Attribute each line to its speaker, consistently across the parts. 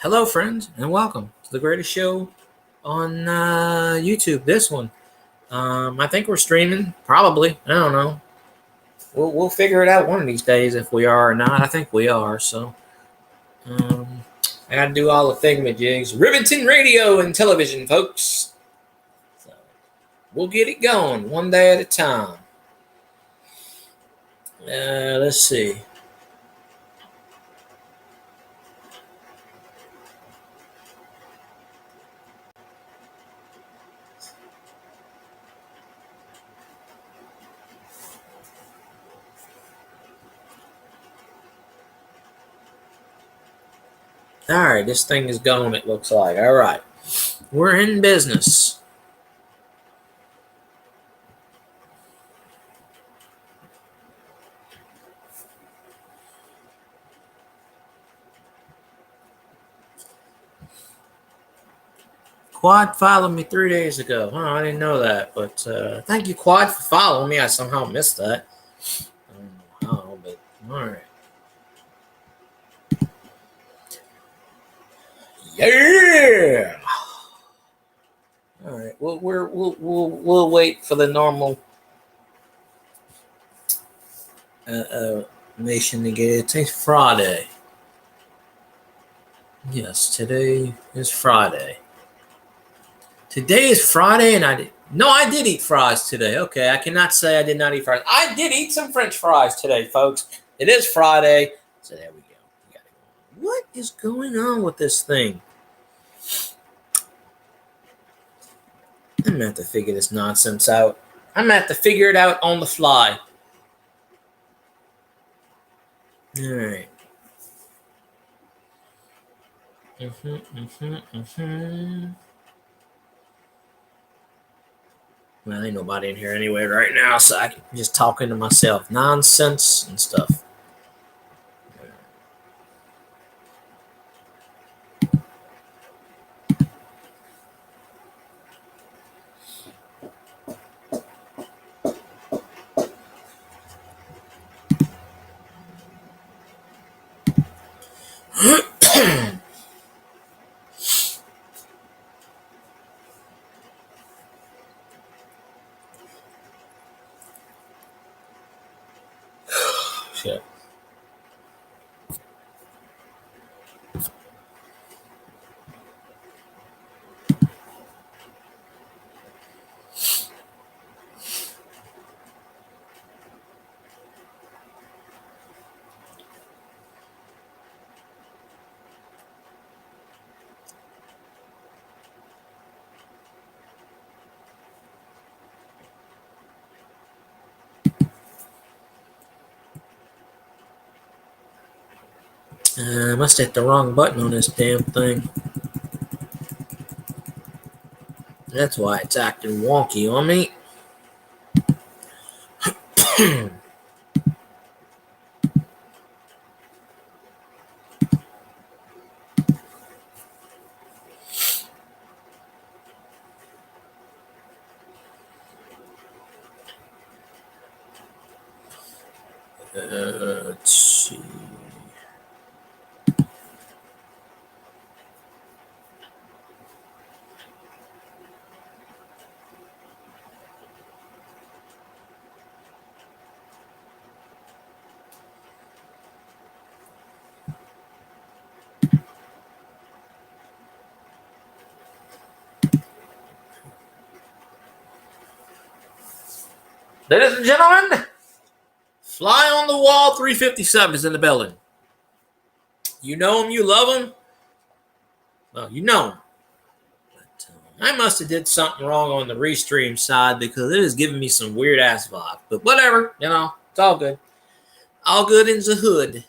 Speaker 1: Hello, friends, and welcome to the greatest show on YouTube. This one, I think we're streaming. Probably, I don't know. We'll figure it out one of these days if we are or not. I think we are. So, um, I got to do all the thingamajigs. Rivington radio and television, folks. So, we'll get it going one day at a time. Let's see. All right, this thing is going. It looks like. All right, we're in business. Quad followed me 3 days ago. Oh, I didn't know that, but thank you, Quad, for following me. I somehow missed that. I don't know how, but all right. Yeah. All right. We'll wait for the normal nation to get it. Today's Friday. Yes, today is Friday. Today is Friday, and I did eat fries today. Okay, I cannot say I did not eat fries. I did eat some French fries today, folks. It is Friday, so there we go. What is going on with this thing? I'm gonna have to figure this nonsense out. I'm gonna have to figure it out on the fly. All right. Well, ain't nobody in here anyway right now, so I can just talking to myself, nonsense and stuff. Shit. I must hit the wrong button on this damn thing. That's why it's acting wonky on me. Let's see. Ladies and gentlemen, Fly on the Wall 357 is in the building. You know him, you love him. Well, you know him. But, I must have did something wrong on the restream side because it is giving me some weird ass vibe. But whatever, it's all good. All good in the hood.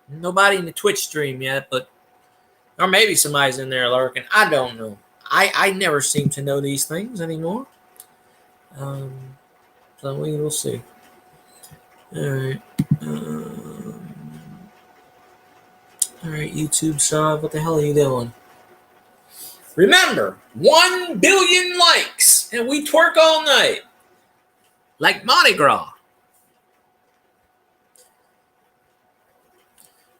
Speaker 1: Nobody in the Twitch stream yet, but or maybe somebody's in there lurking. I don't know. I never seem to know these things anymore. So we will see. All right. All right, YouTube sub, what the hell are you doing? Remember, 1 billion likes, and we twerk all night. Like Mardi Gras.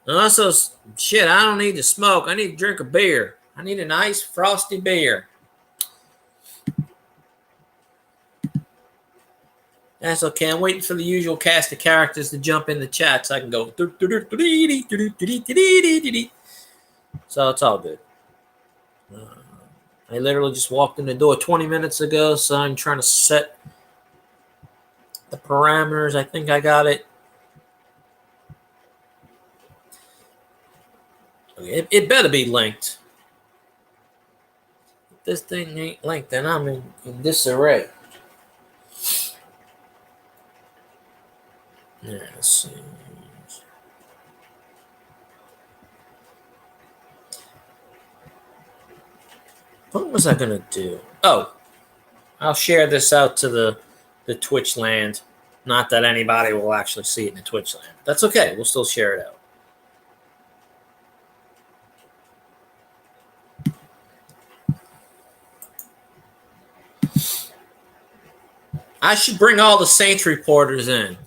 Speaker 1: And also, shit, I don't need to smoke. I need to drink a beer. I need a nice frosty beer. That's okay. I'm waiting for the usual cast of characters to jump in the chat so I can go. So it's all good. I literally just walked in the door 20 minutes ago, so I'm trying to set the parameters. I think I got it. Okay, it better be linked. If this thing ain't linked, then I'm in disarray. Yeah, let's see. What was I gonna do? Oh, I'll share this out to the Twitch land. Not that anybody will actually see it in the Twitch land. That's okay. We'll still share it out. I should bring all the Saints reporters in.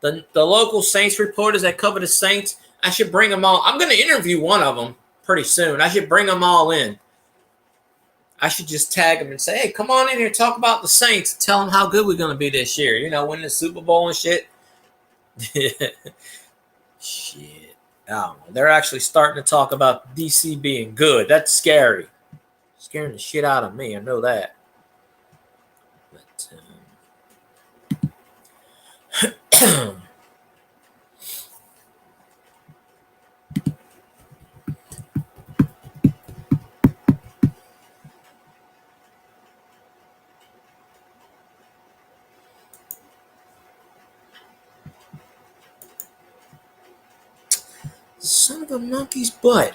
Speaker 1: The local Saints reporters that cover the Saints, I should bring them all. I'm going to interview one of them pretty soon. I should bring them all in. I should just tag them and say, hey, come on in here, talk about the Saints. Tell them how good we're going to be this year. You know, winning the Super Bowl and shit. Shit. I don't know. They're actually starting to talk about DC being good. That's scary. Scaring the shit out of me. I know that. But, son of a monkey's butt.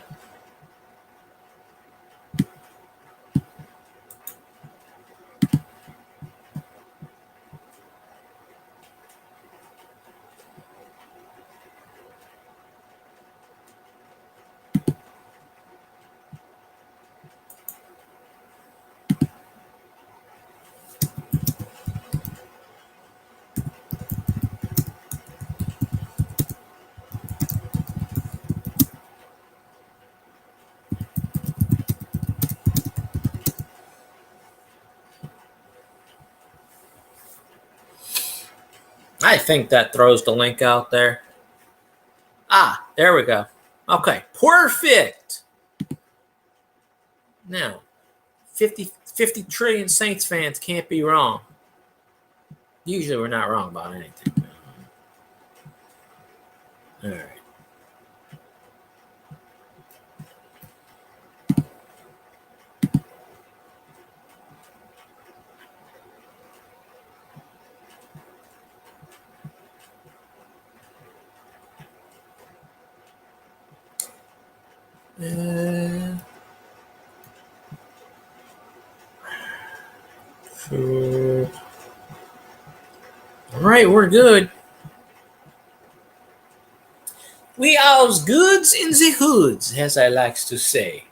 Speaker 1: I think that throws the link out there. Ah, there we go. Okay, perfect. Now, 50 trillion Saints fans can't be wrong. Usually we're not wrong about anything. All right. All right, we're good. We all's goods in the hoods, as I likes to say.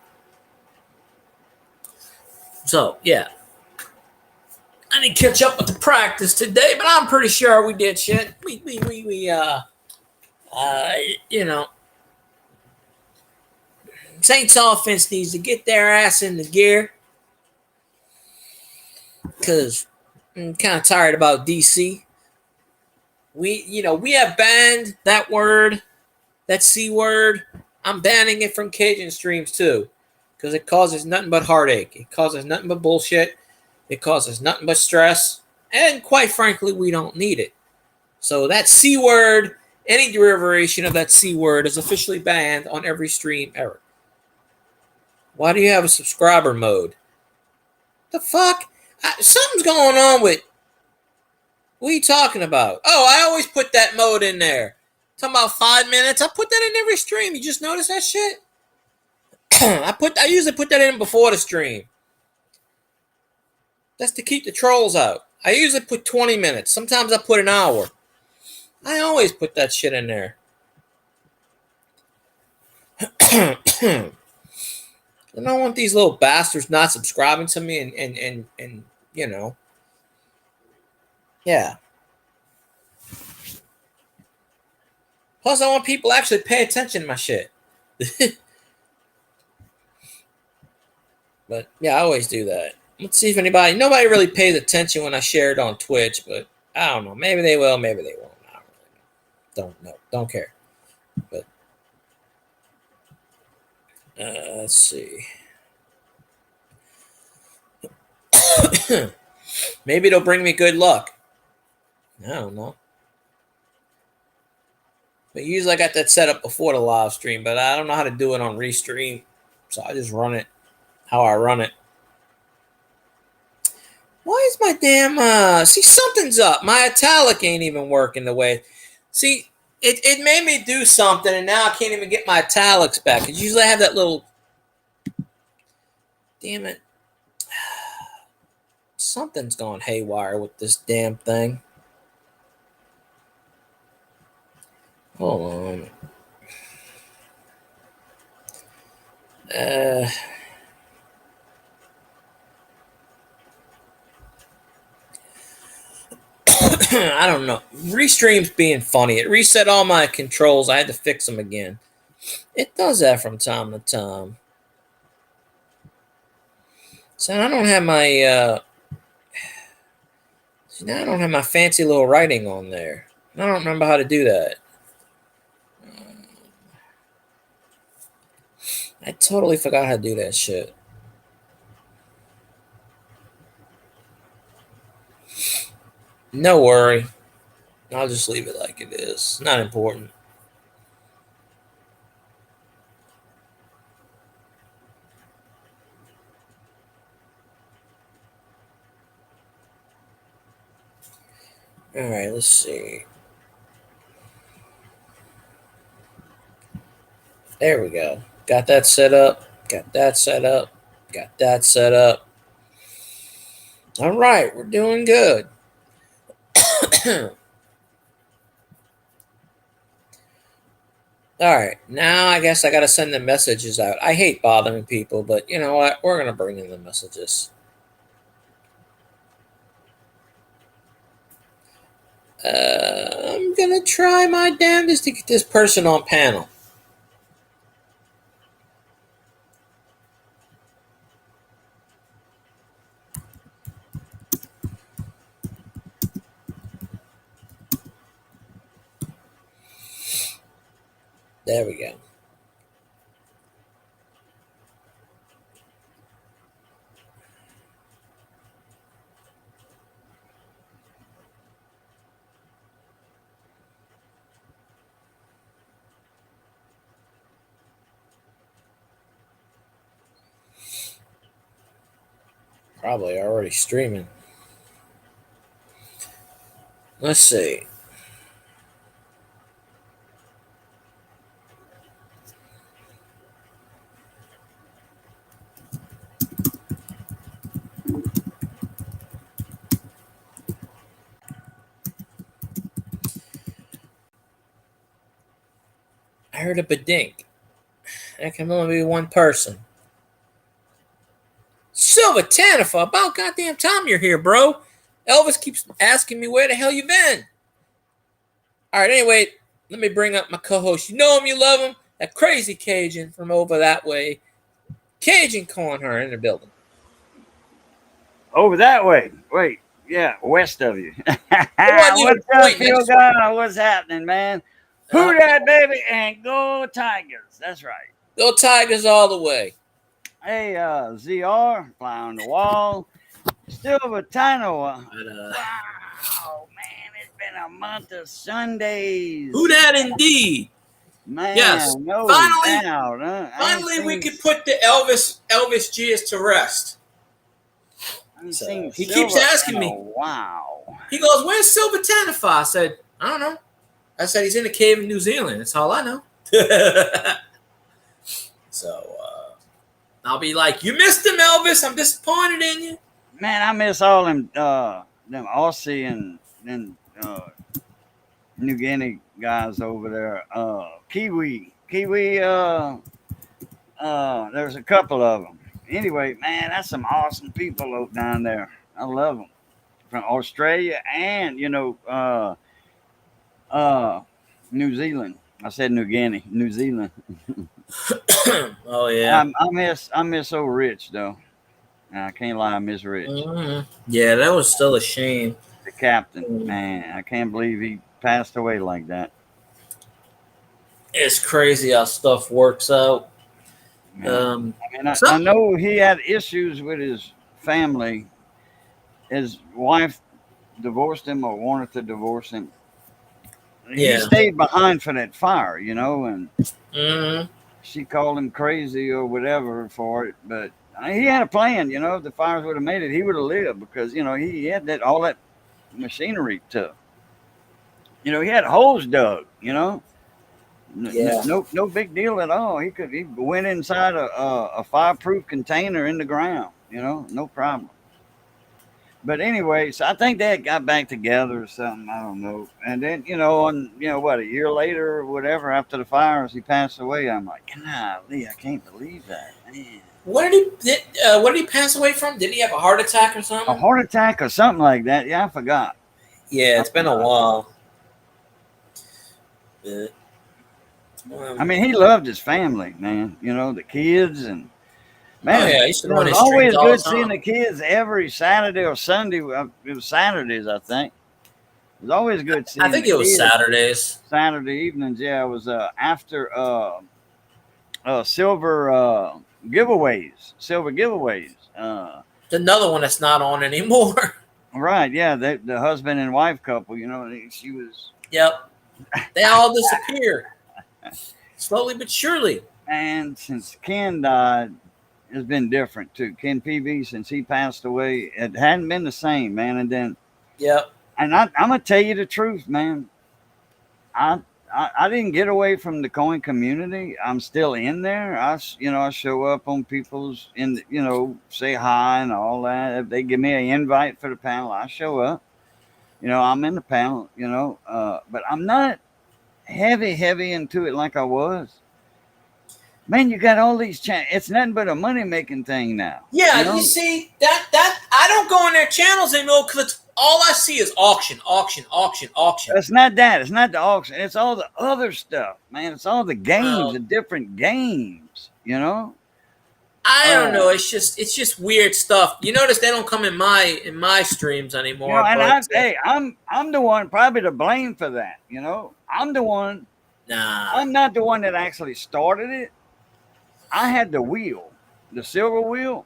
Speaker 1: So, yeah. I didn't catch up with the practice today, but I'm pretty sure we did shit. You know, Saints offense needs to get their ass in the gear because I'm kind of tired about DC. We have banned that word, that C word. I'm banning it from Cajun streams too because it causes nothing but heartache. It causes nothing but bullshit. It causes nothing but stress. And quite frankly, we don't need it. So that C word, any derivation of that C word is officially banned on every stream ever. Why do you have a subscriber mode? The fuck? Something's going on with... What are you talking about? Oh, I always put that mode in there. Talking about 5 minutes. I put that in every stream. You just notice that shit? I usually put that in before the stream. That's to keep the trolls out. I usually put 20 minutes. Sometimes I put an hour. I always put that shit in there. I don't want these little bastards not subscribing to me and you know. Yeah. Plus, I want people to actually pay attention to my shit. But yeah, I always do that. Let's see if nobody really pays attention when I share it on Twitch, but I don't know. Maybe they will, maybe they won't. I don't know. Don't care. But let's see. Maybe it'll bring me good luck. I don't know. But usually I got that set up before the live stream, but I don't know how to do it on Restream. So I just run it how I run it. Why is my damn see, something's up. My italic ain't even working the way. See, it made me do something, and now I can't even get my italics back. Cause usually I have that little, damn it. Something's gone haywire with this damn thing. Hold on. I don't know. Restream's being funny. It reset all my controls. I had to fix them again. It does that from time to time. So I don't have my see, now I don't have my fancy little writing on there. I don't remember how to do that. I totally forgot how to do that shit. No worry. I'll just leave it like it is. Not important. All right, let's see. There we go. Got that set up. Got that set up. Got that set up. All right, we're doing good. All right, now I guess I got to send the messages out. I hate bothering people, but you know what? We're going to bring in the messages. I'm going to try my damnedest to get this person on panel. There we go. Probably already streaming. Let's see. I heard a badink. That can only be one person. Silva Tanifa, about goddamn time you're here, bro. Elvis keeps asking me where the hell you been. All right, anyway, let me bring up my co-host. You know him, you love him. That crazy Cajun from over that way. Cajun Cornher in the building.
Speaker 2: Over that way. Wait, yeah, west of you.
Speaker 1: you
Speaker 2: What's up, Phil Gunn? What's happening, man? Who that, baby? And go Tigers. That's right.
Speaker 1: Go Tigers all the way.
Speaker 2: Hey, ZR, fly on the wall. Silva Tanoa. Wow, man, it's been a month of Sundays.
Speaker 1: Who that indeed?
Speaker 2: Man,
Speaker 1: yes.
Speaker 2: No
Speaker 1: finally,
Speaker 2: doubt,
Speaker 1: finally we could put the Elvis Gias to rest.
Speaker 2: So,
Speaker 1: he keeps asking me.
Speaker 2: Wow.
Speaker 1: He goes, "Where's Silva Tanifa?" I said, "I don't know." I said, "He's in a cave in New Zealand. That's all I know." So I'll be like, "You missed him, Elvis. I'm disappointed in you."
Speaker 2: Man, I miss all them Aussie and New Guinea guys over there. Kiwi. There's a couple of them. Anyway, man, that's some awesome people down there. I love them. From Australia and, New Zealand. I said New Guinea, New Zealand.
Speaker 1: Oh yeah.
Speaker 2: I miss old Rich though. I can't lie, I miss Rich,
Speaker 1: Yeah, that was still a shame.
Speaker 2: the captain.
Speaker 1: Mm.
Speaker 2: Man, I can't believe he passed away like that.
Speaker 1: It's crazy how stuff works out.
Speaker 2: Yeah.
Speaker 1: Um,
Speaker 2: I mean, I
Speaker 1: some
Speaker 2: know he had issues with his family. His wife divorced him or wanted to divorce him. He
Speaker 1: yeah.
Speaker 2: stayed behind for that fire, and
Speaker 1: hmm
Speaker 2: she called him crazy or whatever for it. But he had a plan, if the fires would have made it, he would have lived because, he had all that machinery to, he had holes dug,
Speaker 1: Yeah.
Speaker 2: no big deal at all. He went inside a fireproof container in the ground, no problem. But anyway, so I think they had got back together or something. I don't know. And then, what, a year later or whatever, after the fires, he passed away. I'm like, golly, I can't believe that, man.
Speaker 1: What did he pass away from? Did he have a heart attack or
Speaker 2: A
Speaker 1: something?
Speaker 2: heart attack or something like that. Yeah, I forgot.
Speaker 1: Yeah, it's been a while. But,
Speaker 2: I mean, he loved his family, man. The kids and man.
Speaker 1: oh yeah, I used to go on
Speaker 2: It's
Speaker 1: his streams
Speaker 2: always
Speaker 1: all the
Speaker 2: good seeing
Speaker 1: time.
Speaker 2: the kids every Saturday or Sunday. It was Saturdays, I think. It was always good
Speaker 1: I
Speaker 2: seeing
Speaker 1: think
Speaker 2: the
Speaker 1: it was
Speaker 2: kids.
Speaker 1: Saturdays.
Speaker 2: Saturday evenings, yeah, it was after silver silver giveaways.
Speaker 1: Another one that's not on anymore.
Speaker 2: Right, yeah, the husband and wife couple. She was,
Speaker 1: Yep, they all disappear slowly but surely.
Speaker 2: and since Ken died, it's been different too. Ken PV, since he passed away, it hadn't been the same, man. And then,
Speaker 1: Yep.
Speaker 2: and I'm gonna tell you the truth, man. I, I didn't get away from the coin community. I'm still in there. I show up on people's say hi and all that. If they give me an invite for the panel, I show up. I'm in the panel. But I'm not heavy into it like I was. Man, you got all these it's nothing but a money making thing now.
Speaker 1: Yeah, you see that I don't go on their channels anymore because all I see is auction.
Speaker 2: It's not that. It's not the auction. It's all the other stuff, man. It's all the games, the different games.
Speaker 1: I don't know. It's just weird stuff. You notice they don't come in my streams anymore.
Speaker 2: And
Speaker 1: but,
Speaker 2: I'm the one probably to blame for that. I'm the one.
Speaker 1: nah.
Speaker 2: I'm not the one that actually started it. I had the wheel, the silver wheel,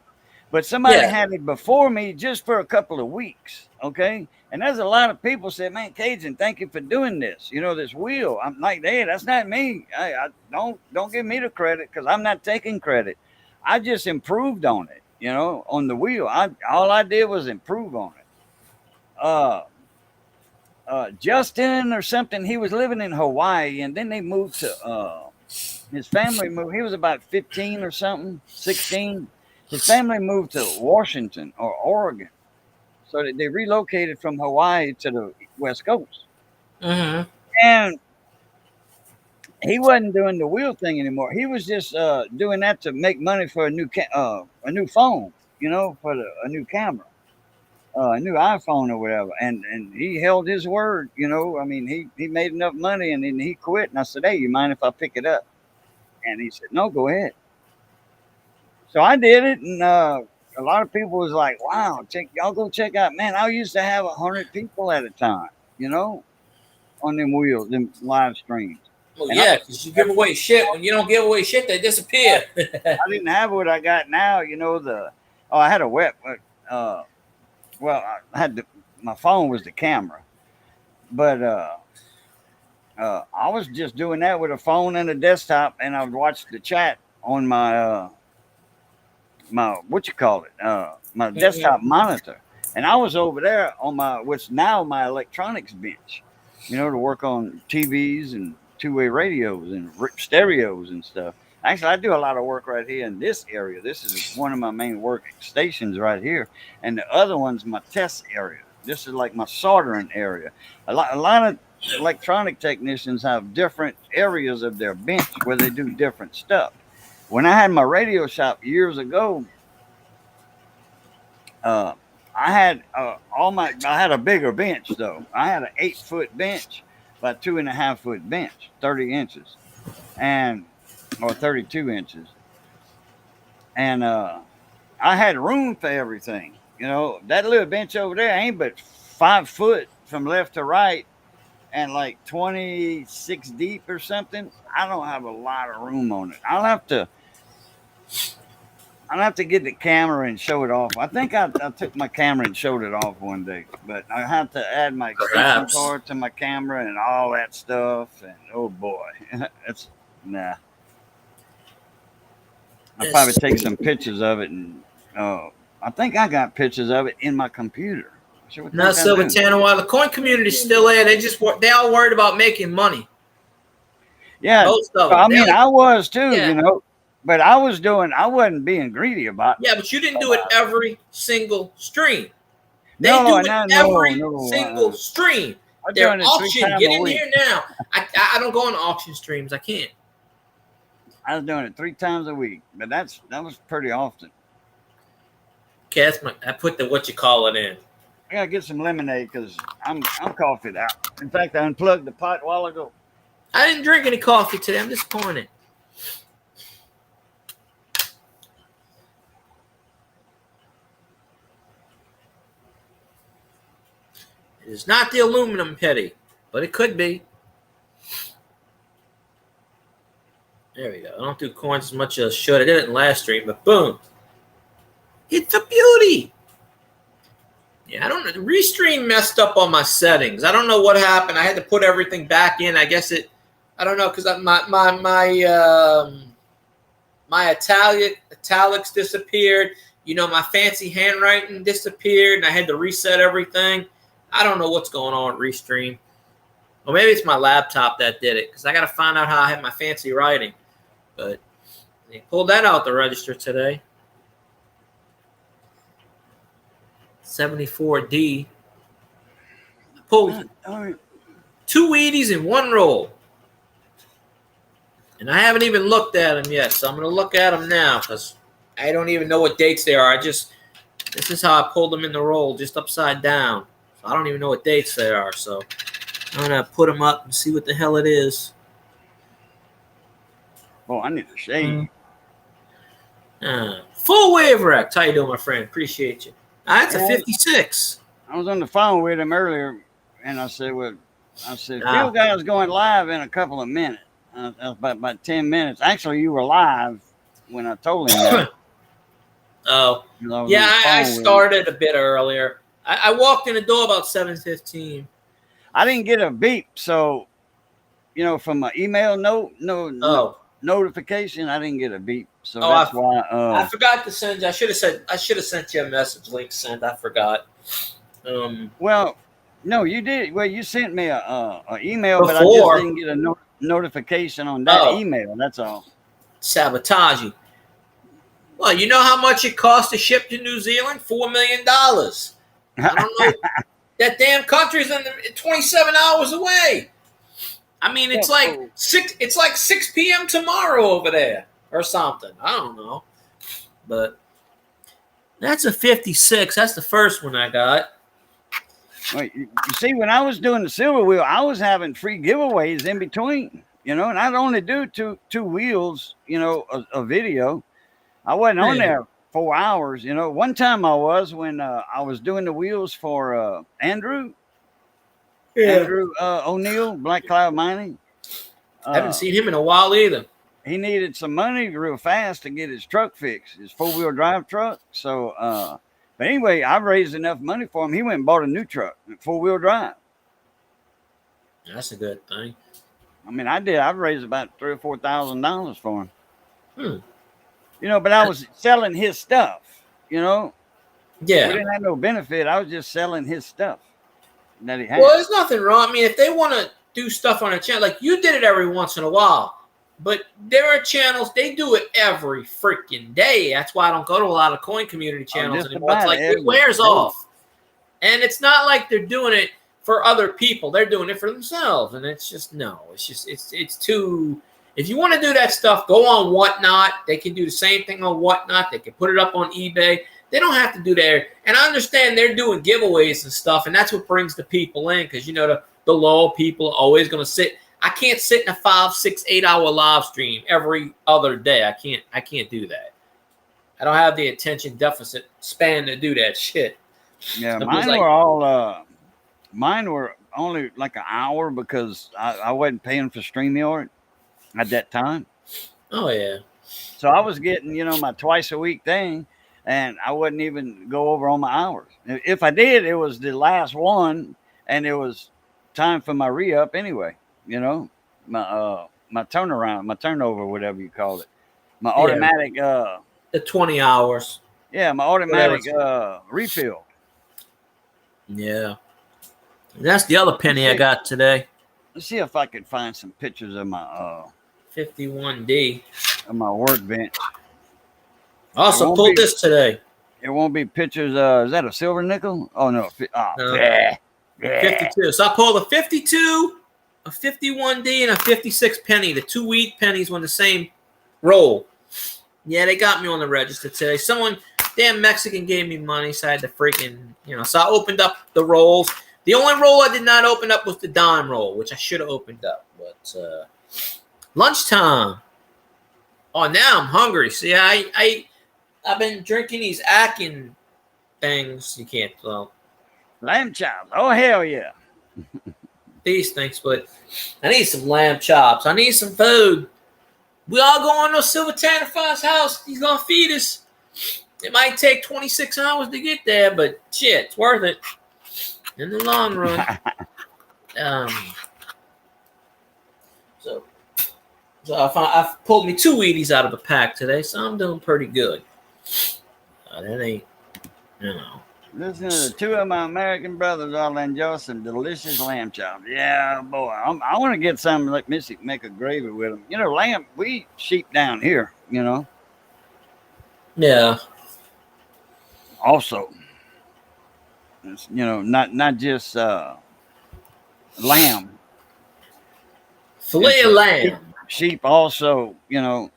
Speaker 2: but somebody had it before me just for a couple of weeks. Okay. And there's a lot of people said, man, Cajun, thank you for doing this. This wheel. I'm like, hey, that's not me. I don't give me the credit because I'm not taking credit. I just improved on it, on the wheel. All I did was improve on it. Justin or something, he was living in Hawaii and then they moved to his family moved. He was about 15 or something, 16. His family moved to Washington or Oregon. So they relocated from Hawaii to the West Coast.
Speaker 1: Mm-hmm.
Speaker 2: And he wasn't doing the wheel thing anymore. He was just doing that to make money for a new phone, for a new camera, a new iPhone or whatever. And he held his word, I mean, he made enough money and then he quit. And I said, hey, you mind if I pick it up? And he said, no, go ahead. So I did it. And a lot of people was like, wow, y'all go check out. Man, I used to have 100 people at a time, on them wheels, them live streams.
Speaker 1: Well, yeah, because you give away shit. When you don't give away shit, they disappear.
Speaker 2: I didn't have what I got now, I had a I had my phone was the camera. But I was just doing that with a phone and a desktop, and I would watch the chat on my my desktop monitor, and I was over there on what's now my electronics bench, to work on TVs and two-way radios and stereos and stuff. Actually, I do a lot of work right here in this area. This is one of my main work stations right here, and the other one's my test area. This is like my soldering area. A lot of electronic technicians have different areas of their bench where they do different stuff. When I had my radio shop years ago, I had a bigger bench though. I had an 8-foot bench by 2.5-foot bench, 30 inches, and or 32 inches, and I had room for everything. You know, that little bench over there ain't but 5 foot from left to right, and like 26 deep or something. I don't have a lot of room on it. I'll have to get the camera and show it off. I think I took my camera and showed it off one day, but I have to add my extension
Speaker 1: Perhaps.
Speaker 2: cord to my camera and all that stuff. And oh boy, it's nah. I'll probably take some pictures of it, and I think I got pictures of it in my computer. Sure,
Speaker 1: Now, Silver Tanner, while the coin community is still there, they all worried about making money.
Speaker 2: Yeah,
Speaker 1: Most of them.
Speaker 2: I mean, I was too,
Speaker 1: Yeah.
Speaker 2: you know, but I wasn't being greedy about it.
Speaker 1: Yeah, but you didn't do it every single stream. They
Speaker 2: No,
Speaker 1: do it
Speaker 2: no,
Speaker 1: every
Speaker 2: no,
Speaker 1: single stream.
Speaker 2: I'm
Speaker 1: They're
Speaker 2: doing it 3
Speaker 1: auction.
Speaker 2: times
Speaker 1: Get
Speaker 2: a
Speaker 1: in
Speaker 2: week.
Speaker 1: here now. I don't go on auction streams. I can't.
Speaker 2: I was doing it 3 times a week, but that was pretty often.
Speaker 1: Okay, I put the what you call it in.
Speaker 2: I gotta get some lemonade because I'm coffeeed out. In fact, I unplugged the pot a while ago.
Speaker 1: I didn't drink any coffee today. I'm disappointed. It is not the aluminum petty, but it could be. There we go. I don't do coins as much as I should. I did it in last stream, but boom. It's a beauty. Yeah, I don't know. The Restream messed up on my settings. I don't know what happened. I had to put everything back in. I guess I don't know, because my italics disappeared. You know, my fancy handwriting disappeared, and I had to reset everything. I don't know what's going on with Restream. Or maybe it's my laptop that did it, because I got to find out how I have my fancy writing. But they pulled that out the register today. 74D. I pulled 2 Wheaties in 1 roll. And I haven't even looked at them yet, so I'm going to look at them now because I don't even know what dates they are. This is how I pulled them in the roll, just upside down. So I don't even know what dates they are, so I'm going to put them up and see what the hell it is.
Speaker 2: Oh, I need to shave.
Speaker 1: Full wave wreck. How you doing, my friend? Appreciate you. That's a 56.
Speaker 2: I was on the phone with him earlier, and I said, Phil Guy's going live in a couple of minutes. About 10 minutes. Actually, you were live when I told him that.
Speaker 1: Oh, yeah, I started a bit earlier. I walked in the door about 7:15.
Speaker 2: I didn't get a beep, so, you know, from my email notification, I didn't get a beep. So that's why.
Speaker 1: I forgot to send you. I should have sent you a message link sent. I forgot.
Speaker 2: Well, no, you did. Well, you sent me a email,
Speaker 1: before,
Speaker 2: but I just didn't get a notification on that email. That's all.
Speaker 1: Sabotaging. Well, you know how much it costs to ship to New Zealand? $4 million. I don't know. That damn country's 27 hours away. I mean, it's like 6 p.m. tomorrow over there or something. I don't know. But that's a 56. That's the first one I got.
Speaker 2: Well, you see, when I was doing the silver wheel, I was having free giveaways in between, you know, and I'd only do two wheels, you know, a video. I wasn't on there 4 hours, you know. One time I was when I was doing the wheels for Andrew O'Neill, Black Cloud Mining.
Speaker 1: I haven't seen him in a while either.
Speaker 2: He needed some money real fast to get his truck fixed, his 4-wheel drive truck. So, but anyway, I raised enough money for him. He went and bought a new truck, 4-wheel drive.
Speaker 1: That's a good thing.
Speaker 2: I mean, I've raised about $3,000 or $4,000 for him. You know, but I was selling his stuff, you know.
Speaker 1: Yeah.
Speaker 2: We didn't have no benefit. I was just selling his stuff that he had.
Speaker 1: Well, there's nothing wrong. I mean, if they want to do stuff on a channel, like you did it every once in a while, but there are channels, they do it every freaking day. That's why I don't go to a lot of coin community channels anymore. It's like it wears off. And it's not like they're doing it for other people. They're doing it for themselves. And it's just, no, it's too, if you want to do that stuff, go on Whatnot. They can do the same thing on Whatnot. They can put it up on eBay. They don't have to do that. And I understand they're doing giveaways and stuff, and that's what brings the people in because, you know, the law. People are always going to sit. I can't sit in a 5, 6, 8 hour live stream every other day. I can't do that. I don't have the attention deficit span to do that shit.
Speaker 2: Yeah,
Speaker 1: So
Speaker 2: mine were only like an hour because I wasn't paying for StreamYard at that time.
Speaker 1: Oh yeah.
Speaker 2: So I was getting, my twice a week thing, and I wouldn't even go over on my hours. If I did, it was the last one, and it was time for my re-up anyway. My turnaround, my turnover, whatever you call it, my automatic.
Speaker 1: The 20 hours.
Speaker 2: Yeah, my automatic refill.
Speaker 1: Yeah. And that's the other penny I got today.
Speaker 2: Let's see if I can find some pictures of my
Speaker 1: 51D.
Speaker 2: Of my workbench.
Speaker 1: I also pulled this today.
Speaker 2: It won't be pictures. Is that a silver nickel? Oh no.
Speaker 1: No. 52. So I pulled a 52, a 51D, and a 56 penny. The 2 wheat pennies were in the same roll. Yeah, they got me on the register today. Someone, damn Mexican, gave me money, so I had to freaking, so I opened up the rolls. The only roll I did not open up was the dime roll, which I should have opened up. But lunchtime. Oh, now I'm hungry. See, I've been drinking these Akin things. You can't tell.
Speaker 2: Lamb chops. Oh, hell yeah.
Speaker 1: These things, but I need some lamb chops. I need some food. We all go on to Silver Tanner's house. He's going to feed us. It might take 26 hours to get there, but shit, it's worth it in the long run. So I've pulled me 2 Wheaties out of a pack today, so I'm doing pretty good. That ain't,
Speaker 2: Listen to the 2 of my American brothers all enjoy some delicious lamb chops. Yeah, boy. I want to get some, like Missy, make a gravy with them. Lamb, we eat sheep down here,
Speaker 1: Yeah.
Speaker 2: Also, it's, not just lamb.
Speaker 1: Filet of lamb.
Speaker 2: Sheep also, the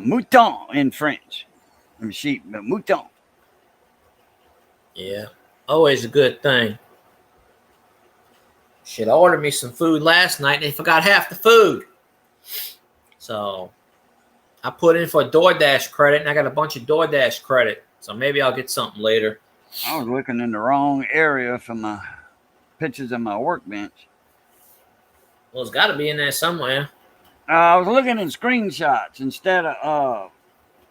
Speaker 2: mouton in French. Sheep, but mouton.
Speaker 1: Yeah, always a good thing. Shit, I ordered me some food last night and they forgot half the food. So I put in for a DoorDash credit and I got a bunch of DoorDash credit. So maybe I'll get something later.
Speaker 2: I was looking in the wrong area for my pictures of my workbench.
Speaker 1: Well, it's got to be in there somewhere.
Speaker 2: I was looking in screenshots instead of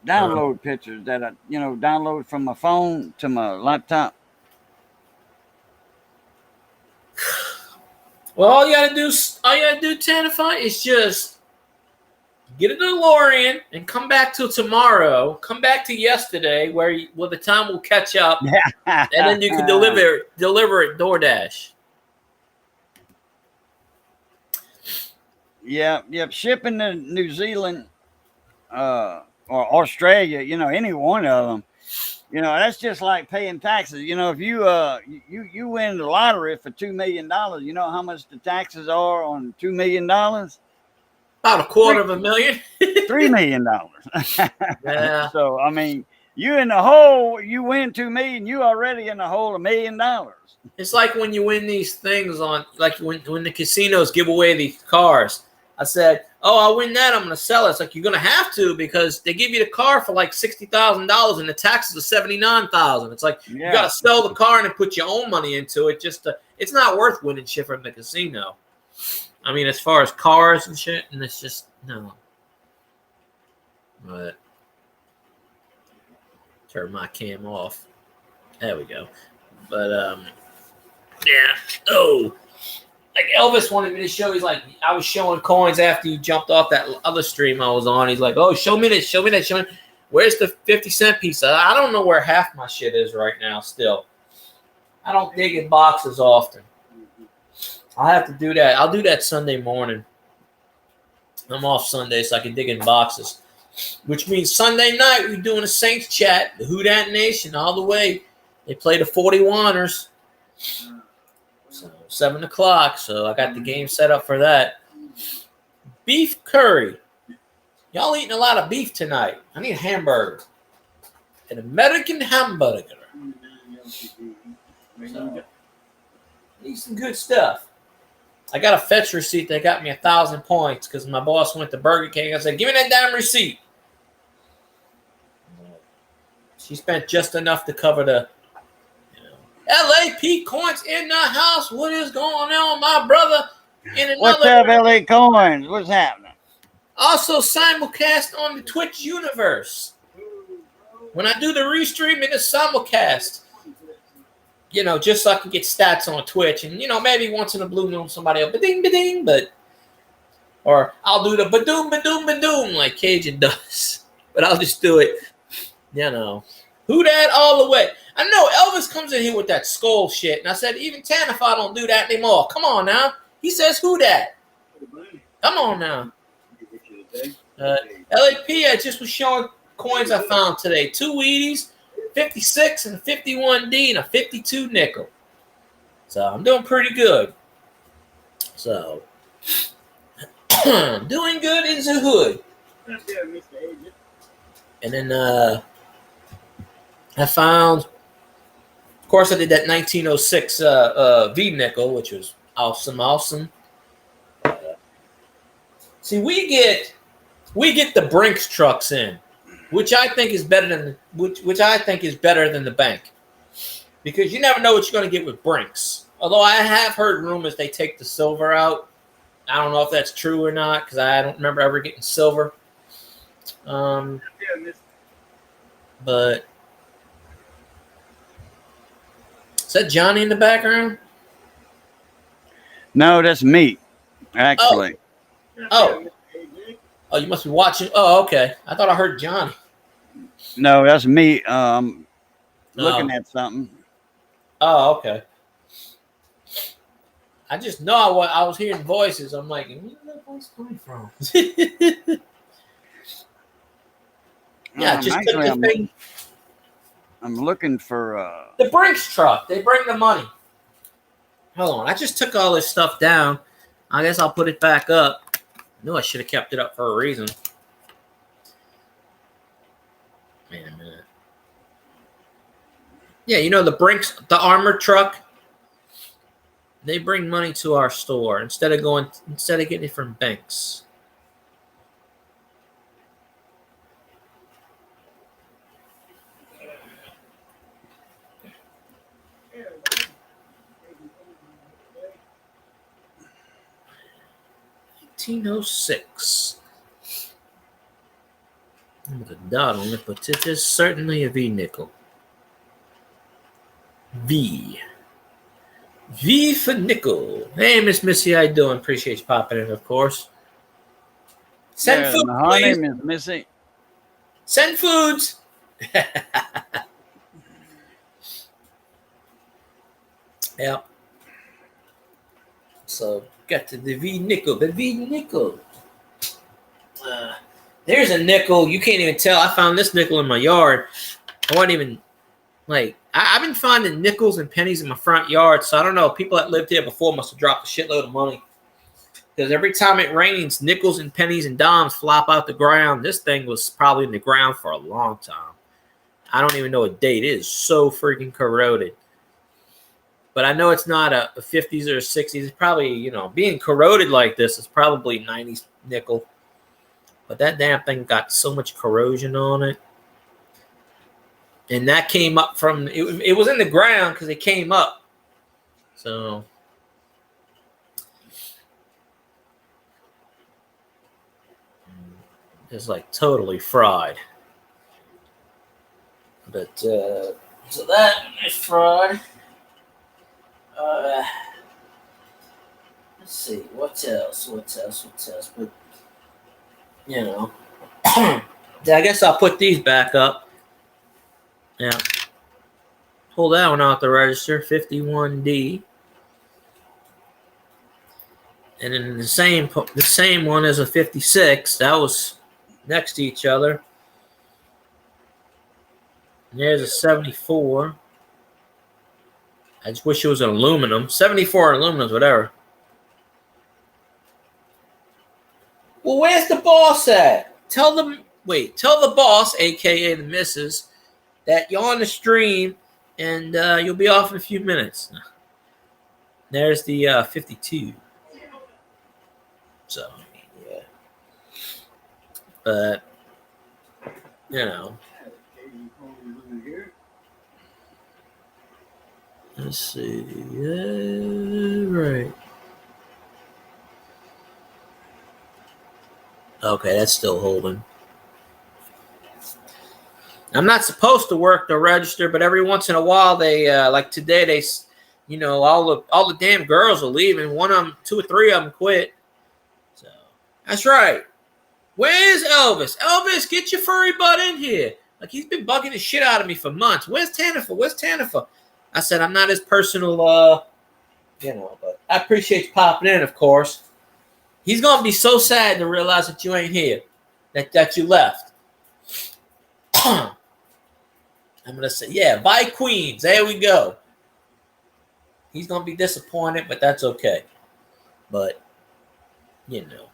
Speaker 2: download pictures that I, download from my phone to my laptop.
Speaker 1: Well, all you gotta do, Tanify, is just get a DeLorean and come back till tomorrow. Come back to yesterday, where the time will catch up, and then you can deliver it DoorDash.
Speaker 2: Yep. Shipping to New Zealand or Australia, any one of them, that's just like paying taxes. If you win the lottery for $2 million, you know how much the taxes are on $2 million?
Speaker 1: About $250,000.
Speaker 2: $3 million.
Speaker 1: Yeah.
Speaker 2: So I mean, you in the hole. You win $2 million. You already in the hole $1 million.
Speaker 1: It's like when you win these things on, like when the casinos give away these cars. I said, "Oh, I win that. I'm going to sell it." It's like you're going to have to because they give you the car for like $60,000 and the taxes are $79,000. It's like you got to sell the car and then put your own money into it. It's not worth winning shit from the casino. I mean, as far as cars and shit, and it's just no. But turn my cam off. There we go. But yeah. Oh. Like Elvis wanted me to show. He's like, I was showing coins after you jumped off that other stream I was on. He's like, oh, show me that. Where's the 50-cent piece? I don't know where half my shit is right now still. I don't dig in boxes often. I'll have to do that. I'll do that Sunday morning. I'm off Sunday, so I can dig in boxes. Which means Sunday night, we're doing a Saints chat, the Who Dat Nation, all the way. They play the 41ers. So 7 o'clock, so I got the game set up for that. Beef curry. Y'all eating a lot of beef tonight. I need a hamburger. An American hamburger. So, need some good stuff. I got a fetch receipt that got me 1,000 points because my boss went to Burger King. I said, "Give me that damn receipt." She spent just enough to cover the LAP coins in the house. What is going on, my brother?
Speaker 2: What's up, LA Coins? What's happening?
Speaker 1: Also simulcast on the Twitch universe. When I do the restream, it is simulcast. Just so I can get stats on Twitch. And, maybe once in a blue moon, somebody will ba-ding, ba-ding, or I'll do the ba-doom, ba-doom, ba-doom like Cajun does. But I'll just do it, Who dat all the way? I know Elvis comes in here with that skull shit. And I said, even if I don't do that anymore. Come on now. He says, who dat? Come on now. LAP, I just was showing coins I found today. 2 Wheaties, 56 and a 51D and a 52 nickel. So I'm doing pretty good. So doing good in the hood. And then I found, of course, I did that 1906 V nickel, which was awesome. See, we get the Brinks trucks in, which I think is better than the bank, because you never know what you're going to get with Brinks. Although I have heard rumors they take the silver out. I don't know if that's true or not because I don't remember ever getting silver. But is that Johnny in the background?
Speaker 2: No, that's me, actually.
Speaker 1: Oh, you must be watching. Oh, okay. I thought I heard Johnny.
Speaker 2: No, that's me. Looking at something.
Speaker 1: Oh, okay. I just know I was hearing voices. I'm like, where's that voice coming from? Yeah, just
Speaker 2: actually,
Speaker 1: took the thing.
Speaker 2: I'm looking for
Speaker 1: The Brinks truck. They bring the money. Hold on. I just took all this stuff down. I guess I'll put it back up. I knew I should have kept it up for a reason. Wait a minute. Yeah, the Brinks, the armored truck. They bring money to our store instead of getting it from banks. $1906. With a dot on it, but it is certainly a V nickel. V for nickel. Hey, Miss Missy, how you doing? Appreciate you popping in, of course. Send food, please.
Speaker 2: Miss Missy.
Speaker 1: Send foods. Yep. So, got to the V nickel. The V nickel. There's a nickel. You can't even tell. I found this nickel in my yard. I wasn't even, I've been finding nickels and pennies in my front yard, so I don't know. People that lived here before must have dropped a shitload of money. Because every time it rains, nickels and pennies and dimes flop out the ground. This thing was probably in the ground for a long time. I don't even know what date. It is so freaking corroded. But I know it's not a 50s or 60s. It's probably, being corroded like this is probably 90s nickel. But that damn thing got so much corrosion on it. And that came up from, it was in the ground because it came up. So. It's totally fried. But, so that is fried. Let's see, what else? But, I guess I'll put these back up. Yeah. Pull that one out the register, 51D. And then the same one as a 56. That was next to each other. And there's a 74. I just wish it was an aluminum. 74 aluminum, whatever. Well, where's the boss at? Tell the boss, a.k.a. the missus, that you're on the stream and you'll be off in a few minutes. There's the 52. So, yeah. But, you know. Let's see. Right. Okay, that's still holding. I'm not supposed to work the register, but every once in a while they like today they, you know, all the damn girls are leaving. One of them, 2 or 3 of them quit. So that's right. Where's Elvis? Elvis, get your furry butt in here. Like he's been bugging the shit out of me for months. Where's Tanifer? Where's Tanifer? I said I'm not his personal, you know, but I appreciate you popping in, of course. He's gonna be so sad to realize that you ain't here, that you left. I'm going to say, yeah, bye, Queens. There we go. He's going to be disappointed, but that's okay. But, you know.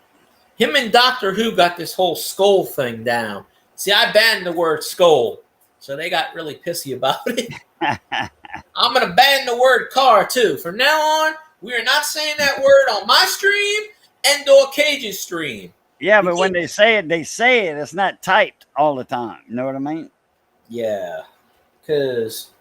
Speaker 1: Him and Doctor Who got this whole skull thing down. See, I banned the word skull, so they got really pissy about it. I'm going to ban the word car, too. From now on, we are not saying that word on my stream and or Cage's stream.
Speaker 2: Yeah, but when they say it. It's not typed all the time. You know what I mean?
Speaker 1: Yeah. Because,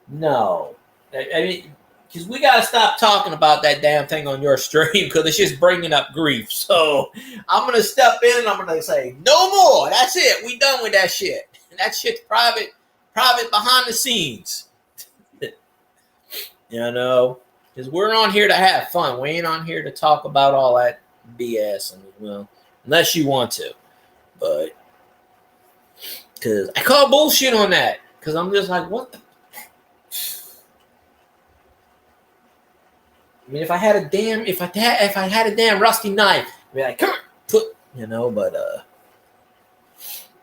Speaker 1: no. I mean, because we got to stop talking about that damn thing on your stream because it's just bringing up grief. So I'm going to step in and I'm going to say, no more. That's it. We done with that shit. That shit's private behind the scenes. You know? Because we're on here to have fun. We ain't on here to talk about all that BS. And, well, unless you want to. But. Because I call bullshit on that. Because I'm just like, what the? I mean, if I had a damn rusty knife, I'd be like, come on, put, you know, but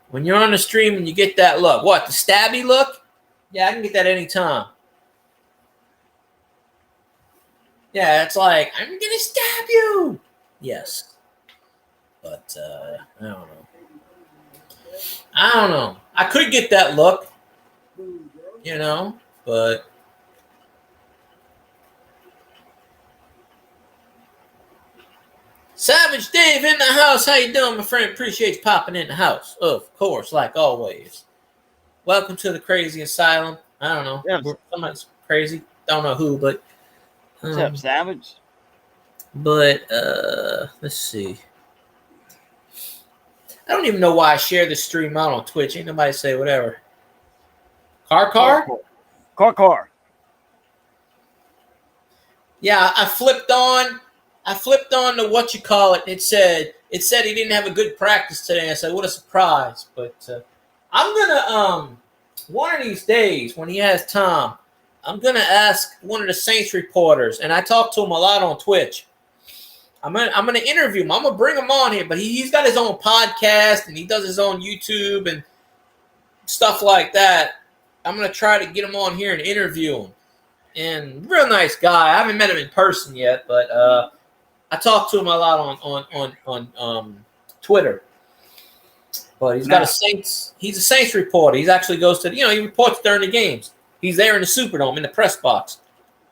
Speaker 1: when you're on the stream and you get that look, what, the stabby look? Yeah, I can get that anytime. Yeah, it's like, I'm gonna stab you. Yes. But I don't know. I could get that look, you know, but Savage Dave in the house. How you doing, my friend? Appreciate you popping in the house. Of course, like always. Welcome to the Crazy Asylum. I don't know.
Speaker 2: Yes.
Speaker 1: Somebody's crazy. Don't know who, but
Speaker 2: what's up, Savage?
Speaker 1: But let's see. I don't even know why I share this stream out on Twitch. Ain't nobody say whatever. Car? Yeah, I flipped on the what you call it. It said he didn't have a good practice today. I said, what a surprise. But I'm gonna one of these days when he has time, I'm gonna ask one of the Saints reporters, and I talk to him a lot on Twitch. I'm gonna interview him. I'm gonna bring him on here, but he's got his own podcast and he does his own YouTube and stuff like that. I'm gonna try to get him on here and interview him. And real nice guy. I haven't met him in person yet, but I talk to him a lot on Twitter. But he's got he's a Saints reporter. He actually goes to he reports during the games. He's there in the Superdome in the press box.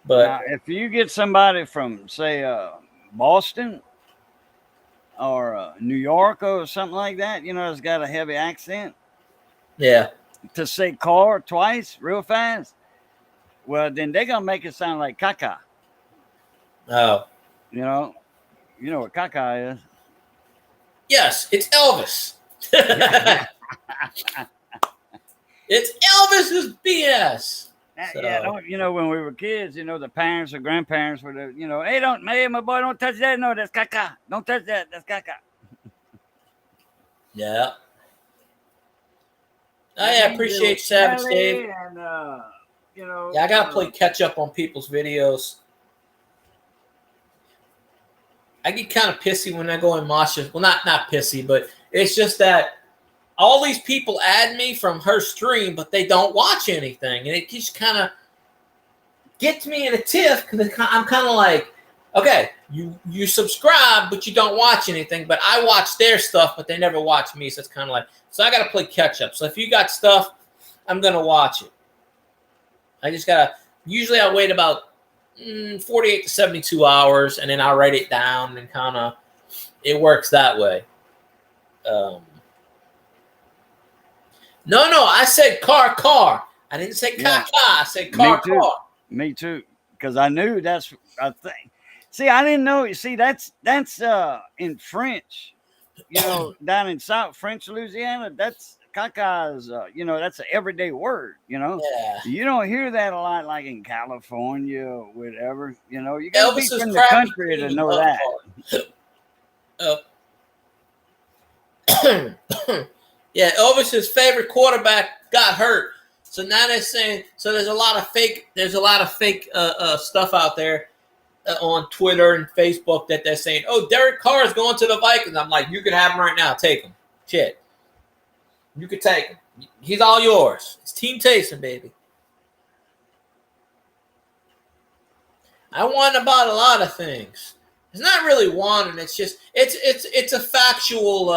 Speaker 1: But
Speaker 2: now, if you get somebody from say Boston or New York or something like that, has got a heavy accent.
Speaker 1: Yeah.
Speaker 2: To say car twice real fast, well, then they're gonna make it sound like caca.
Speaker 1: Oh.
Speaker 2: You know what caca is?
Speaker 1: Yes, it's Elvis. It's Elvis's BS. So.
Speaker 2: Yeah, when we were kids, the parents or grandparents were, hey, my boy, don't touch that. No, that's caca. Don't touch that. That's caca.
Speaker 1: Yeah. I appreciate Savage Dave.
Speaker 2: And,
Speaker 1: I gotta play catch up on people's videos. I get kind of pissy when I go in Masha. Well, not pissy, but it's just that all these people add me from her stream, but they don't watch anything, and it just kind of gets me in a tiff because I'm kind of like, okay, you subscribe, but you don't watch anything. But I watch their stuff, but they never watch me, so it's kind of like, so I got to play catch up. So if you got stuff, I'm gonna watch it. I just gotta. Usually, I wait about 48 to 72 hours, and then I write it down and kind of. It works that way. No, I said car. I didn't say
Speaker 2: Yeah.
Speaker 1: I said car.
Speaker 2: Me too. Because I knew that's a thing. See, I didn't know. You see, that's in French. You know, down in South French Louisiana, that's caca is you know, that's an everyday word. You know,
Speaker 1: Yeah.
Speaker 2: you don't hear that a lot, like in California or whatever. You know, you got to be
Speaker 1: Elvis's
Speaker 2: from the
Speaker 1: crappy
Speaker 2: country to
Speaker 1: team
Speaker 2: know
Speaker 1: love
Speaker 2: that.
Speaker 1: car. Yeah, Elvis's favorite quarterback got hurt, so now they're saying. So there's a lot of fake. There's a lot of fake stuff out there on Twitter and Facebook that they're saying, "Oh, Derek Carr is going to the Vikings." I'm like, you could have him right now. Take him. Shit, you could take him. He's all yours. It's Team Taysom, baby. I won about a lot of things. It's not really wanting. It's just it's a factual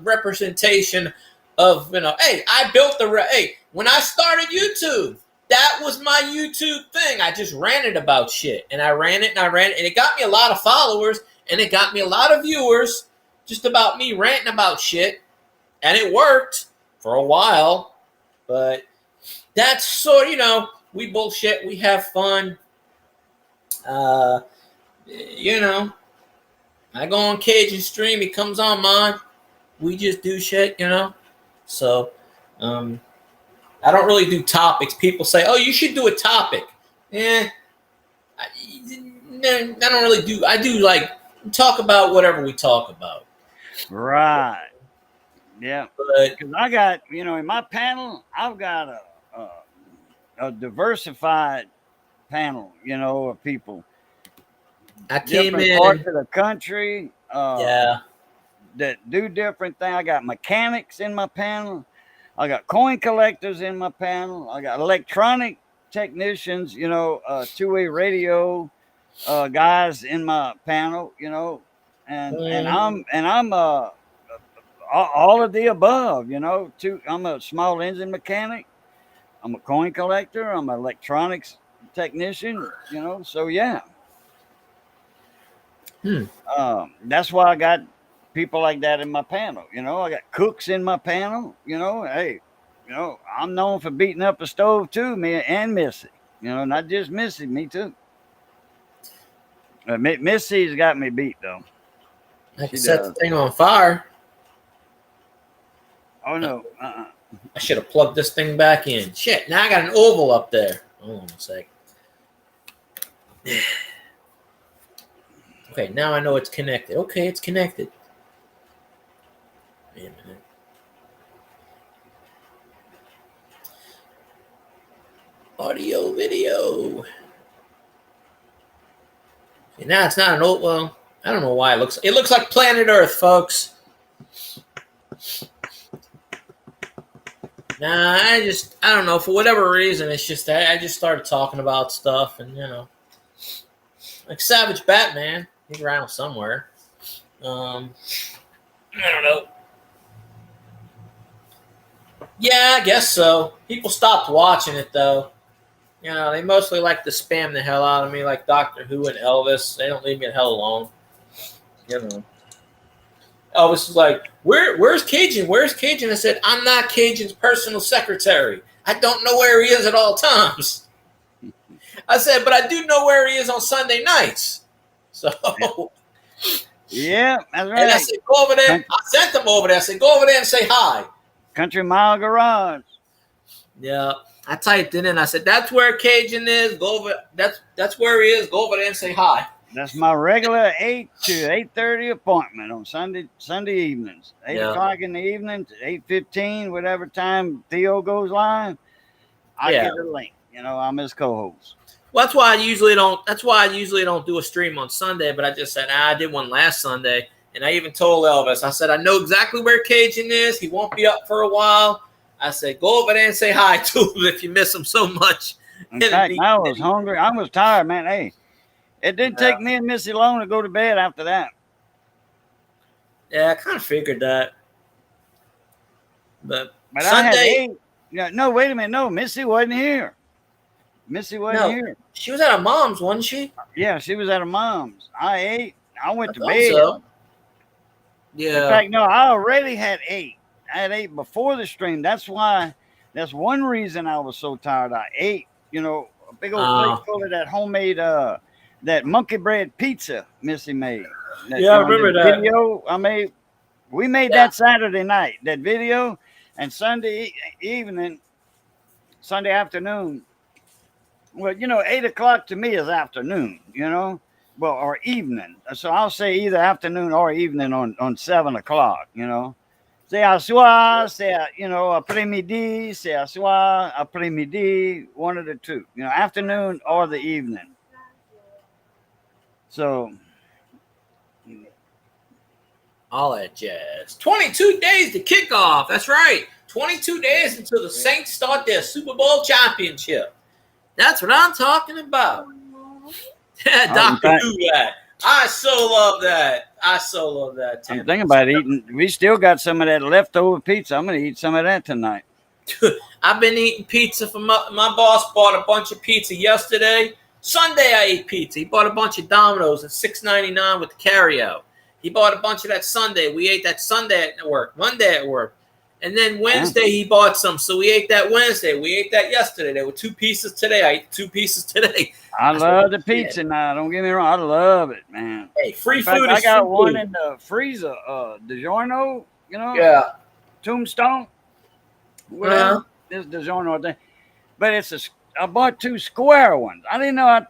Speaker 1: representation of, you know. Hey, I built hey, when I started YouTube, that was my YouTube thing. I just ranted about shit, and I ran it, and it got me a lot of followers, and it got me a lot of viewers just about me ranting about shit, and it worked for a while. But that's sort of, you know, we bullshit, we have fun. You know, I go on Cajun stream, he comes on mine. We just do shit, you know. So, I don't really do topics. People say, "Oh, you should do a topic." I don't really do. I do like talk about whatever we talk about.
Speaker 2: Right. Yeah.
Speaker 1: But
Speaker 2: Because I got, you know, in my panel, I've got a diversified panel, you know, of people.
Speaker 1: I came
Speaker 2: Different
Speaker 1: in.
Speaker 2: parts of the country.
Speaker 1: Yeah.
Speaker 2: That do different things. I got mechanics in my panel. I got coin collectors in my panel. I got electronic technicians, you know, two-way radio guys in my panel, you know, and I'm all of the above, you know. I'm a small engine mechanic. I'm a coin collector. I'm an electronics technician, you know. So yeah. That's why I got people like that in my panel. You know, I got cooks in my panel. You know, hey, you know, I'm known for beating up a stove too, me and Missy. You know, not just Missy, me too. Missy's got me beat though.
Speaker 1: I can set the thing on fire.
Speaker 2: Oh no.
Speaker 1: I should have plugged this thing back in. Shit, now I got an oval up there. Hold on a sec. Okay, now I know it's connected. Okay, it's connected. Wait a minute. Audio, video. See, now it's not an old. Well, I don't know why it looks like Planet Earth, folks. Nah, I don't know, for whatever reason, it's just I just started talking about stuff, and you know, like Savage Batman, he's around somewhere. I don't know. Yeah, I guess so. People stopped watching it though. You know, they mostly like to spam the hell out of me, like Doctor Who and Elvis. They don't leave me the hell alone. You know. Elvis is like, where's Cajun? Where's Cajun? I said, I'm not Cajun's personal secretary. I don't know where he is at all times. I said, but I do know where he is on Sunday nights. So,
Speaker 2: yeah, that's right.
Speaker 1: And I said, go over there. I sent them over there. I said, go over there and say hi.
Speaker 2: Country Mile Garage.
Speaker 1: Yeah, I typed it in. I said, that's where Cajun is. Go over. That's where he is. Go over there and say hi.
Speaker 2: That's my regular 8 to 8:30 appointment on Sunday evenings. 8 o'clock in the evening to 8:15, whatever time Theo goes live. I get a link. You know, I'm his co-host.
Speaker 1: Well, that's why I usually don't do a stream on Sunday. But I just said, I did one last Sunday, and I even told Elvis. I said, I know exactly where Cajun is. He won't be up for a while. I said, go over there and say hi to him if you miss him so much.
Speaker 2: In fact, I was hungry. I was tired, man. Hey. It didn't take me and Missy long to go to bed after that.
Speaker 1: Yeah, I kind of figured that. But
Speaker 2: Sunday, I had 8. No, wait a minute. No, Missy wasn't here. Missy wasn't
Speaker 1: No,
Speaker 2: here.
Speaker 1: she was at her mom's, wasn't she?
Speaker 2: Yeah, she was at her mom's. I ate. I went
Speaker 1: I
Speaker 2: to
Speaker 1: thought
Speaker 2: bed.
Speaker 1: so.
Speaker 2: In
Speaker 1: Yeah.
Speaker 2: fact, no, I already had ate. I had ate before the stream. That's one reason I was so tired. I ate, a big old plate full of that homemade, that monkey bread pizza Missy made. That,
Speaker 1: Yeah, I remember that.
Speaker 2: video I made. We made that Saturday night, that video, and Sunday afternoon. Well, 8 o'clock to me is afternoon, well, or evening. So I'll say either afternoon or evening on 7 o'clock, C'est à soir, c'est, après-midi, c'est à soir, après-midi, one of the two, afternoon or the evening. So,
Speaker 1: all that jazz. 22 days to kickoff. That's right. 22 days until the Saints start their Super Bowl championship. That's what I'm talking about. Yeah, Dr. Who that. I so love that.
Speaker 2: I'm thinking about eating. We still got some of that leftover pizza. I'm going to eat some of that tonight.
Speaker 1: I've been eating pizza from my boss. Bought a bunch of pizza yesterday. Sunday I ate pizza. He bought a bunch of Domino's at $6.99 with the carryout. He bought a bunch of that Sunday. We ate that Sunday at work, Monday at work. And then Wednesday he bought some. So we ate that Wednesday. We ate that yesterday. There were 2 pieces today. I ate 2 pieces today.
Speaker 2: I love the pizza now. Don't get me wrong. I love it, man.
Speaker 1: Hey, free food.
Speaker 2: I got one in the freezer. DiGiorno,
Speaker 1: Yeah.
Speaker 2: Tombstone. Whatever. This DiGiorno thing. But I bought 2 square ones. I didn't know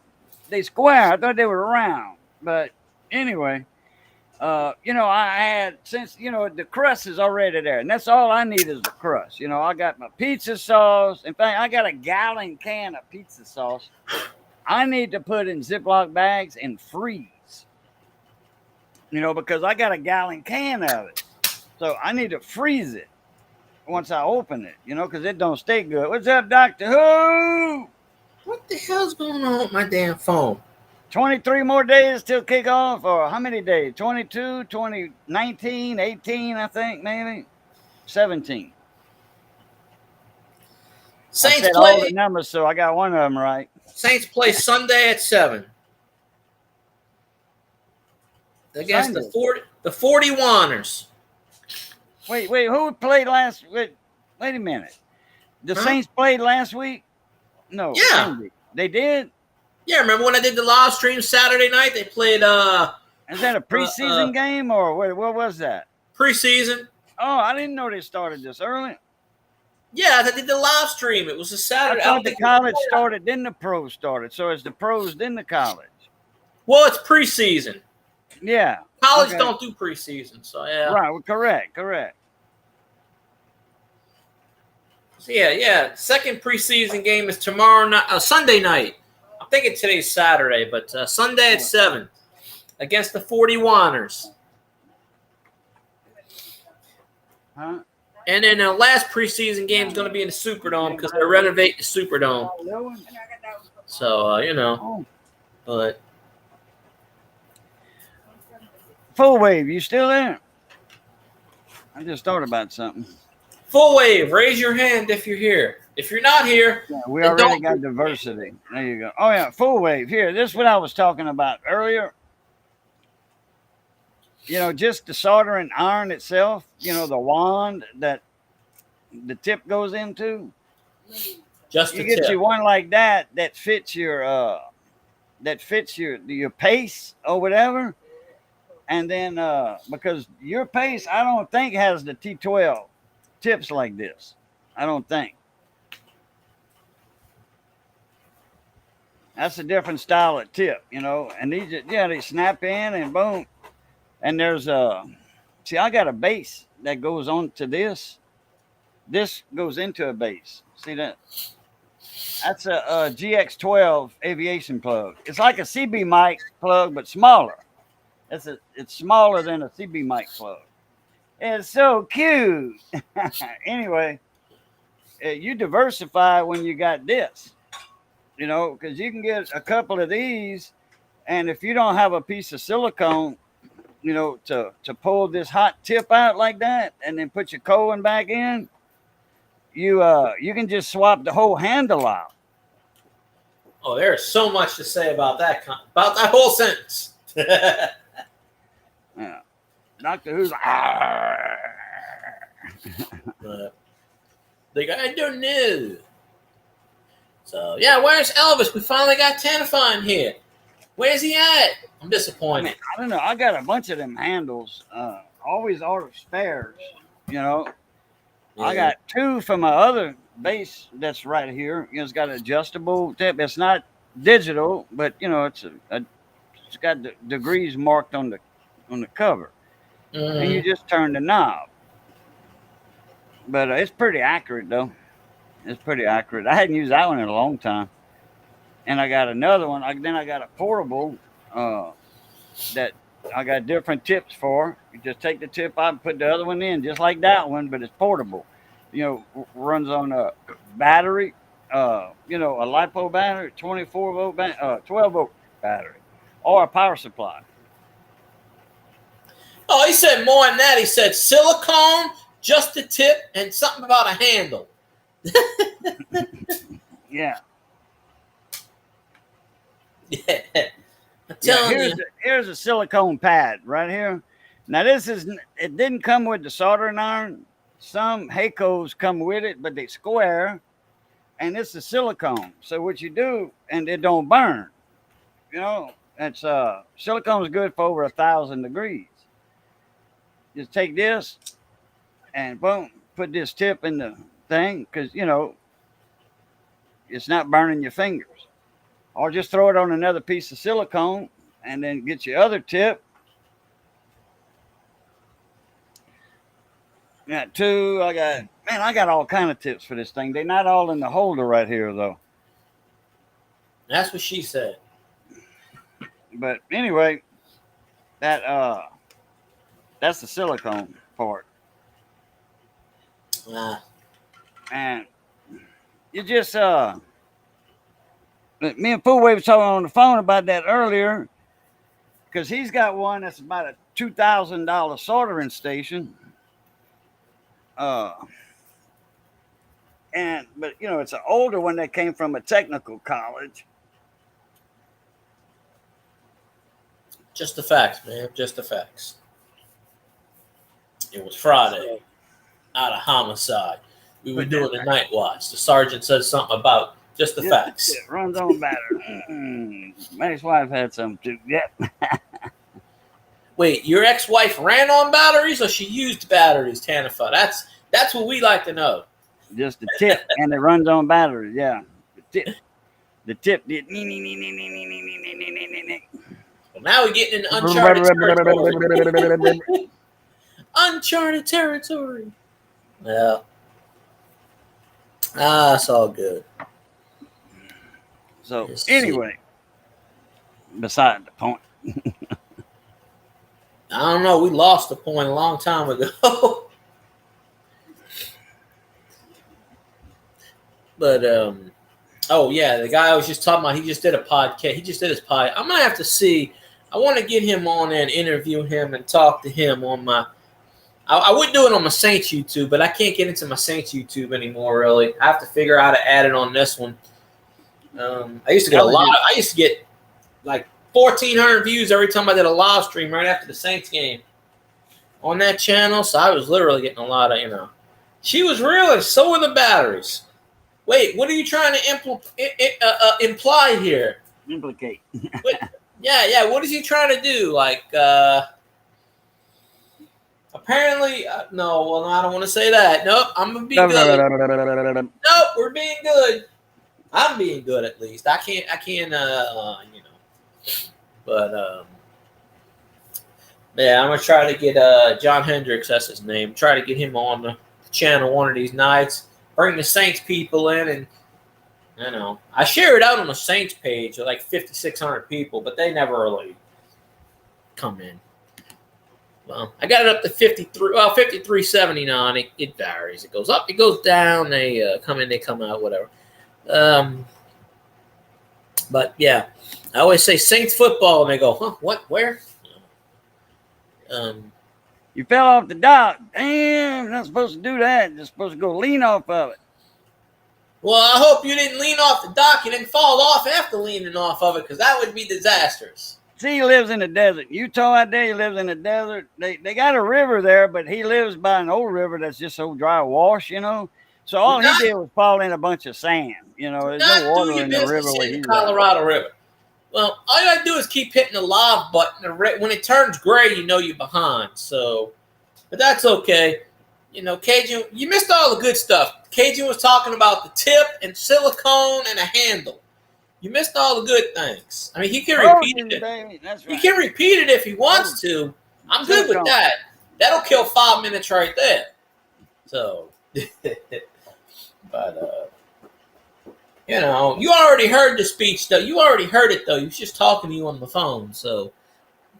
Speaker 2: they square. I thought they were round. But anyway. I had, since, the crust is already there, and that's all I need is the crust. I got my pizza sauce. In fact, I got a gallon can of pizza sauce. I need to put in Ziploc bags and freeze, because I got a gallon can of it. So I need to freeze it once I open it, because it don't stay good. What's up, Dr. Who?
Speaker 1: What the hell's going on with my damn phone?
Speaker 2: 23 more days till kickoff, or how many days? 22, 20, 19, 18, I think, maybe 17.
Speaker 1: Saints
Speaker 2: I said
Speaker 1: play
Speaker 2: all the numbers, so I got one of them right.
Speaker 1: Saints play Sunday at 7 against the 41ers.
Speaker 2: Wait, who played last? Wait a minute. The Saints played last week? No.
Speaker 1: Yeah,
Speaker 2: Sunday. They did.
Speaker 1: Yeah, remember when I did the live stream Saturday night? They played.
Speaker 2: Is that a preseason game or what was that?
Speaker 1: Preseason.
Speaker 2: Oh, I didn't know they started this early.
Speaker 1: Yeah, they did the live stream. It was a Saturday.
Speaker 2: I thought the college started, then the pros started. So it's the pros, then the college.
Speaker 1: Well, it's preseason.
Speaker 2: Yeah.
Speaker 1: College don't do preseason, so yeah.
Speaker 2: Right. Well, correct.
Speaker 1: So yeah. Second preseason game is tomorrow night, Sunday night. I'm thinking today's Saturday, but Sunday at 7 against the 41ers.
Speaker 2: Huh?
Speaker 1: And then the last preseason game is going to be in the Superdome because they're renovating the Superdome. So, but.
Speaker 2: Full Wave, you still there? I just thought about something.
Speaker 1: Full Wave, raise your hand if you're here. If you're not here,
Speaker 2: we already got diversity. There you go. Oh, yeah, Full Wave. Here, this is what I was talking about earlier. Just the soldering iron itself, the wand that the tip goes into.
Speaker 1: Just
Speaker 2: you get you one like that fits your pace or whatever. And then because your pace, I don't think has the T12 tips like this. I don't think. That's a different style of tip, and these, they snap in and boom. And there's see, I got a base that goes on to this. This goes into a base. See that? That's a GX12 aviation plug. It's like a CB mic plug, but smaller. It's smaller than a CB mic plug. It's so cute. Anyway, you diversify when you got this, because you can get a couple of these, and if you don't have a piece of silicone, to pull this hot tip out like that, and then put your cold one back in, you can just swap the whole handle out.
Speaker 1: Oh, there's so much to say about that whole sentence.
Speaker 2: Yeah. Doctor Who's
Speaker 1: Like, I don't know. So, yeah, where's Elvis? We finally got Tanify in here. Where's he at? I'm disappointed.
Speaker 2: I don't know. I got a bunch of them handles. Always order spares, you know.
Speaker 1: Yeah.
Speaker 2: I got 2 for my other base that's right here. You know, it's got an adjustable tip. It's not digital, but you know, it's got the degrees marked on the cover, and you just turn the knob. But it's pretty accurate though. It's pretty accurate. I hadn't used that one in a long time, and I got another one. Then I got a portable that I got different tips for. You just take the tip out and put the other one in, just like that one, but it's portable. You know, runs on a battery. You know, a LiPo battery, 24 volt, 12 volt battery, or a power supply.
Speaker 1: Oh, he said more than that. He said silicone, just the tip, and something about a handle.
Speaker 2: Yeah.
Speaker 1: Yeah. I'm telling you.
Speaker 2: Here's a silicone pad right here. Now it didn't come with the soldering iron. Some Hakos come with it, but they square, and it's a silicone. So what you do, and it don't burn. You know, it's silicone is good for over 1,000 degrees. Just take this and boom, put this tip in the thing, because you know it's not burning your fingers. Or just throw it on another piece of silicone and then get your other tip. Got 2. I got all kind of tips for this thing. They're not all in the holder right here though.
Speaker 1: That's what she said.
Speaker 2: But anyway, that's the silicone part. And you just me and Foolway was talking on the phone about that earlier, because he's got one that's about a $2,000 soldering station. But you know, it's an older one that came from a technical college.
Speaker 1: Just the facts, man. Just the facts. It was Friday. Out of homicide. We were doing the night watch. The sergeant said something about just the facts.
Speaker 2: It runs on battery. My ex-wife had some too. Yep.
Speaker 1: Wait, your ex-wife ran on batteries or she used batteries, Tanify? That's what we like to know.
Speaker 2: Just the tip, and it runs on battery. Yeah, the tip did.
Speaker 1: Well, now we're getting into uncharted territory. Uncharted territory. Yeah. It's all good.
Speaker 2: So anyway, beside the point.
Speaker 1: I don't know. We lost the point a long time ago. But oh yeah, the guy I was just talking about, he just did a podcast. He just did his pod. I'm gonna have to see. I want to get him on and interview him and talk to him on my. I would do it on my Saints YouTube, but I can't get into my Saints YouTube anymore. Really, I have to figure out how to add it on this one. I used to get I used to get like 1,400 views every time I did a live stream right after the Saints game on that channel. So I was literally getting a lot of, you know. She was real, and so were the batteries. Wait, what are you trying to imply here?
Speaker 2: Implicate.
Speaker 1: Yeah. What is he trying to do? Like, apparently, no. Well, I don't want to say that. Nope, I'm gonna be good. Nope, we're being good. I'm being good at least. I can't. You know. But yeah, I'm gonna try to get John Hendricks. That's his name. Try to get him on the channel one of these nights. Bring the Saints people in, and you know, I share it out on the Saints page with like 5,600 people, but they never really come in. Well, I got it up to 5379. It varies. It goes up, it goes down. They come in, they come out, whatever. But yeah, I always say Saints football, and they go, huh? What? Where?
Speaker 2: You fell off the dock. Damn, you're not supposed to do that. You're supposed to go lean off of it.
Speaker 1: Well, I hope you didn't lean off the dock. You didn't fall off after leaning off of it, because that would be disastrous.
Speaker 2: See, he lives in the desert. Utah out there, he lives in the desert. They got a river there, but he lives by an old river that's just so dry wash, you know. So all he did was fall in a bunch of sand. You know, there's no water in the river where
Speaker 1: in the
Speaker 2: he's
Speaker 1: Colorado River. Well, all you gotta do is keep hitting the live button. When it turns gray, you know you're behind. So, but that's okay. You know, Cajun, you missed all the good stuff. Cajun was talking about the tip and silicone and a handle. You missed all the good things. I mean, he can repeat it.
Speaker 2: Baby. That's right.
Speaker 1: He can repeat it if he wants to. I'm good with that. That'll kill 5 minutes right there. So, but you know, you already heard the speech though. You already heard it though. He was just talking to you on the phone. So,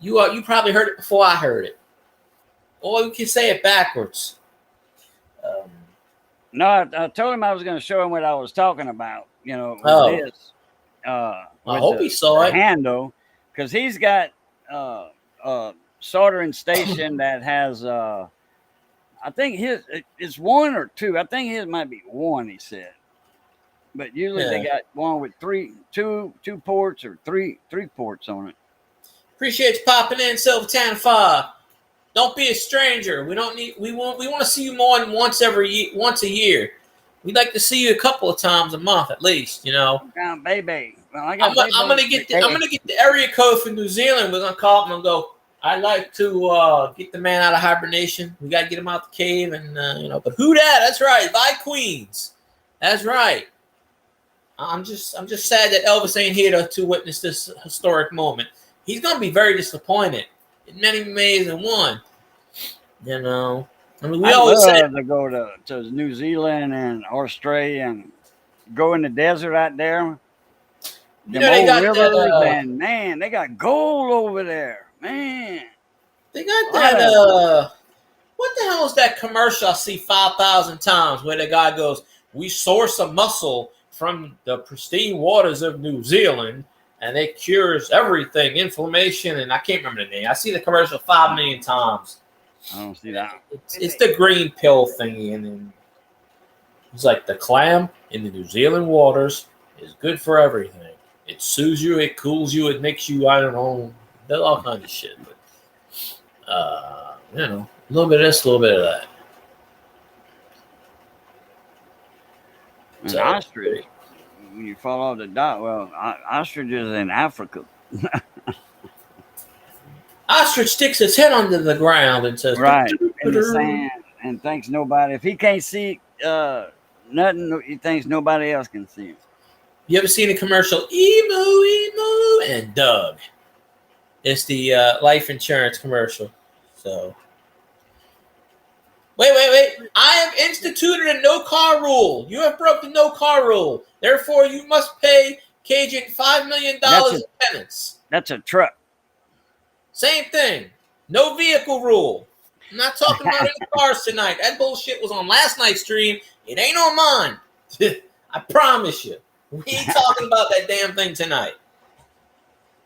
Speaker 1: you probably heard it before I heard it, or you can say it backwards.
Speaker 2: No, I told him I was going to show him what I was talking about. You know, with this.
Speaker 1: I hope he saw it.
Speaker 2: Handle, because he's got a soldering station that has. I think his it's 1 or 2. I think his might be 1. He said, but usually they got one with two ports or three ports on it.
Speaker 1: Appreciate you popping in, Silvertown 5. Don't be a stranger. We want to see you more than once a year. We'd like to see you a couple of times a month at least, you know.
Speaker 2: Baby. Well, I'm
Speaker 1: gonna get the area code for New Zealand. We're gonna call them and go, I'd like to get the man out of hibernation. We gotta get him out the cave, and you know, but who that? That's right, by Queens. That's right. I'm just sad that Elvis ain't here to witness this historic moment. He's gonna be very disappointed in many ways than one. You know, I mean, we always say
Speaker 2: to go to New Zealand and Australia and go in the desert out there.
Speaker 1: You know, they got
Speaker 2: rivers, and man, they got gold over there, man.
Speaker 1: They got that. What the hell is that commercial I see 5,000 times where the guy goes, "We source a mussel from the pristine waters of New Zealand, and it cures everything, inflammation," and I can't remember the name. I see the commercial 5 million times.
Speaker 2: I don't see that.
Speaker 1: It's the green pill thingy, and then it's like the clam in the New Zealand waters is good for everything. It soothes you, it cools you, it makes you, I don't know, there's all kinds of shit. But, you know, a little bit of this, a little bit of that.
Speaker 2: An ostrich, when you fall off the dock, well, ostriches in Africa.
Speaker 1: Ostrich sticks its head under the ground and says,
Speaker 2: right, in the sand, and thinks nobody, if he can't see nothing, he thinks nobody else can see him.
Speaker 1: You ever seen a commercial, Emu, Emu, and Doug? It's the life insurance commercial. So, wait. I have instituted a no-car rule. You have broken the no-car rule. Therefore, you must pay Cajun $5 million in penance.
Speaker 2: That's a truck.
Speaker 1: Same thing. No vehicle rule. I'm not talking about any cars tonight. That bullshit was on last night's stream. It ain't on mine. I promise you. We ain't talking about that damn thing tonight.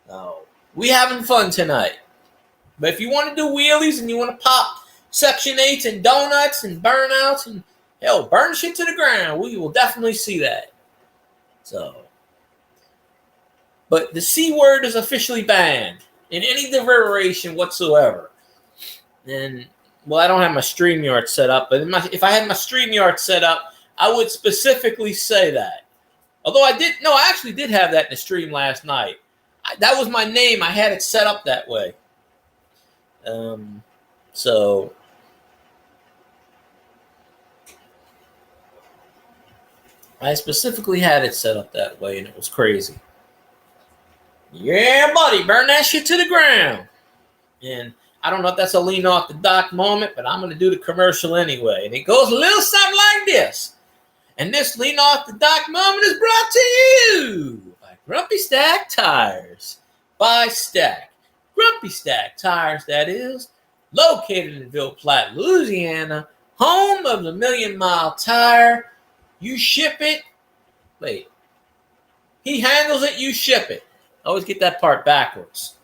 Speaker 1: No. We having fun tonight. But if you want to do wheelies and you want to pop Section 8s and donuts and burnouts and hell, burn shit to the ground, we will definitely see that. So. But the C word is officially banned in any deliberation whatsoever. And, well, I don't have my StreamYard set up, but if I had my StreamYard set up, I would specifically say that. Although I actually did have that in the stream last night. That was my name. I had it set up that way. So I specifically had it set up that way, and it was crazy. Yeah, buddy, burn that shit to the ground. And I don't know if that's a lean off the dock moment, but I'm going to do the commercial anyway. And it goes a little something like this. And this lean off the dock moment is brought to you by Grumpy Stack Tires. By Stack. Grumpy Stack Tires, that is. Located in Ville Platte, Louisiana. Home of the Million Mile Tire. You ship it. Wait. He handles it, you ship it. I always get that part backwards.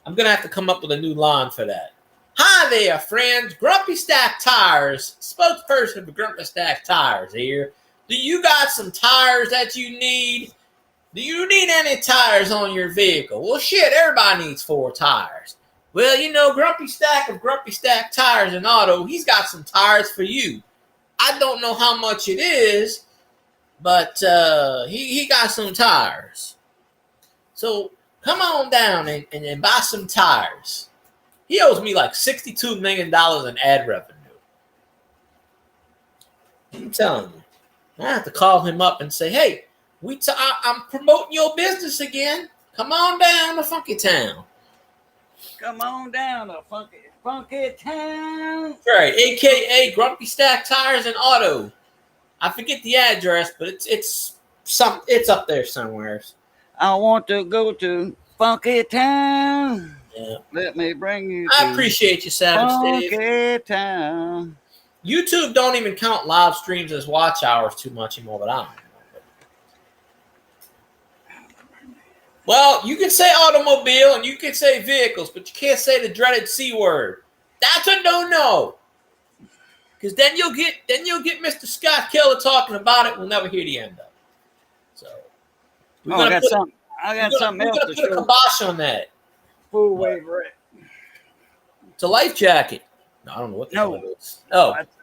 Speaker 1: I'm going to have to come up with a new line for that. Hi there, friends. Grumpy Stack Tires, spokesperson for Grumpy Stack Tires here. Do you got some tires that you need? Do you need any tires on your vehicle? Well, shit, everybody needs 4 tires. Well, you know, Grumpy Stack of Grumpy Stack Tires and Auto, he's got some tires for you. I don't know how much it is, but he got some tires. So come on down and buy some tires. He owes me like $62 million in ad revenue. I'm telling you. I have to call him up and say, hey, I'm promoting your business again. Come on down to Funky Town.
Speaker 2: Come on down to Funky Town.
Speaker 1: Right, a.k.a. Grumpy Stack Tires and Auto. I forget the address, but it's up there somewhere.
Speaker 2: I want to go to Funky Town.
Speaker 1: Yeah.
Speaker 2: Let me bring you
Speaker 1: I appreciate you, Savage Dave.
Speaker 2: Funky Town.
Speaker 1: YouTube don't even count live streams as watch hours too much anymore, but I don't know. Well, you can say automobile and you can say vehicles, but you can't say the dreaded C word. That's a no-no. Because then you'll get Mr. Scott Keller talking about it. We'll never hear the end of it. So
Speaker 2: I got something else to
Speaker 1: put a
Speaker 2: show.
Speaker 1: kibosh on that.
Speaker 2: Full wave red.
Speaker 1: It's a life jacket. No, I don't know what the hell it is. Oh.
Speaker 2: That's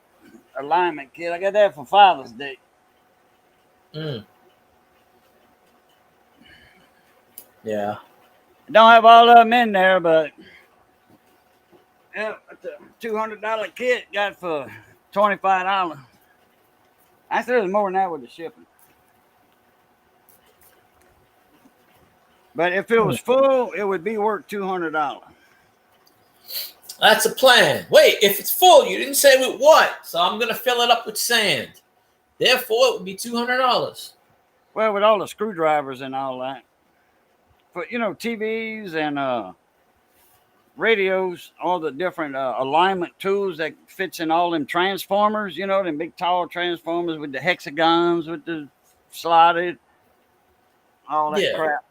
Speaker 2: alignment kit. I got that for Father's Day.
Speaker 1: Yeah.
Speaker 2: Don't have all of them in there, but yeah, it's a $200 kit. Got for $25. I said there's more than that with the shipping. But if it was full, it would be worth $200.
Speaker 1: That's a plan. Wait, if it's full, you didn't say with what? So I'm going to fill it up with sand. Therefore, it would be $200.
Speaker 2: Well, with all the screwdrivers and all that. But, you know, TVs and radios, all the different alignment tools that fits in all them transformers, you know, them big tall transformers with the hexagons, with the slotted, all that crap.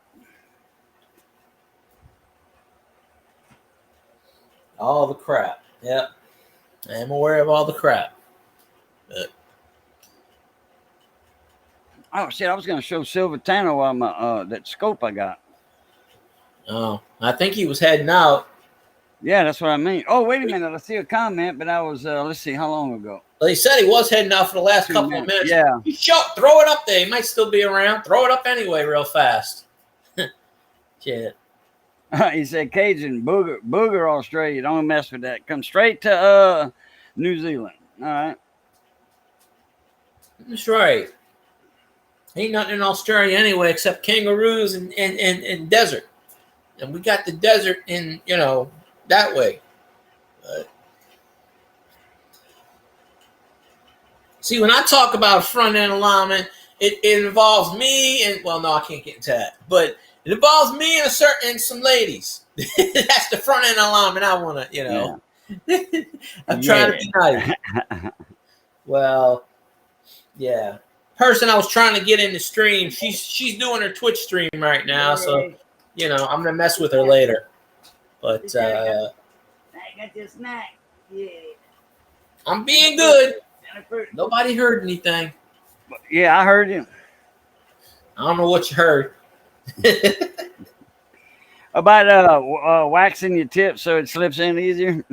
Speaker 1: All the crap. Yep. I am aware of all the crap.
Speaker 2: Oh, shit. I was going to show Silvertano on my, that scope I got.
Speaker 1: Oh, I think he was heading out.
Speaker 2: Yeah, that's what I mean. Oh, wait a minute. I see a comment, but I was, let's see, how long ago?
Speaker 1: Well, he said he was heading out for the last couple of minutes.
Speaker 2: Yeah.
Speaker 1: Throw it up there. He might still be around. Throw it up anyway real fast. Shit.
Speaker 2: He said Cajun, Booger, Australia. Don't mess with that. Come straight to New Zealand. All right.
Speaker 1: That's right. Ain't nothing in Australia anyway except kangaroos and desert. And we got the desert in, you know, that way. But see, when I talk about front end alignment, it involves me and, well, no, I can't get into that. But it involves me and some ladies. That's the front end alignment I want to, you know. Yeah. I'm trying to be nice. Well, yeah. Person I was trying to get in the stream, she's doing her Twitch stream right now, so you know I'm gonna mess with her later. But
Speaker 2: I got your snack. Yeah.
Speaker 1: I'm being good. Nobody heard anything.
Speaker 2: Yeah, I heard you.
Speaker 1: I don't know what you heard.
Speaker 2: About waxing your tip so it slips in easier.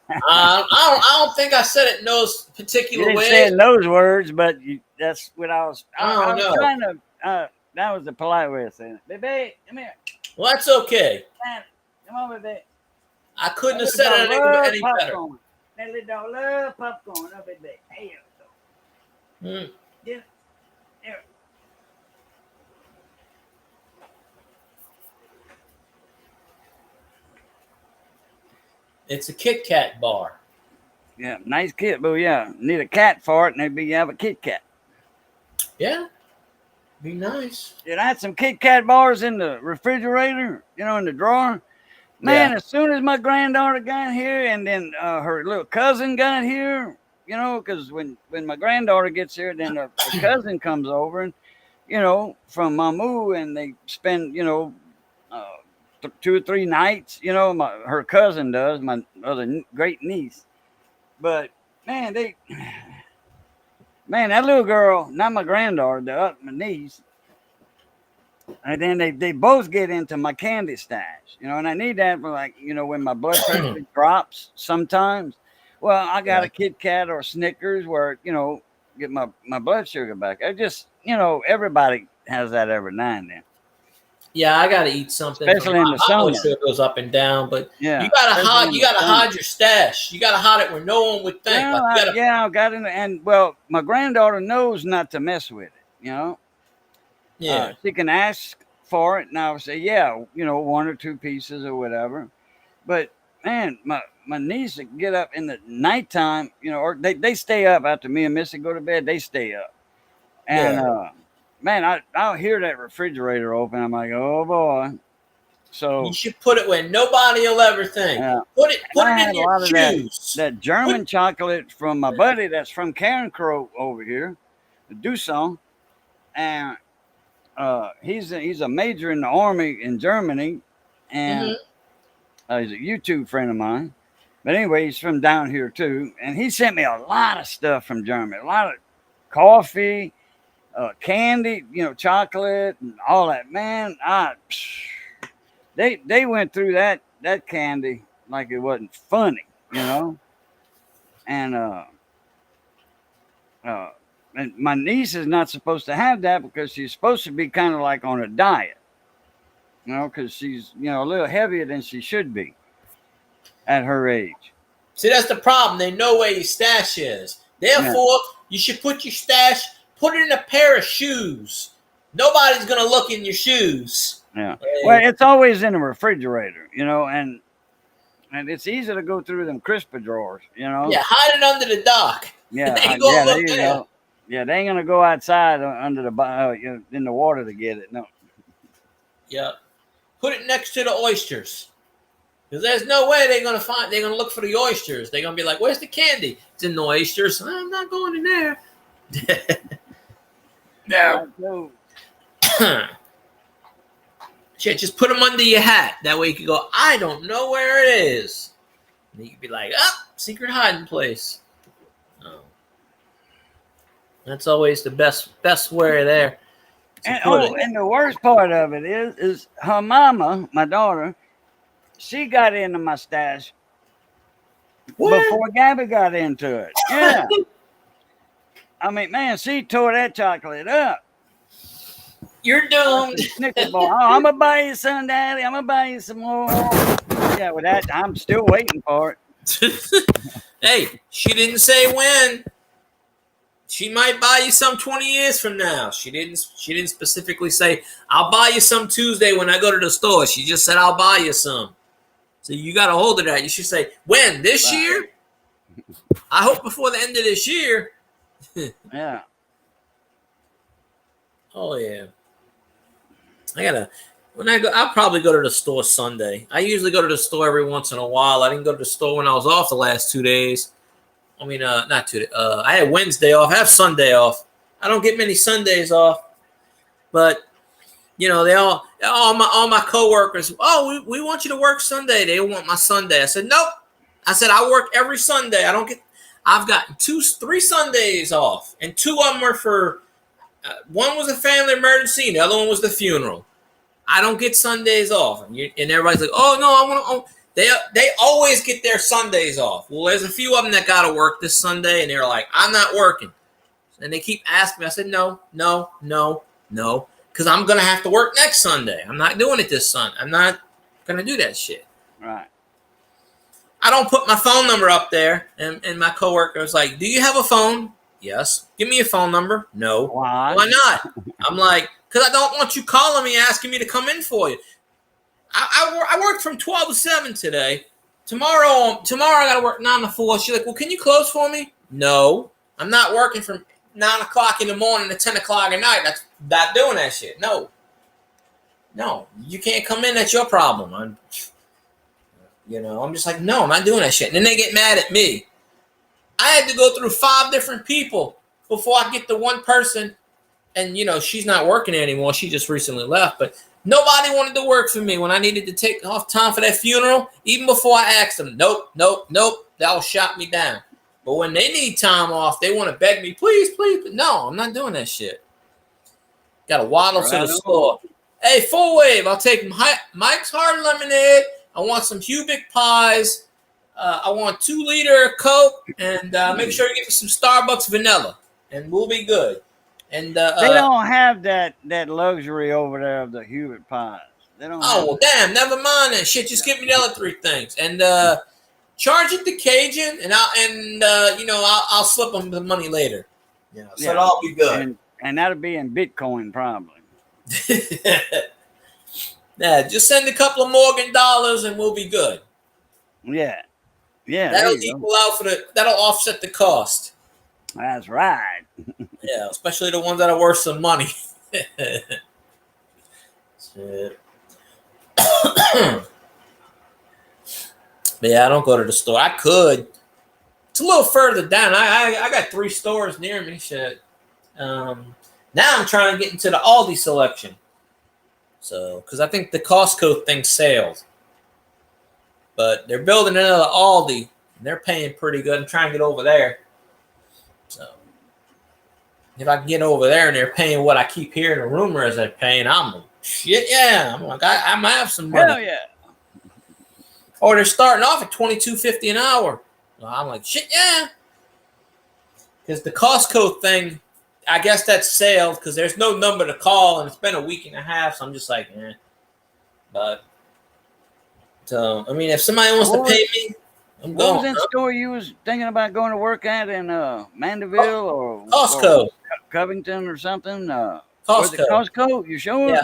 Speaker 1: I don't think I said it in those particular
Speaker 2: you didn't
Speaker 1: ways.
Speaker 2: say it in those words, but that's what I was.
Speaker 1: I was
Speaker 2: trying to. That was the polite way of saying it. Baby, come here.
Speaker 1: Well, that's okay.
Speaker 2: Come on, baby.
Speaker 1: I couldn't have said it any better.
Speaker 2: That little dog love popcorn. Oh, baby. Hey,
Speaker 1: Mm.
Speaker 2: Yeah. There.
Speaker 1: It's a Kit Kat bar.
Speaker 2: Yeah, nice kit, but yeah, need a cat for it, and maybe you have a Kit Kat.
Speaker 1: Yeah, be nice.
Speaker 2: Did I had some Kit Kat bars in the refrigerator, you know, in the drawer. Man, As soon as my granddaughter got here, and then her little cousin got here, you know, because when my granddaughter gets here, then her cousin comes over, and you know, from Mamu, and they spend, you know, 2 or 3 nights, you know, her cousin does, my other great niece. But man, Man, that little girl, not my granddaughter, my niece, and then they both get into my candy stash, and I need that for like, when my blood pressure drops sometimes. Well, I got
Speaker 1: Yeah.
Speaker 2: a Kit Kat or a Snickers where, get my blood sugar back. I just, everybody has that every now and then.
Speaker 1: Yeah, I gotta eat something.
Speaker 2: Especially in the
Speaker 1: my blood
Speaker 2: summer.
Speaker 1: sugar goes up and down, but
Speaker 2: Yeah.
Speaker 1: you gotta
Speaker 2: especially in
Speaker 1: hide. You
Speaker 2: the
Speaker 1: gotta
Speaker 2: summer.
Speaker 1: hide your stash. You gotta hide it where no one would think.
Speaker 2: Well,
Speaker 1: Like, you gotta,
Speaker 2: I got in, and well, my granddaughter knows not to mess with it.
Speaker 1: yeah.
Speaker 2: She can ask for it, and I'll say, yeah, 1 or 2 pieces or whatever. But man, my niece would get up in the nighttime, or they stay up after me and Missy go to bed. They stay up, and man, I'll hear that refrigerator open. I'm like, oh boy. So
Speaker 1: You should put it where nobody will ever think.
Speaker 2: Yeah.
Speaker 1: Put it
Speaker 2: I
Speaker 1: in
Speaker 2: had a
Speaker 1: your
Speaker 2: lot of
Speaker 1: shoes.
Speaker 2: that German chocolate from my buddy that's from Karen Crow over here, Dusson, and he's a major in the army in Germany, and he's a YouTube friend of mine. But anyway, he's from down here too, and he sent me a lot of stuff from Germany, a lot of coffee, candy, chocolate, and all that. Man, they went through that candy like it wasn't funny, and and my niece is not supposed to have that because she's supposed to be kind of like on a diet, because she's a little heavier than she should be at her age.
Speaker 1: See, that's the problem. They know where your stash is. Therefore, you should put your stash, put it in a pair of shoes. Nobody's gonna look in your shoes.
Speaker 2: Yeah. Well, it's always in the refrigerator, and it's easy to go through them crisper drawers,
Speaker 1: Yeah, hide it under the dock.
Speaker 2: Yeah,
Speaker 1: They ain't gonna
Speaker 2: there
Speaker 1: look
Speaker 2: you
Speaker 1: there.
Speaker 2: go. Yeah, they ain't gonna go outside under the in the water to get it. No.
Speaker 1: Yeah, put it next to the oysters, because there's no way they're gonna look for the oysters. They're gonna be like, "Where's the candy?" It's in the oysters. I'm not going in there. No. Shit, just put them under your hat. That way you can go, I don't know where it is. And you can be like, secret hiding place. Oh. That's always the best way there.
Speaker 2: And the worst part of it is her mama, my daughter, she got into my stash before Gabby got into it. Yeah. I mean, man, she tore that chocolate up.
Speaker 1: You're doomed.
Speaker 2: Snicker bar. Oh, I'm gonna buy you some, Daddy. I'm gonna buy you some more. Yeah, with that, I'm still waiting for it.
Speaker 1: Hey, she didn't say when. She might buy you some 20 years from now. She didn't specifically say, I'll buy you some Tuesday when I go to the store. She just said, I'll buy you some. So you got a hold of that. You should say, when? This year? I hope before the end of this year.
Speaker 2: Yeah.
Speaker 1: Oh, yeah. I'll probably go to the store Sunday. I usually go to the store every once in a while. I didn't go to the store when I was off the last 2 days. I mean, not 2 days. I had Wednesday off. I have Sunday off. I don't get many Sundays off. But, they all my coworkers, we want you to work Sunday. They want my Sunday. I said, nope. I said, I work every Sunday. I've gotten 3 Sundays off. And 2 of them were for, one was a family emergency and the other one was the funeral. I don't get Sundays off. And everybody's like, oh, no, I want to. They always get their Sundays off. Well, there's a few of them that got to work this Sunday, and they're like, I'm not working. And they keep asking me. I said, no, because I'm going to have to work next Sunday. I'm not doing it this Sunday. I'm not going to do that shit.
Speaker 2: Right.
Speaker 1: I don't put my phone number up there, and my coworker was like, do you have a phone? Yes. Give me your phone number. No.
Speaker 2: Why?
Speaker 1: Why not? I'm like, because I don't want you calling me asking me to come in for you. I worked from 12 to 7 today. Tomorrow I got to work 9 to 4. She's like, well, can you close for me? No. I'm not working from 9 o'clock in the morning to 10 o'clock at night. That's not doing that shit. No. You can't come in. That's your problem. I'm just like, no, I'm not doing that shit. And then they get mad at me. I had to go through 5 different people before I get to one person. And, she's not working anymore. She just recently left. But nobody wanted to work for me when I needed to take off time for that funeral. Even before I asked them, nope. That all shot me down. But when they need time off, they want to beg me, please, please. But no, I'm not doing that shit. Got to waddle to the store. Hey, Full Wave, I'll take Mike's Hard Lemonade. I want some Hubic pies. I want 2-liter Coke, and make sure you get me some Starbucks vanilla, and we'll be good. And
Speaker 2: they don't have that luxury over there of the Hubic pies. They don't.
Speaker 1: Oh well, damn. Never mind that shit. Just give me the other 3 things, and charge it to Cajun, and I'll slip them the money later. So it'll all be good.
Speaker 2: And that'll be in Bitcoin probably.
Speaker 1: Yeah, just send a couple of Morgan dollars, and we'll be good.
Speaker 2: Yeah.
Speaker 1: That'll equal out that'll offset the cost.
Speaker 2: That's right.
Speaker 1: Yeah, especially the ones that are worth some money. But yeah, I don't go to the store. I could. It's a little further down. I got 3 stores near me. Shit. Now I'm trying to get into the Aldi selection. So, because I think the Costco thing sailed. But they're building another Aldi, and they're paying pretty good. I'm trying to get over there. So, if I can get over there and they're paying what I keep hearing the rumors they're paying, I'm like, shit, yeah. I'm like, I might have some money.
Speaker 2: Hell yeah.
Speaker 1: Or they're starting off at $22.50 an hour. So I'm like, shit, yeah. Because the Costco thing, I guess that's sailed because there's no number to call, and it's been a week and a half, so I'm just like, eh. But, so, I mean, if somebody wants to pay me, I'm going.
Speaker 2: What was that store you was thinking about going to work at in Mandeville or
Speaker 1: Costco?
Speaker 2: Or Covington or something?
Speaker 1: Costco.
Speaker 2: Was it Costco? You sure?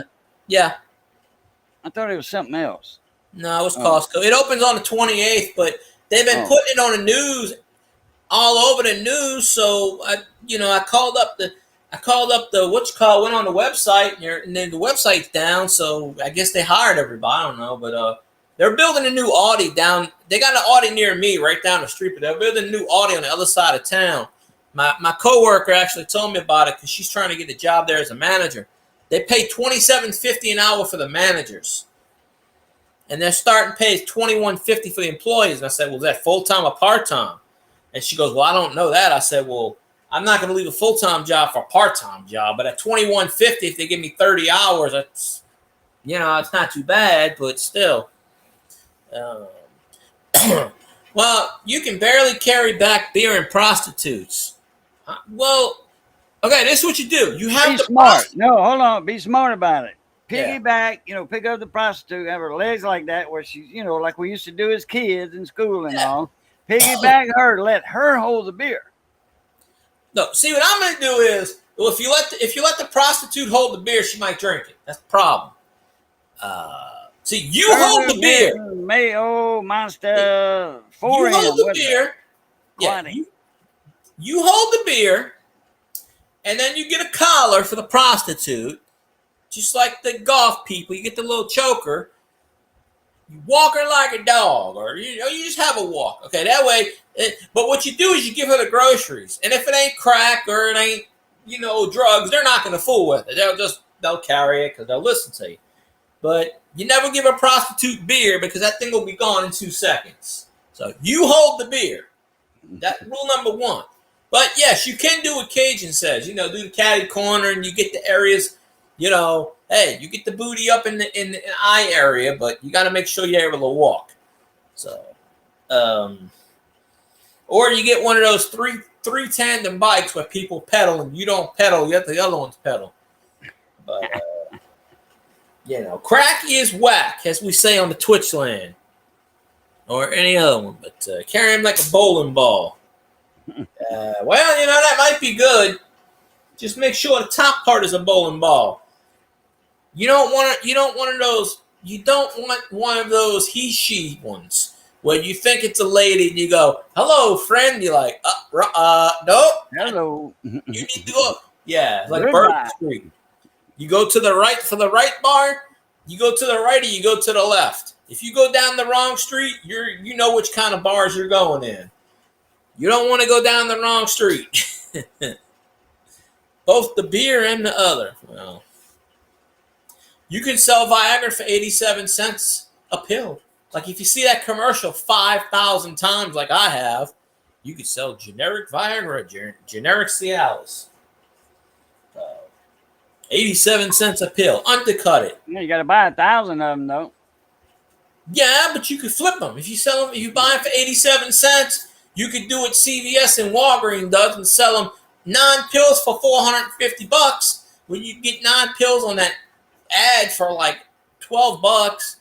Speaker 1: Yeah.
Speaker 2: I thought it was something else.
Speaker 1: No, it was Costco. It opens on the 28th, but they've been putting it on the news, all over the news. So I called up the went on the website, and then the website's down. So I guess they hired everybody. I don't know, but they're building a new Audi down. They got an Audi near me, right down the street, but they're building a new Audi on the other side of town. My coworker actually told me about it because she's trying to get a job there as a manager. They pay $27.50 an hour for the managers. And their starting pay is $21.50 for the employees. And I said, well, is that full-time or part-time? And she goes, well, I don't know that. I said, well, I'm not going to leave a full-time job for a part-time job. But at $21.50, if they give me 30 hours, that's, it's not too bad, but still. Well, you can barely carry back beer and prostitutes. Well, okay, this is what you do. You have
Speaker 2: be
Speaker 1: to
Speaker 2: smart. No, hold on. Be smart about it. Piggyback,
Speaker 1: Yeah.
Speaker 2: Pick up the prostitute, have her legs like that, where she's, like we used to do as kids in school and all. Piggyback her, let her hold the beer.
Speaker 1: No, see what I'm gonna do is, well, if you let the prostitute hold the beer, she might drink it. That's the problem. See, you hold the beer.
Speaker 2: Mayo, Monster,
Speaker 1: You hold the beer. Yeah, you hold the beer, and then you get a collar for the prostitute. Just like the golf people, you get the little choker. You walk her like a dog, or you just have a walk. Okay, that way. But what you do is you give her the groceries, and if it ain't crack or it ain't, drugs, they're not going to fool with it. They'll carry it because they'll listen to you. But you never give a prostitute beer because that thing will be gone in 2 seconds. So you hold the beer. That's rule number 1. But yes, you can do what Cajun says. Do the catty corner, and you get the areas. Hey, you get the booty up in the eye area, but you got to make sure you're able to walk. So, or you get one of those three tandem bikes where people pedal and you don't pedal, you let the other ones pedal. But crack is whack, as we say on the Twitch land, or any other one. But carry him like a bowling ball. That might be good. Just make sure the top part is a bowling ball. You don't want one of those he/she ones where you think it's a lady and you go, "Hello, friend." You're like, nope.
Speaker 2: Hello.
Speaker 1: You need to go. Yeah, like Burger Street. You go to the right for the right bar. You go to the right, or you go to the left. If you go down the wrong street, you know which kind of bars you're going in. You don't want to go down the wrong street. Both the beer and the other. Well. You can sell Viagra for 87 cents a pill. Like if you see that commercial 5,000 times like I have, You could sell generic Viagra, generic Cialis. 87 cents a pill. Undercut it.
Speaker 2: Yeah, you got to buy 1,000 of them though.
Speaker 1: Yeah, but you could flip them. If you sell them, if you buy them for 87 cents, you could do what CVS and Walgreens does and sell them 9 pills for $450. When you get 9 pills on that ad for like $12,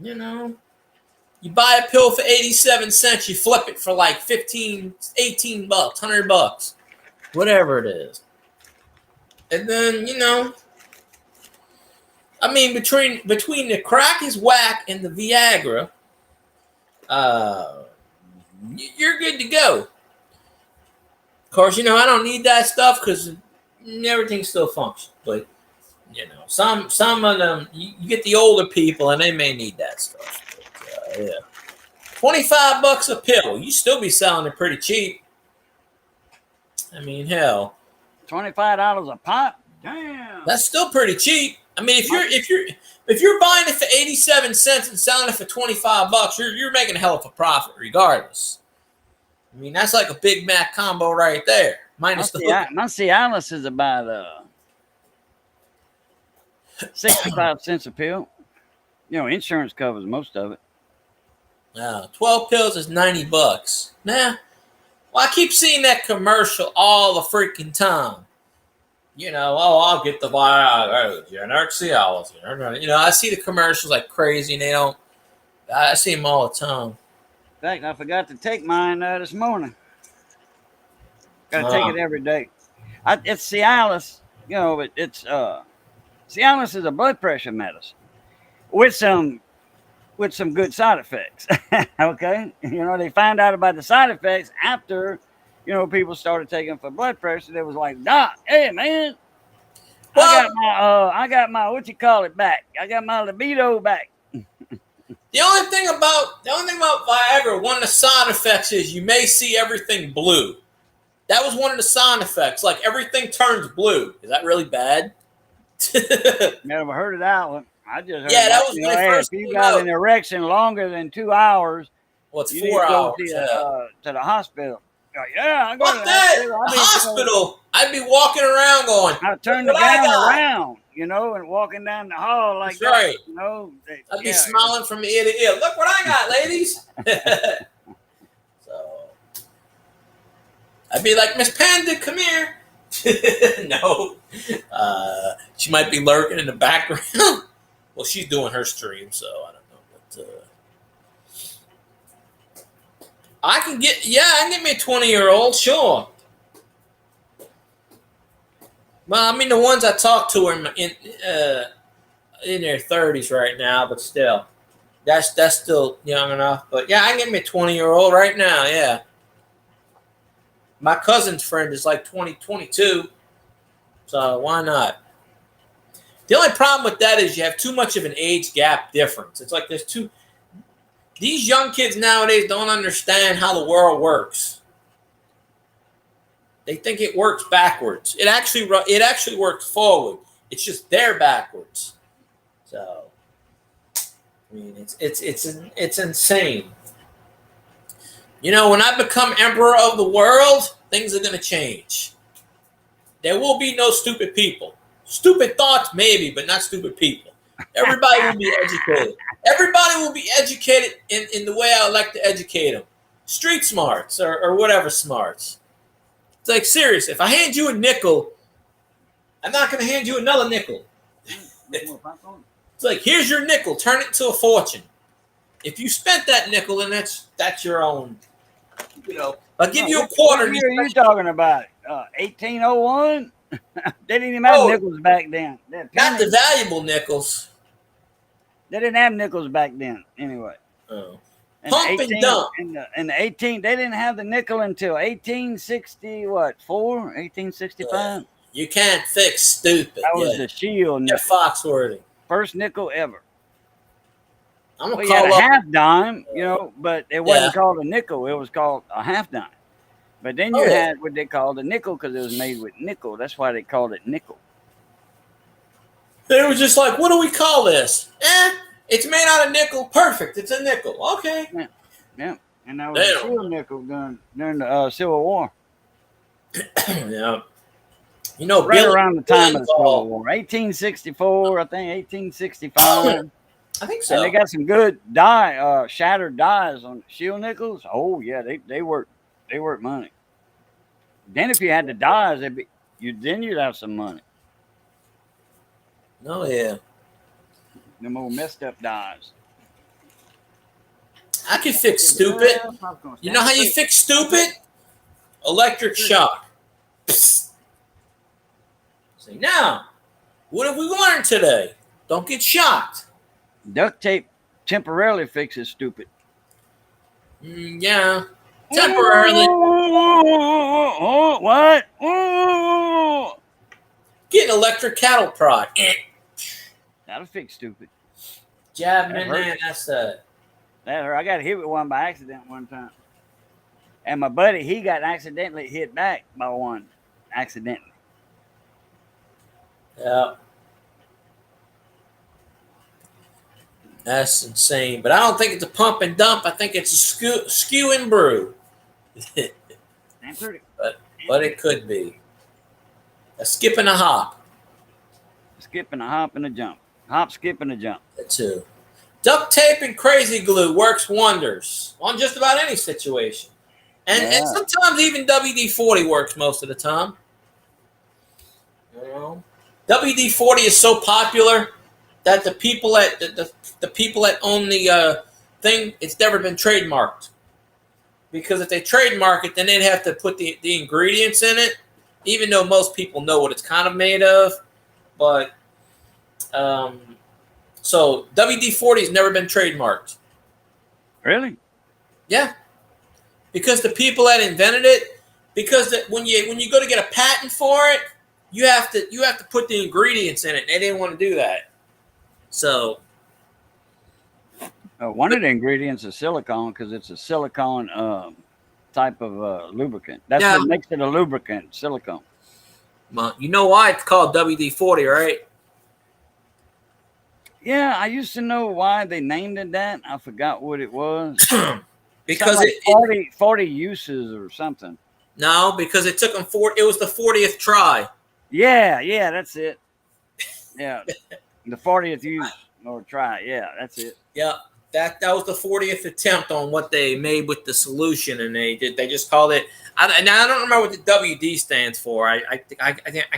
Speaker 1: you know, you buy a pill for 87 cents, you flip it for like 15, 18 bucks, $100, whatever it is. And then, you know, I mean, between the crack is whack and the Viagra, you're good to go. Of course, you know, I don't need that stuff because everything still functions. But, you know, some of them, you get the older people and they may need that stuff. But, yeah. $25 a pill. You still be selling it pretty cheap. I mean, hell.
Speaker 2: $25 a pop? Damn.
Speaker 1: That's still pretty cheap. I mean, if you're buying it for 87 cents and selling it for $25, you're making a hell of a profit regardless. I mean, that's like a Big Mac combo right there. Minus the hook.
Speaker 2: My Cialis is about 65 cents a pill. You know, insurance covers most of it.
Speaker 1: 12 pills is $90. Nah. Well, I keep seeing that commercial all the freaking time. You know, I'll get the generic Cialis. You know, I see the commercials like crazy, and they don't. I see them all the time.
Speaker 2: In fact, I forgot to take mine this morning. Got to take it every day. It's Cialis, you know, but it's Cialis is a blood pressure medicine with some good side effects. Okay, you know, they found out about the side effects after, you know, people started taking for blood pressure. They was like, Doc, hey man, well, I got my what you call it back. I got my libido back.
Speaker 1: The only thing about Viagra, one of the side effects is you may see everything blue. That was one of the side effects. Like everything turns blue. Is that really bad?
Speaker 2: Never heard of that one. I just heard
Speaker 1: that was when it first
Speaker 2: if you got an erection longer than 2 hours,
Speaker 1: well, it's 4 hours.
Speaker 2: To the hospital. Yeah, I go to
Speaker 1: the hospital. I'd be walking around going.
Speaker 2: I turn the gown around, you know, and walking down the hall like that.
Speaker 1: Right.
Speaker 2: You know,
Speaker 1: I'd be smiling from ear to ear. Look what I got, ladies. So I'd be like, Miss Panda, come here. No, she might be lurking in the background. Well, she's doing her stream, so I don't know. But I can get me a 20-year-old, sure. Well, I mean, the ones I talk to are in their 30s right now, but still, that's still young enough. But yeah, I can get me a 20-year-old right now. Yeah, my cousin's friend is like 22, so why not? The only problem with that is you have too much of an age gap difference. It's like these young kids nowadays don't understand how the world works. They think it works backwards. It actually works forward. It's just they're backwards. So, I mean, it's insane. You know, when I become emperor of the world, things are going to change. There will be no stupid people. Stupid thoughts, maybe, but not stupid people. Everybody will be educated. Everybody will be educated in the way I like to educate them. Street smarts or whatever smarts. It's like, serious. If I hand you a nickel, I'm not going to hand you another nickel. It's like, here's your nickel. Turn it into a fortune. If you spent that nickel, then that's your own. You know, I'll give you a quarter.
Speaker 2: What year are you talking about? 1801? They didn't even have nickels back then.
Speaker 1: Not the valuable nickels.
Speaker 2: They didn't have nickels back then, anyway.
Speaker 1: Oh. Pump and dump.
Speaker 2: In the 18, they didn't have the nickel until 1860, what, 1865?
Speaker 1: You can't fix stupid.
Speaker 2: That was the Shield nickel.
Speaker 1: Foxworthy.
Speaker 2: First nickel ever.
Speaker 1: I'm gonna
Speaker 2: call
Speaker 1: it
Speaker 2: a half dime, you know, but it wasn't called a nickel. It was called a half dime. But then you had what they called a nickel because it was made with nickel. That's why they called it nickel.
Speaker 1: They were just like, what do we call this? It's made out of nickel. Perfect. It's a nickel. Okay.
Speaker 2: Yeah. And that was a
Speaker 1: Damn.
Speaker 2: shield nickel during the Civil War.
Speaker 1: Yeah. You know,
Speaker 2: Right
Speaker 1: Billy
Speaker 2: around the time of the Civil
Speaker 1: Blumenthal.
Speaker 2: War. 1864, I think 1865.
Speaker 1: I think
Speaker 2: And they
Speaker 1: so.
Speaker 2: got some good shattered dies on shield nickels. Oh yeah, they work money. Then if you had the dies, you'd have some money.
Speaker 1: Oh yeah.
Speaker 2: The more messed up dies.
Speaker 1: I can fix stupid. You know how you fix stupid? Electric shock. Psst. Say now, what have we learned today? Don't get shocked.
Speaker 2: Duct tape temporarily fixes stupid.
Speaker 1: Yeah, temporarily.
Speaker 2: What?
Speaker 1: Get an electric cattle prod.
Speaker 2: That'll fix stupid.
Speaker 1: Jab
Speaker 2: That
Speaker 1: in
Speaker 2: hurt.
Speaker 1: there. That's the.
Speaker 2: That hurt. I got hit with one by accident one time. And my buddy, he got accidentally hit back by one. Accidentally.
Speaker 1: Yeah. That's insane. But I don't think it's a pump and dump. I think it's a skew and brew. But it could be. A skip and a hop.
Speaker 2: Skip and a hop and a jump. Hop, skip, and a jump.
Speaker 1: That too. Duct tape and crazy glue works wonders on just about any situation. And sometimes even WD-40 works most of the time. You know? WD-40 is so popular that the people at the people that own the thing, it's never been trademarked. Because if they trademark it, then they'd have to put the ingredients in it, even though most people know what it's kind of made of. But so WD-40 has never been trademarked.
Speaker 2: Really?
Speaker 1: Yeah. Because the people that invented it, because when you go to get a patent for it, you have to put the ingredients in it. They didn't want to do that. So
Speaker 2: one of the ingredients is silicone because it's a silicone type of lubricant. That's what makes it a lubricant, silicone.
Speaker 1: Well, you know why it's called WD-40, right?
Speaker 2: Yeah, I used to know why they named it that. I forgot what it was.
Speaker 1: Because
Speaker 2: like 40 uses or something.
Speaker 1: No, because it took them it was the 40th try.
Speaker 2: Yeah, that's it. Yeah, the 40th use or try. Yeah, that's it.
Speaker 1: Yeah, that was the 40th attempt on what they made with the solution, and they just called it. I don't remember what the WD stands for. I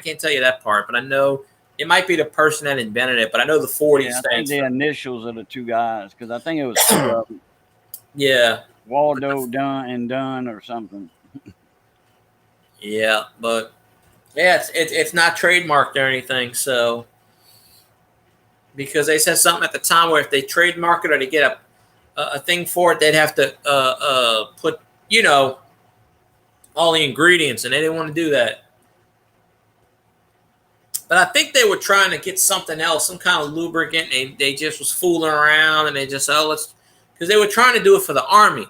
Speaker 1: can't tell you that part, but I know it might be the person that invented it. But I know the 40 stands
Speaker 2: the
Speaker 1: for
Speaker 2: initials of the two guys because I think it was two of them.
Speaker 1: Yeah,
Speaker 2: Waldo Dunn or something.
Speaker 1: Yeah, but yeah, it's not trademarked or anything. So because they said something at the time where if they trademark it or they get a thing for it, they'd have to put all the ingredients, and they didn't want to do that. But I think they were trying to get something else, some kind of lubricant. They just was fooling around, and they just because they were trying to do it for the Army,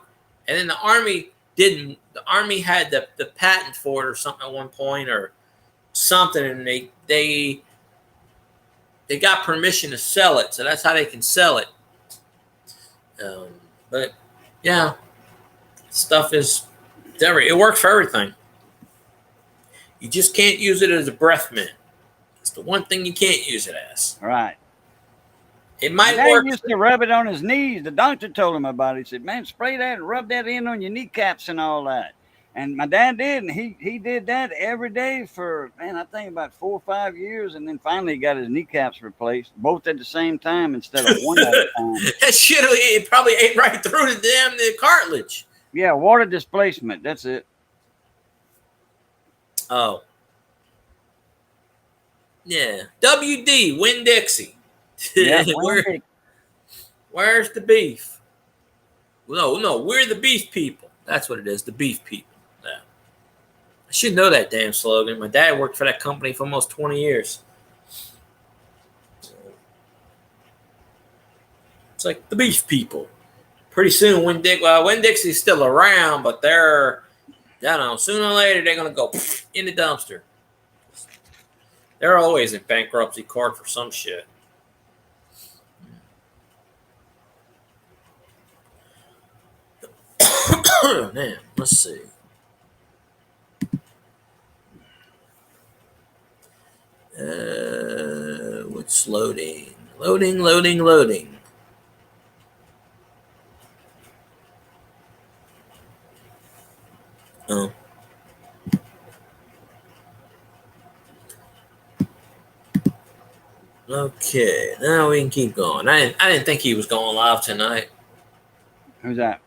Speaker 1: and then the Army didn't. The Army had the patent for it or something at one point or something, and they got permission to sell it, so that's how they can sell it. But yeah, stuff is it works for everything. You just can't use it as a breath mint. It's the one thing you can't use it as.
Speaker 2: Right.
Speaker 1: It might work.
Speaker 2: He used to rub it on his knees. The doctor told him about it. He said, "Man, spray that and rub that in on your kneecaps and all that." And my dad did, and he did that every day for, I think about 4 or 5 years, and then finally he got his kneecaps replaced, both at the same time instead of one at a time.
Speaker 1: That shit, it probably ate right through the cartilage.
Speaker 2: Yeah, water displacement. That's it.
Speaker 1: Oh. Yeah. WD, Winn-Dixie.
Speaker 2: Yeah,
Speaker 1: where's the beef? No, we're the beef people. That's what it is, the beef people. Yeah. I should know that damn slogan. My dad worked for that company for almost 20 years. It's like the beef people. Pretty soon, Winn-Dixie's still around, but they're, sooner or later, they're going to go in the dumpster. They're always in bankruptcy court for some shit. Man, let's see. What's loading? Loading. Oh. Okay, now we can keep going. I didn't think he was going live tonight.
Speaker 2: Who's that?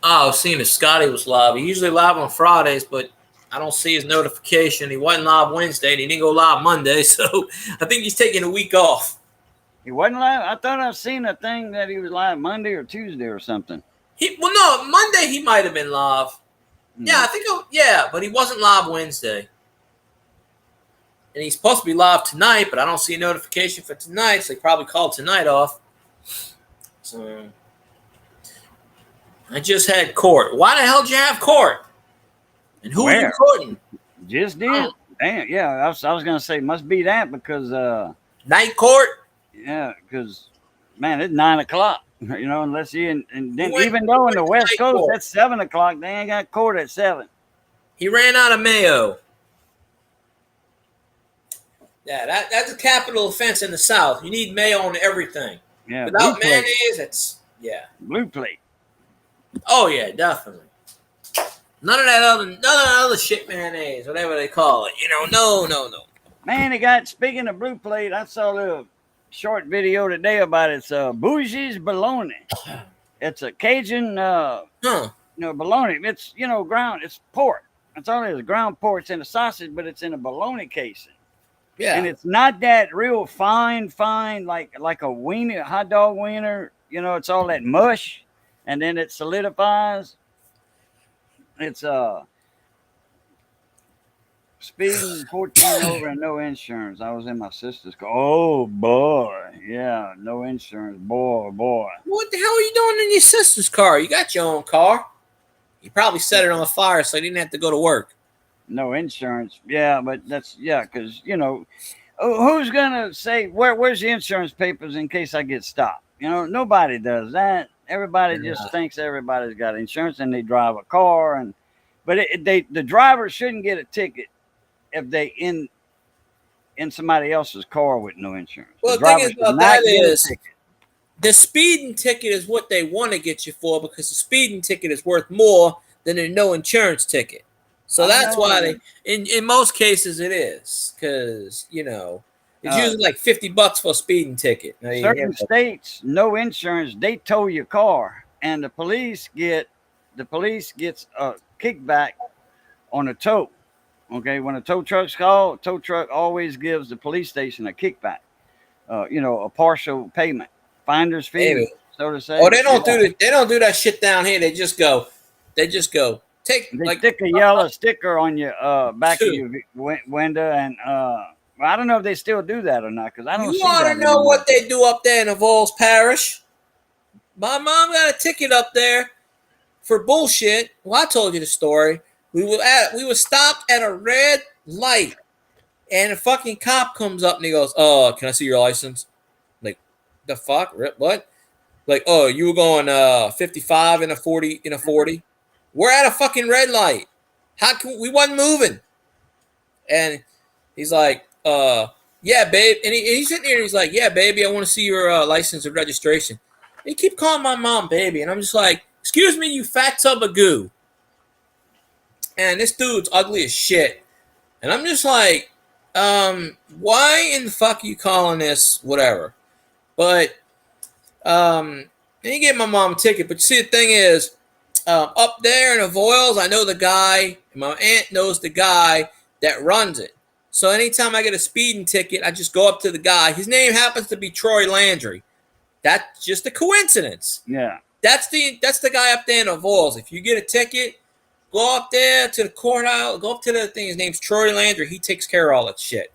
Speaker 1: Oh, I was seeing if Scotty was live. He usually live on Fridays, but I don't see his notification. He wasn't live Wednesday, and he didn't go live Monday, so I think he's taking a week off.
Speaker 2: He wasn't live? I thought I've seen a thing that he was live Monday or Tuesday or something.
Speaker 1: No, Monday he might have been live. Yeah, I think. But he wasn't live Wednesday. And he's supposed to be live tonight, but I don't see a notification for tonight, so he probably called tonight off. So I just had court. Why the hell did you have court? And who are you courting?
Speaker 2: Just did. Oh. Damn, yeah. I was gonna say must be that because
Speaker 1: night court.
Speaker 2: Yeah, because man, it's 9 o'clock. You know, unless you and then even though in the West Coast that's 7 o'clock, they ain't got court at 7.
Speaker 1: He ran out of mayo. Yeah, that's a capital offense in the South. You need mayo on everything.
Speaker 2: Yeah,
Speaker 1: without mayonnaise, it's
Speaker 2: blue plate.
Speaker 1: Oh yeah, definitely. None of that other shit mayonnaise, whatever they call it. You know, no.
Speaker 2: Man, speaking of blue plate, I saw a little short video today about it's Bougie's bologna. It's a Cajun bologna. It's ground. It's pork. That's all it is. Ground pork. It's in a sausage, but it's in a bologna casing.
Speaker 1: Yeah.
Speaker 2: And it's not that real fine, like a wiener, hot dog wiener. You know, it's all that mush, and then it solidifies. It's speeding 14 over and no insurance. I was in my sister's car. Oh boy, yeah, no insurance. Boy.
Speaker 1: What the hell are you doing in your sister's car? You got your own car. You probably set it on fire so you didn't have to go to work.
Speaker 2: No insurance. Yeah, but that's because who's gonna say where's the insurance papers in case I get stopped? Nobody does that. Everybody just thinks everybody's got insurance and they drive a car, but the driver shouldn't get a ticket if they in somebody else's car with no insurance.
Speaker 1: Well, the thing is about that is the speeding ticket is what they want to get you for because the speeding ticket is worth more than a no insurance ticket. So that's why they, in most cases, it is because it's usually like $50 for a speeding ticket.
Speaker 2: Certain states, no insurance, they tow your car, and the police gets a kickback on a tow. Okay, when a tow truck's called, tow truck always gives the police station a kickback. A partial payment, finder's fee, so to say.
Speaker 1: Oh, they don't do that. They don't do that shit down here. They just go. They
Speaker 2: stick a yellow sticker on your back of your window, and I don't know if they still do that or not because I don't. You want to
Speaker 1: know what they do up there in Avoyelles Parish? My mom got a ticket up there for bullshit. Well, I told you the story. We were stopped at a red light, and a fucking cop comes up and he goes, "Oh, can I see your license?" Like, the fuck? What? Like, oh, you were going 55 in a 40. We're at a fucking red light. How can we wasn't moving? And he's like, yeah, babe. And he's sitting here and he's like, yeah, baby, I want to see your license and registration. And he keep calling my mom baby. And I'm just like, excuse me, you fat tub of goo. And this dude's ugly as shit. And I'm just like, why in the fuck are you calling this whatever? But and he gave my mom a ticket. But see, the thing is, up there in Avoyelles, I know the guy. My aunt knows the guy that runs it. So anytime I get a speeding ticket, I just go up to the guy. His name happens to be Troy Landry. That's just a coincidence.
Speaker 2: Yeah.
Speaker 1: That's the guy up there in Avoyelles. If you get a ticket, go up there to the courthouse. Go up to the thing. His name's Troy Landry. He takes care of all that shit.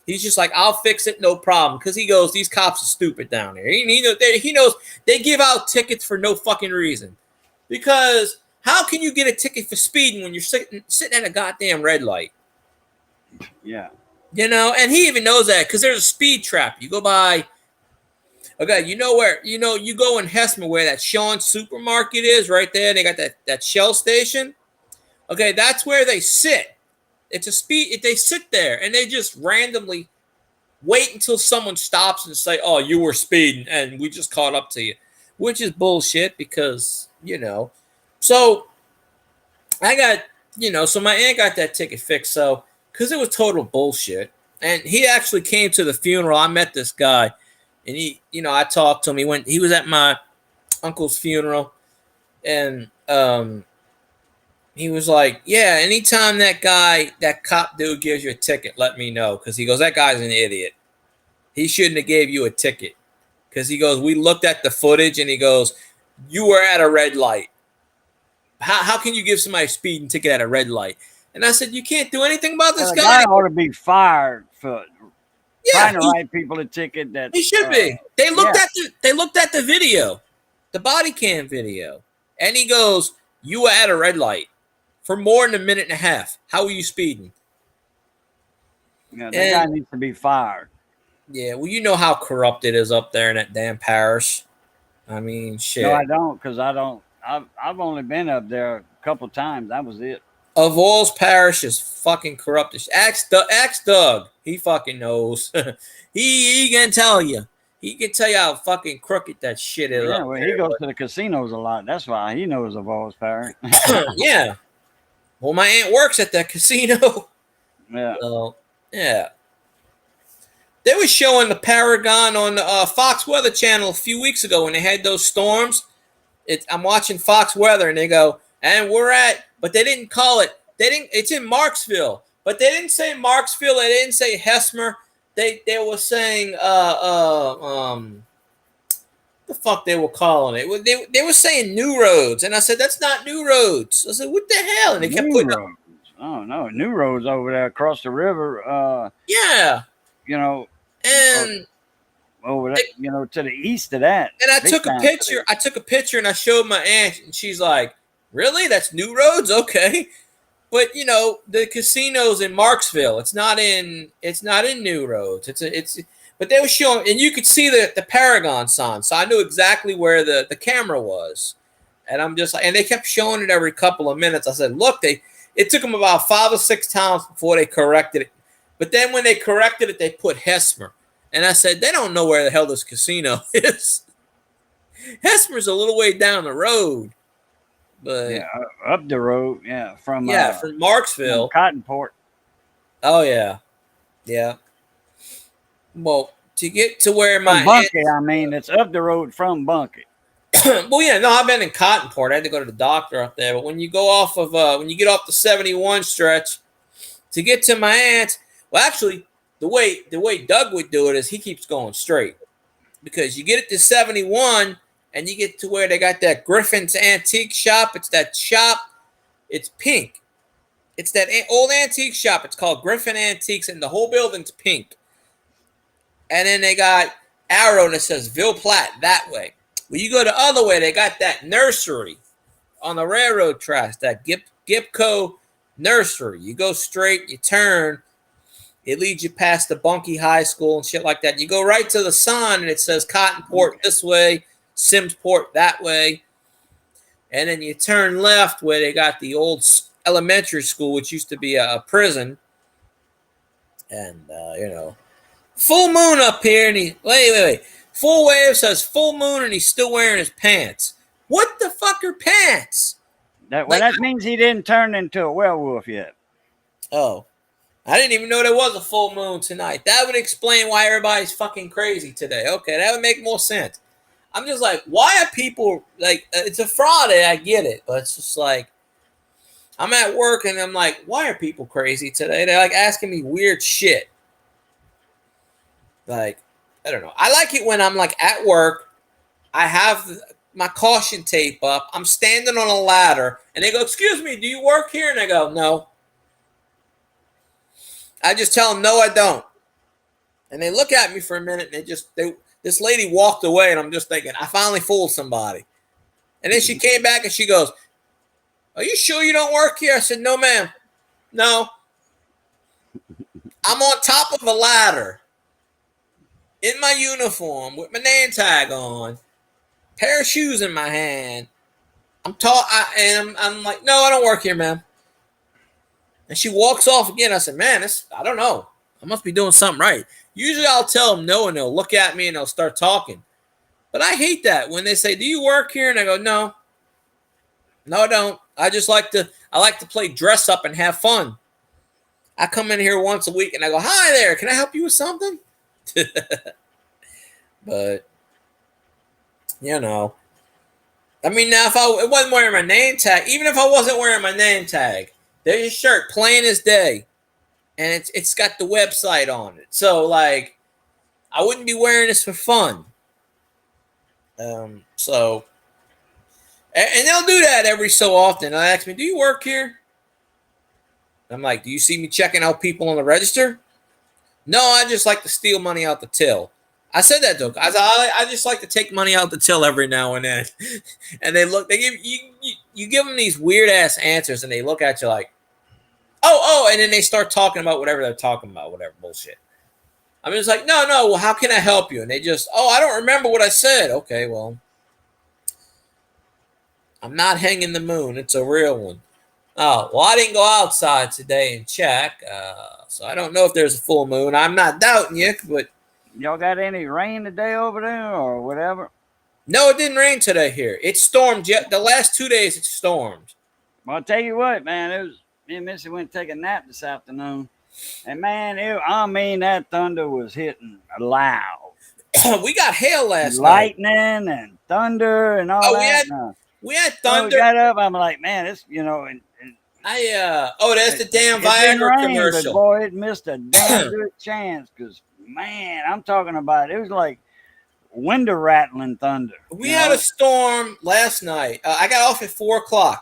Speaker 1: He's just like, I'll fix it, no problem. Because he goes, these cops are stupid down there. He knows they give out tickets for no fucking reason. Because how can you get a ticket for speeding when you're sitting at a goddamn red light?
Speaker 2: Yeah.
Speaker 1: And he even knows that because there's a speed trap. You go by Okay, you know where you go in Hesmer where that Sean supermarket is right there. They got that Shell station. Okay, that's where they sit. It's a speed. They sit there and they just randomly wait until someone stops and say, "Oh, you were speeding, and we just caught up to you," which is bullshit because So I got so my aunt got that ticket fixed. So because it was total bullshit, and he actually came to the funeral. I met this guy, and I talked to him. He was at my uncle's funeral, and he was like, "Yeah, anytime that cop dude gives you a ticket, let me know." Because he goes, "That guy's an idiot. He shouldn't have gave you a ticket." Because he goes, "We looked at the footage," and he goes, "You were at a red light. How can you give somebody a speeding ticket at a red light?" And I said, "You can't do anything about this
Speaker 2: The
Speaker 1: guy."
Speaker 2: guy ought to be fired for
Speaker 1: Yeah,
Speaker 2: trying to write people a ticket that
Speaker 1: he should be. They looked at the video, the body cam video, and he goes, "You were at a red light for more than a minute and a half. How were you speeding?"
Speaker 2: that guy needs to be fired.
Speaker 1: Yeah, well, you know how corrupt it is up there in that damn parish. I mean, shit.
Speaker 2: No, I don't, because I don't. I've only been up there a couple times. That was it.
Speaker 1: Of All's parish is fucking corrupt. Ask Doug. He fucking knows. he can tell you. He can tell you how fucking crooked that shit is.
Speaker 2: Yeah, well, he goes to the casinos a lot. That's why he knows of All's parish.
Speaker 1: Yeah. Well, my aunt works at that casino.
Speaker 2: Yeah.
Speaker 1: So, yeah. They were showing the Paragon on the Fox Weather Channel a few weeks ago when they had those storms. I'm watching Fox Weather, and they go, and but they didn't call it. It's in Marksville, but they didn't say Marksville. They didn't say Hesmer. They were saying, the fuck they were calling it. They were saying New Roads, and I said, that's not New Roads. I said, what the hell? And they kept putting
Speaker 2: Roads. Oh no, New Roads over there across the river.
Speaker 1: Yeah.
Speaker 2: And over that, to the east of that.
Speaker 1: And I took a picture. I took a picture and I showed my aunt, and she's like, "Really? That's New Roads? Okay." But the casino's in Marksville. It's not in New Roads. But they were showing, and you could see the Paragon sign, so I knew exactly where the camera was. And I'm just like, and they kept showing it every couple of minutes. I said, "Look, it took them about 5 or 6 times before they corrected it. But then when they corrected it, they put Hesmer." And I said, they don't know where the hell this casino is. Hesmer's a little way down the road. But
Speaker 2: yeah, up the road. Yeah, from
Speaker 1: Marksville.
Speaker 2: From Cottonport.
Speaker 1: Oh, yeah. Yeah. Well, to get to where
Speaker 2: from Bunkie, it's up the road from Bunkie.
Speaker 1: Well, yeah, no, I've been in Cottonport. I had to go to the doctor up there. But when you go off of, when you get off the 71 stretch, to get to my aunt's, well, actually, the way Doug would do it is he keeps going straight, because you get it to 71 and you get to where they got that Griffin's Antique Shop. It's that shop. It's pink. It's that old antique shop. It's called Griffin Antiques, and the whole building's pink. And then they got arrow that says Ville Platte that way. Well, you go the other way, they got that nursery on the railroad tracks, that Gipco nursery. You go straight, you turn. It leads you past the Bunkie High School and shit like that. You go right to the sign, and it says Cottonport this way, Simsport that way. And then you turn left where they got the old elementary school, which used to be a prison. And, full moon up here. And wait. Full wave says full moon, and he's still wearing his pants. What the fuck are pants?
Speaker 2: That means he didn't turn into a werewolf yet.
Speaker 1: Oh. I didn't even know there was a full moon tonight. That would explain why everybody's fucking crazy today. Okay, that would make more sense. I'm just like, why are people like? It's a Friday, I get it, but it's just like, I'm at work and I'm like, why are people crazy today? They're like asking me weird shit. Like, I don't know. I like it when I'm like at work. I have my caution tape up. I'm standing on a ladder, and they go, "Excuse me, do you work here?" And I go, "No." I just tell them, "No, I don't." And they look at me for a minute, and this lady walked away, and I'm just thinking, I finally fooled somebody. And then she came back, and she goes, "Are you sure you don't work here?" I said, "No, ma'am. No. I'm on top of a ladder in my uniform with my name tag on, pair of shoes in my hand. I'm like, no, I don't work here, ma'am. And she walks off again. I said, man, I don't know. I must be doing something right. Usually I'll tell them no, and they'll look at me and they'll start talking. But I hate that when they say, do you work here? And I go, no, I don't. I like to play dress up and have fun. I come in here once a week and I go, hi there, can I help you with something? But, you know, I mean, now if I wasn't wearing my name tag, even if I wasn't wearing my name tag, there's a shirt plain as day, and it's got the website on it. So like, I wouldn't be wearing this for fun. So, and they'll do that every so often. They'll ask me, "Do you work here?" I'm like, "Do you see me checking out people on the register?" No, I just like to steal money out the till. I said that though. I just like to take money out the till every now and then. And they give you give them these weird ass answers, and they look at you like, oh, and then they start talking about whatever they're talking about, whatever bullshit. I'm just like, no, well, how can I help you? And they just, I don't remember what I said. Okay, well, I'm not hanging the moon. It's a real one. Oh, well, I didn't go outside today and check, so I don't know if there's a full moon. I'm not doubting you, but
Speaker 2: y'all got any rain today over there or whatever?
Speaker 1: No, it didn't rain today here. It stormed. The last 2 days, it stormed.
Speaker 2: Well, I'll tell you what, man. Me and Missy went to take a nap this afternoon, and man, that thunder was hitting loud.
Speaker 1: We got hail last
Speaker 2: night.
Speaker 1: Lightning
Speaker 2: and thunder and all that.
Speaker 1: We had thunder.
Speaker 2: We got up. I'm like, man, it's and
Speaker 1: that's the damn Viagra commercial.
Speaker 2: But boy, it missed a damn good chance because, man, I'm talking about it was like window rattling thunder.
Speaker 1: We had a storm last night. I got off at 4:00.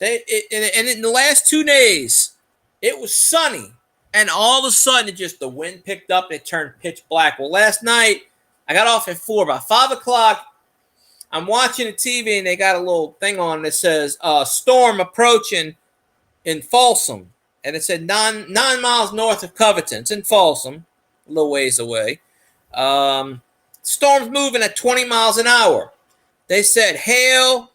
Speaker 1: And in the last 2 days, it was sunny, and all of a sudden, the wind picked up and it turned pitch black. Well, last night I got off at 4. By 5:00, I'm watching the TV and they got a little thing on that says storm approaching in Folsom, and it said 9 miles north of Covington. It's in Folsom, a little ways away. Storm's moving at 20 miles an hour. They said hail.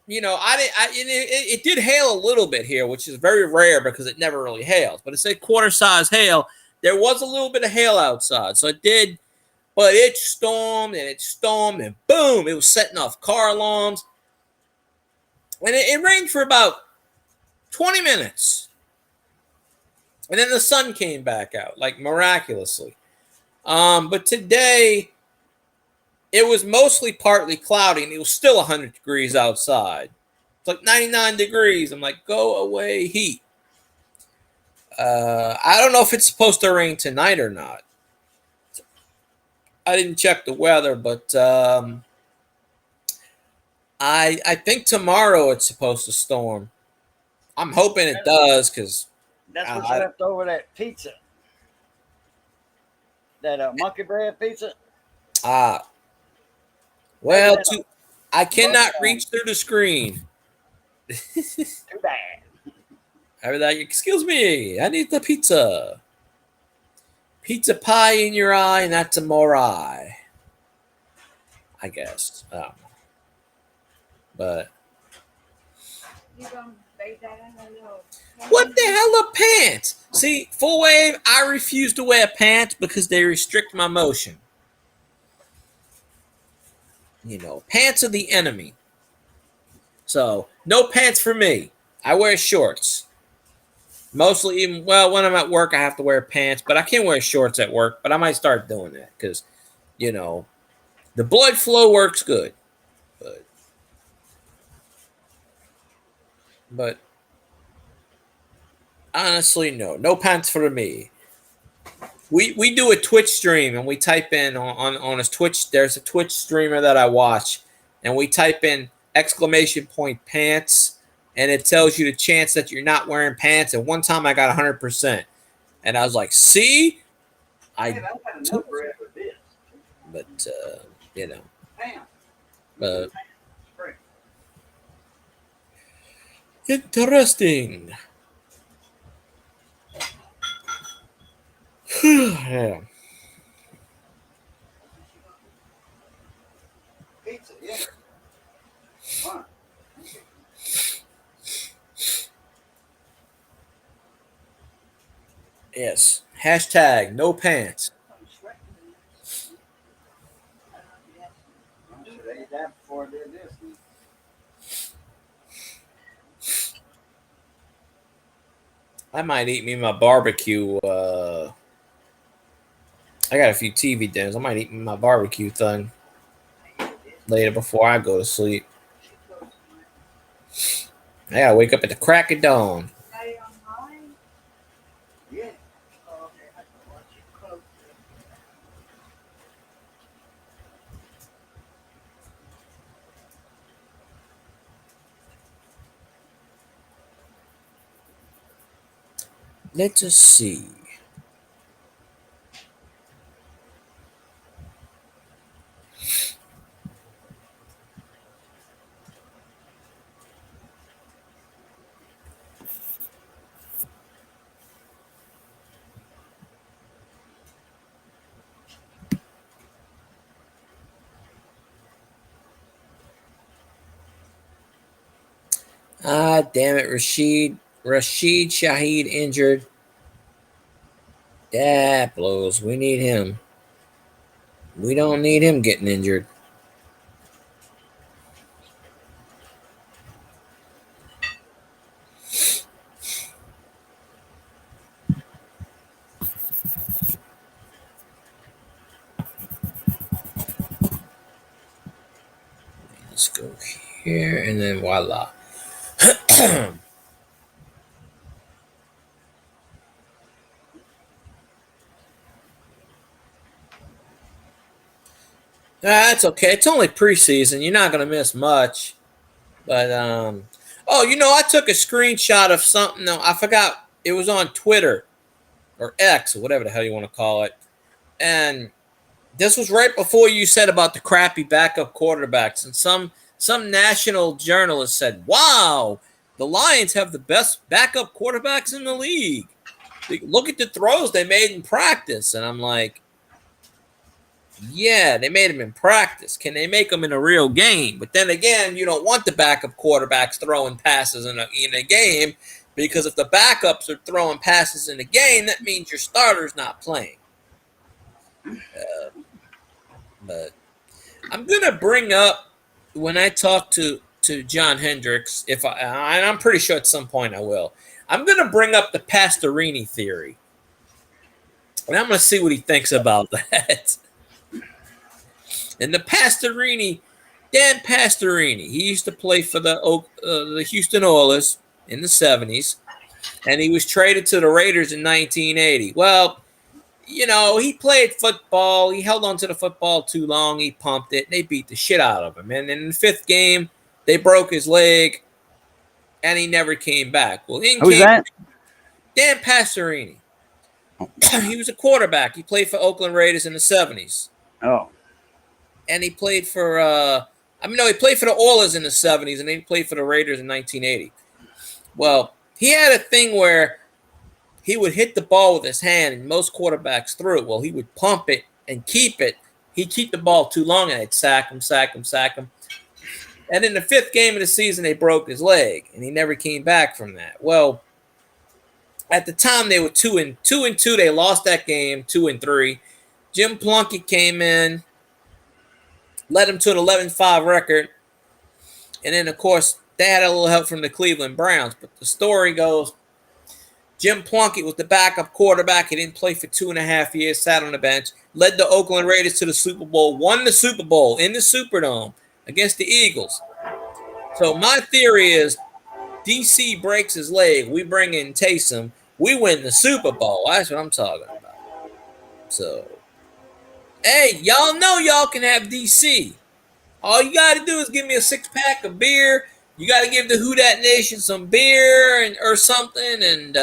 Speaker 1: It did hail a little bit here, which is very rare because it never really hails. But it said quarter size hail. There was a little bit of hail outside, so it did. But it stormed and boom, it was setting off car alarms. And it rained for about 20 minutes. And then the sun came back out, like miraculously. But today, it was mostly partly cloudy, and it was still 100 degrees outside. It's like 99 degrees. I'm like, go away, heat. I don't know if it's supposed to rain tonight or not. I didn't check the weather, but I think tomorrow it's supposed to storm. I'm hoping it does, because
Speaker 2: that's what's left over that pizza. That monkey bread pizza.
Speaker 1: Well, I cannot reach through the screen.
Speaker 2: Too bad.
Speaker 1: I was like, excuse me, I need the pizza. Pizza pie in your eye, not more eye. I guess. But what the hell are pants? See, full wave, I refuse to wear pants because they restrict my motion. Pants are the enemy. So, no pants for me. I wear shorts. Mostly, when I'm at work, I have to wear pants, but I can't wear shorts at work, but I might start doing that because, the blood flow works good. But honestly, no pants for me. We do a Twitch stream, and we type in on a Twitch. There's a Twitch streamer that I watch, and we type in !pants, and it tells you the chance that you're not wearing pants. And one time I got 100%, and I was like, "See, but interesting." Yeah. Yes. Hashtag no pants.
Speaker 2: Should ate that before I did this.
Speaker 1: I might eat me my barbecue. I got a few TV dinners. I might eat me my barbecue thing later before I go to sleep. I gotta wake up at the crack of dawn.
Speaker 2: Yeah.
Speaker 1: Let us see. Ah, damn it, Rashid Shaheed injured. That blows. We need him. We don't need him getting injured. Let's go here and then voila. That's okay. It's only preseason. You're not gonna miss much. But oh, I took a screenshot of something. No, I forgot. It was on Twitter or X or whatever the hell you want to call it. And this was right before you said about the crappy backup quarterbacks, and some national journalist said, "Wow, the Lions have the best backup quarterbacks in the league. Look at the throws they made in practice." And I'm like, yeah, they made them in practice. Can they make them in a real game? But then again, you don't want the backup quarterbacks throwing passes in a game, because if the backups are throwing passes in a game, that means your starter's not playing. But I'm gonna bring up when I talk to John Hendricks, and I'm pretty sure at some point I will. I'm gonna bring up the Pastorini theory, and I'm gonna see what he thinks about that. And Dan Pastorini, he used to play for the Houston Oilers in the 70s, and he was traded to the Raiders in 1980. Well, he played football. He held on to the football too long. He pumped it. They beat the shit out of him. And in the fifth game, they broke his leg, and he never came back. Well,
Speaker 2: Who's that?
Speaker 1: Dan Pastorini. He was a quarterback. He played for Oakland Raiders in the 70s.
Speaker 2: Oh.
Speaker 1: And he played for he played for the Oilers in the 70s, and then he played for the Raiders in 1980. Well, he had a thing where he would hit the ball with his hand, and most quarterbacks threw it. Well, he would pump it and keep it. He'd keep the ball too long, and they'd sack him. And in the fifth game of the season, they broke his leg, and he never came back from that. Well, at the time, they were 2-2. They lost that game, 2-3. Jim Plunkett came in, led them to an 11-5 record. And then, of course, they had a little help from the Cleveland Browns. But the story goes, Jim Plunkett was the backup quarterback. He didn't play for 2.5 years, sat on the bench, led the Oakland Raiders to the Super Bowl, won the Super Bowl in the Superdome against the Eagles. So my theory is DC breaks his leg. We bring in Taysom. We win the Super Bowl. That's what I'm talking about. So, hey, y'all know y'all can have DC. All you got to do is give me a 6-pack of beer. You got to give the Who Dat Nation some beer or something, and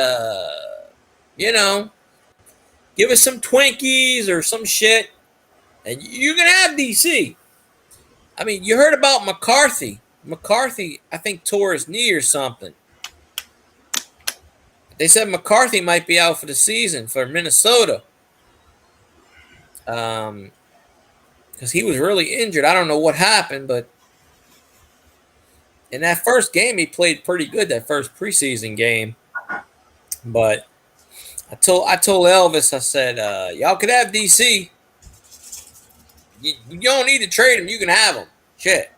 Speaker 1: give us some Twinkies or some shit, and you can have DC. I mean, you heard about McCarthy. McCarthy, I think, tore his knee or something. They said McCarthy might be out for the season for Minnesota. Because he was really injured. I don't know what happened, but in that first game, he played pretty good, that first preseason game. But I told Elvis, I said, y'all could have DC. You don't need to trade him. You can have him. Shit.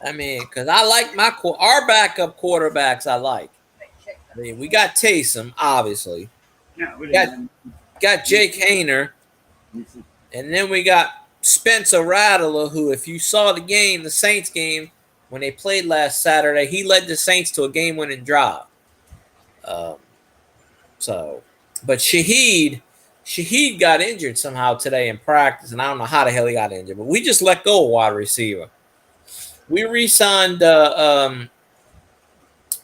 Speaker 1: I mean, because I like our backup quarterbacks. I like. I mean, we got Taysom, obviously.
Speaker 2: Yeah, we
Speaker 1: Got
Speaker 2: didn't.
Speaker 1: got Jake Hayner, and then we got Spencer Rattler, who, if you saw the game, the Saints game, when they played last Saturday, he led the Saints to a game-winning drive. Um, so, but Shaheed got injured somehow today in practice, and I don't know how the hell he got injured. But we just let go of wide receiver. We re-signed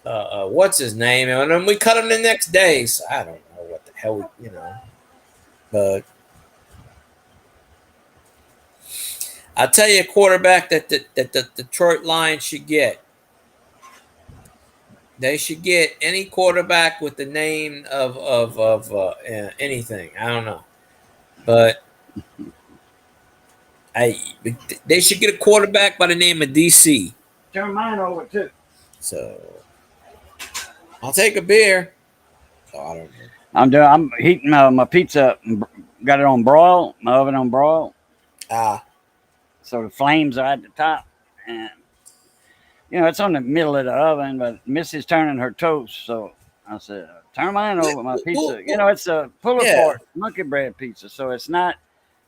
Speaker 1: what's his name, and then we cut him the next day. So I don't know what the hell, But I'll tell you a quarterback that the Detroit Lions should get. They should get any quarterback with the name of anything. I don't know, but they should get a quarterback by the name of DC.
Speaker 2: Turn mine over too.
Speaker 1: So I'll take a beer. Oh, I don't know.
Speaker 2: I'm heating my pizza. Got it on broil. My oven on broil. So the flames are at the top, and it's on the middle of the oven. But Missy's turning her toast, so I said, "Turn mine over, my pizza." It's a pull apart monkey bread pizza, so it's not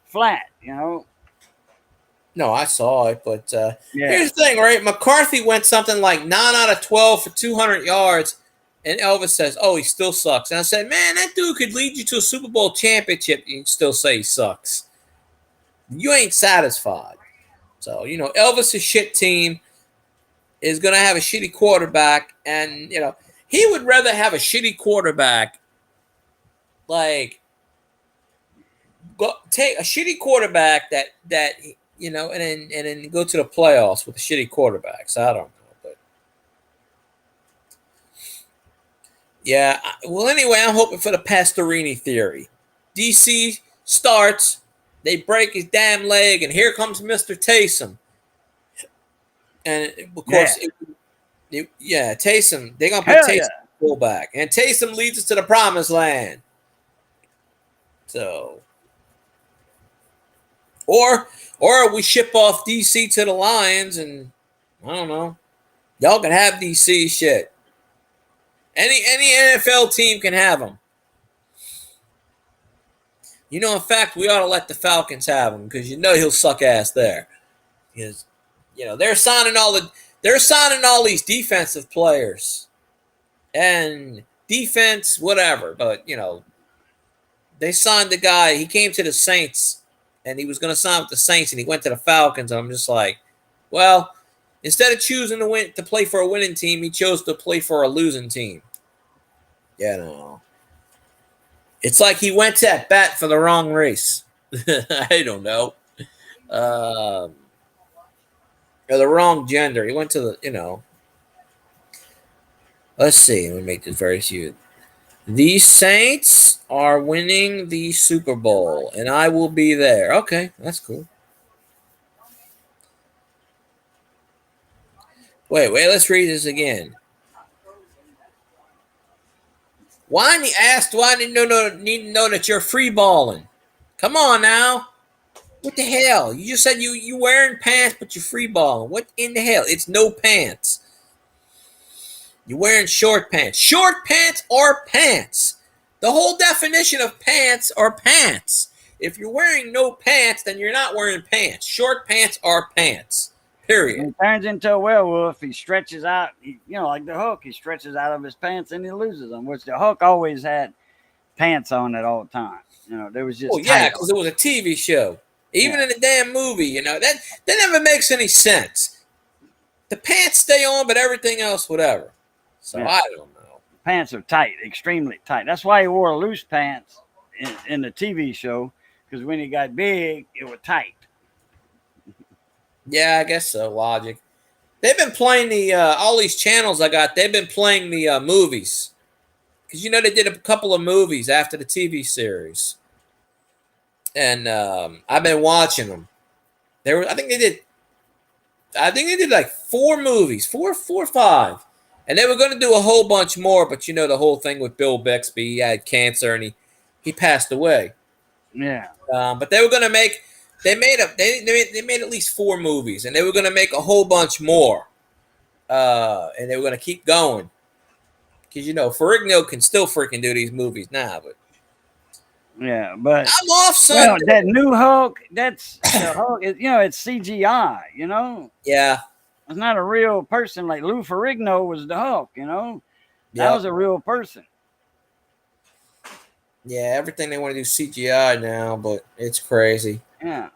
Speaker 2: flat.
Speaker 1: No, I saw it, but here's the thing, right? McCarthy went something like 9 out of 12 for 200 yards, and Elvis says, "Oh, he still sucks." And I said, "Man, that dude could lead you to a Super Bowl championship, and you'd still say he sucks. You ain't satisfied." So, Elvis's shit team is going to have a shitty quarterback, and, he would rather have a shitty quarterback, like, take a shitty quarterback that and then go to the playoffs with a shitty quarterback. So I don't know, but yeah. Well, anyway, I'm hoping for the Pastorini theory. DC starts, they break his damn leg, and here comes Mr. Taysom. And of course, Taysom. They're gonna put Taysom fullback, and Taysom leads us to the promised land. So, or we ship off DC to the Lions, and I don't know. Y'all can have DC shit. Any NFL team can have them. In fact, we ought to let the Falcons have him because he'll suck ass there. Because they're signing all these defensive players and defense whatever, but they signed the guy. He came to the Saints and he was going to sign with the Saints, and he went to the Falcons. And I'm just like, well, instead of choosing to play for a winning team, he chose to play for a losing team. It's like he went to bat for the wrong race. I don't know. Or the wrong gender. He went to the, Let's see. Let me make this very few. The Saints are winning the Super Bowl, and I will be there. Okay, that's cool. Wait, let's read this again. Why do I need to know that you're free balling? Come on now. What the hell? You just said you wearing pants, but you're free balling. What in the hell? It's no pants. You're wearing short pants. Short pants are pants. The whole definition of pants are pants. If you're wearing no pants, then you're not wearing pants. Short pants are pants. Period.
Speaker 2: When he turns into a werewolf, he stretches out, like the Hulk, he stretches out of his pants and he loses them, which the Hulk always had pants on at all times. There was just
Speaker 1: because it was a TV show. Even in the damn movie, that never makes any sense. The pants stay on, but everything else, whatever. So I don't know.
Speaker 2: Pants are tight, extremely tight. That's why he wore loose pants in the TV show, because when he got big, it was tight.
Speaker 1: Yeah, I guess so. Logic. They've been playing all these channels I got. They've been playing the movies, because they did a couple of movies after the TV series, and I've been watching them. I think they did like 4 movies, four or 5, And they were going to do a whole bunch more, but the whole thing with Bill Bixby, he had cancer and he passed away.
Speaker 2: Yeah.
Speaker 1: But they were going to make they made at least 4 movies, and they were going to make a whole bunch more, and they were going to keep going because Ferrigno can still freaking do these movies now. But
Speaker 2: yeah, but
Speaker 1: I'm off Sunday.
Speaker 2: Well, that new Hulk, that's the Hulk. It's CGI.
Speaker 1: Yeah,
Speaker 2: it's not a real person. Like Lou Ferrigno was the Hulk. That was a real person.
Speaker 1: Yeah, everything they want to do CGI now, but it's crazy.
Speaker 2: Yeah.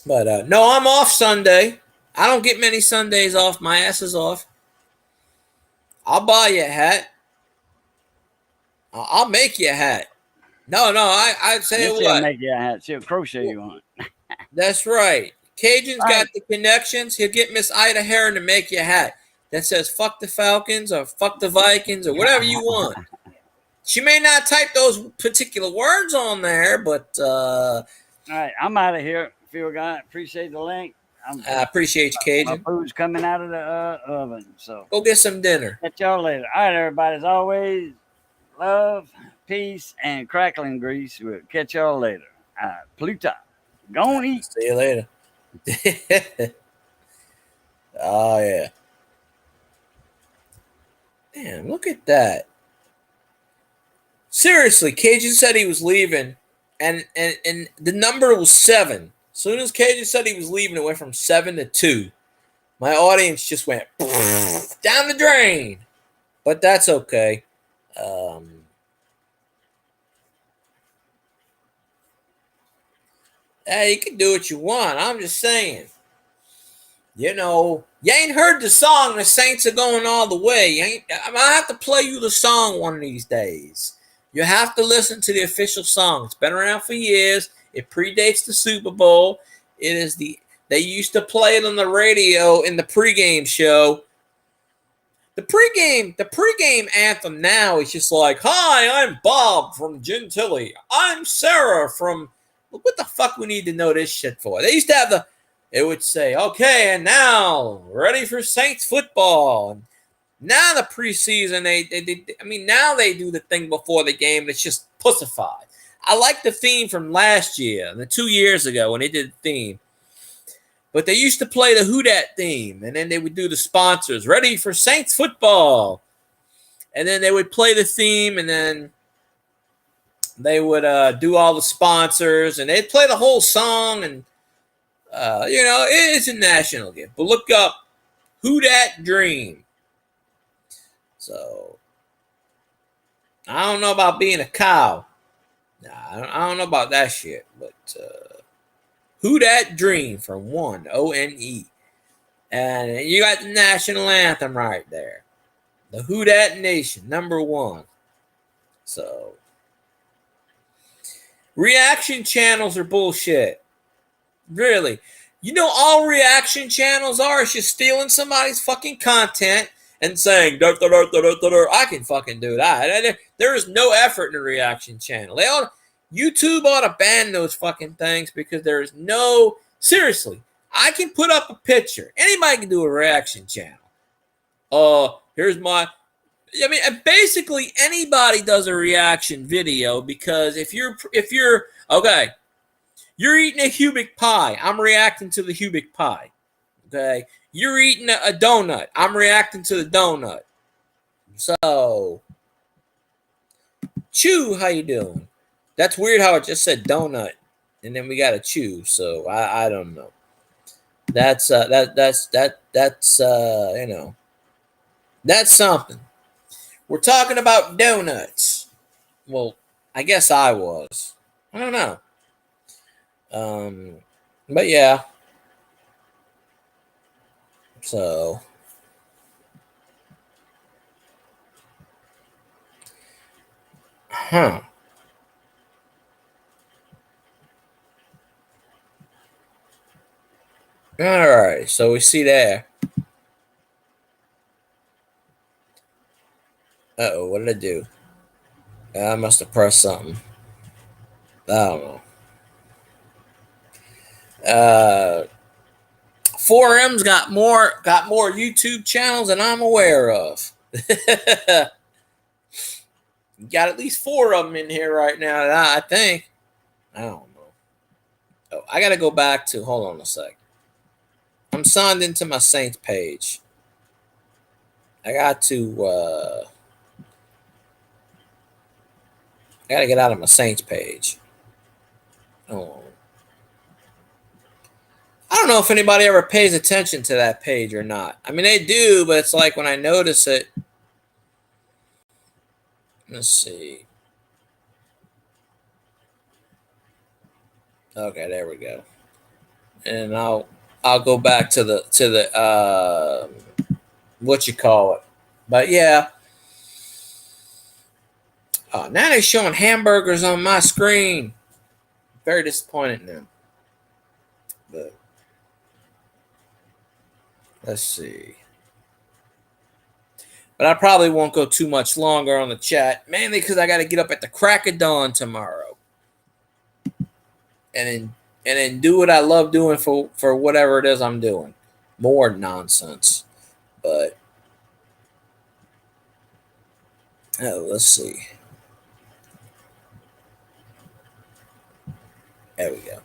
Speaker 1: But no, I'm off Sunday. I don't get many Sundays off. My ass is off. I'll buy you a hat. I'll make you a hat. No, I'd say what?
Speaker 2: She'll make you a hat. She'll crochet you on.
Speaker 1: That's right. Cajun's got the connections. He'll get Miss Ida Heron to make you a hat that says "fuck the Falcons" or "fuck the Vikings" or whatever you want. She may not type those particular words on there, but
Speaker 2: all right, I'm out of here. Phil guy, appreciate the link.
Speaker 1: I appreciate you, Cajun.
Speaker 2: My food's coming out of the oven, so
Speaker 1: go get some dinner.
Speaker 2: Catch y'all later. All right, everybody. As always, love, peace, and crackling grease. We'll catch y'all later. Pluto, go on eat.
Speaker 1: See you later. Oh yeah. Damn, look at that. Seriously, Cajun said he was leaving, and the number was 7. As soon as Cajun said he was leaving, it went from 7 to 2. My audience just went down the drain. But that's okay. Hey, you can do what you want. I'm just saying. You ain't heard the song, "The Saints Are Going All the Way." I'm going to have to play you the song one of these days. You have to listen to the official song. It's been around for years. It predates the Super Bowl. They used to play it on the radio in the pregame show. The pregame anthem now is just like, "Hi, I'm Bob from Gentilly. I'm Sarah from..." What the fuck we need to know this shit for? They used to have it would say, "Okay, and now ready for Saints football." Now the preseason, now they do the thing before the game that's just pussified. I like the theme from last year, the 2 years ago when they did the theme. But they used to play the Who Dat theme, and then they would do the sponsors, "Ready for Saints football." And then they would play the theme, and then they would do all the sponsors, and they'd play the whole song, and it's a national gift. But look up Who Dat Dream. So, I don't know about being a cow. Nah, I don't know about that shit. But Who Dat Dream from ONE, ONE. And you got the national anthem right there. The Who Dat Nation, number 1. So, reaction channels are bullshit. Really. All reaction channels are is just stealing somebody's fucking content and saying, I can fucking do that. There is no effort in a reaction channel. YouTube ought to ban those fucking things because there is no... Seriously, I can put up a picture. Anybody can do a reaction channel. Here's my... basically anybody does a reaction video because if you're... Okay, you're eating a Cubic pie. I'm reacting to the Cubic pie. Okay? You're eating a donut. I'm reacting to the donut. So, Chew, how you doing? That's weird how it just said donut, and then we got a Chew. So I don't know. That's that's something. We're talking about donuts. Well, I guess I was. I don't know. But yeah. So, all right. So we see there. Uh-oh, what did I do? I must have pressed something. I don't know. 4M's got more YouTube channels than I'm aware of. You got at least 4 of them in here right now. I think. I don't know. Oh, I got to go back to. Hold on a sec. I'm signed into my Saints page. I got to get out of my Saints page. Oh. I don't know if anybody ever pays attention to that page or not. I mean, they do, but it's like when I notice it. Let's see. Okay, there we go. And I'll go back to the what you call it. But yeah. Oh, now they're showing hamburgers on my screen. Very disappointed now. But let's see. But I probably won't go too much longer on the chat, mainly because I got to get up at the crack of dawn tomorrow, and then do what I love doing for whatever it is I'm doing. More nonsense, but let's see. There we go.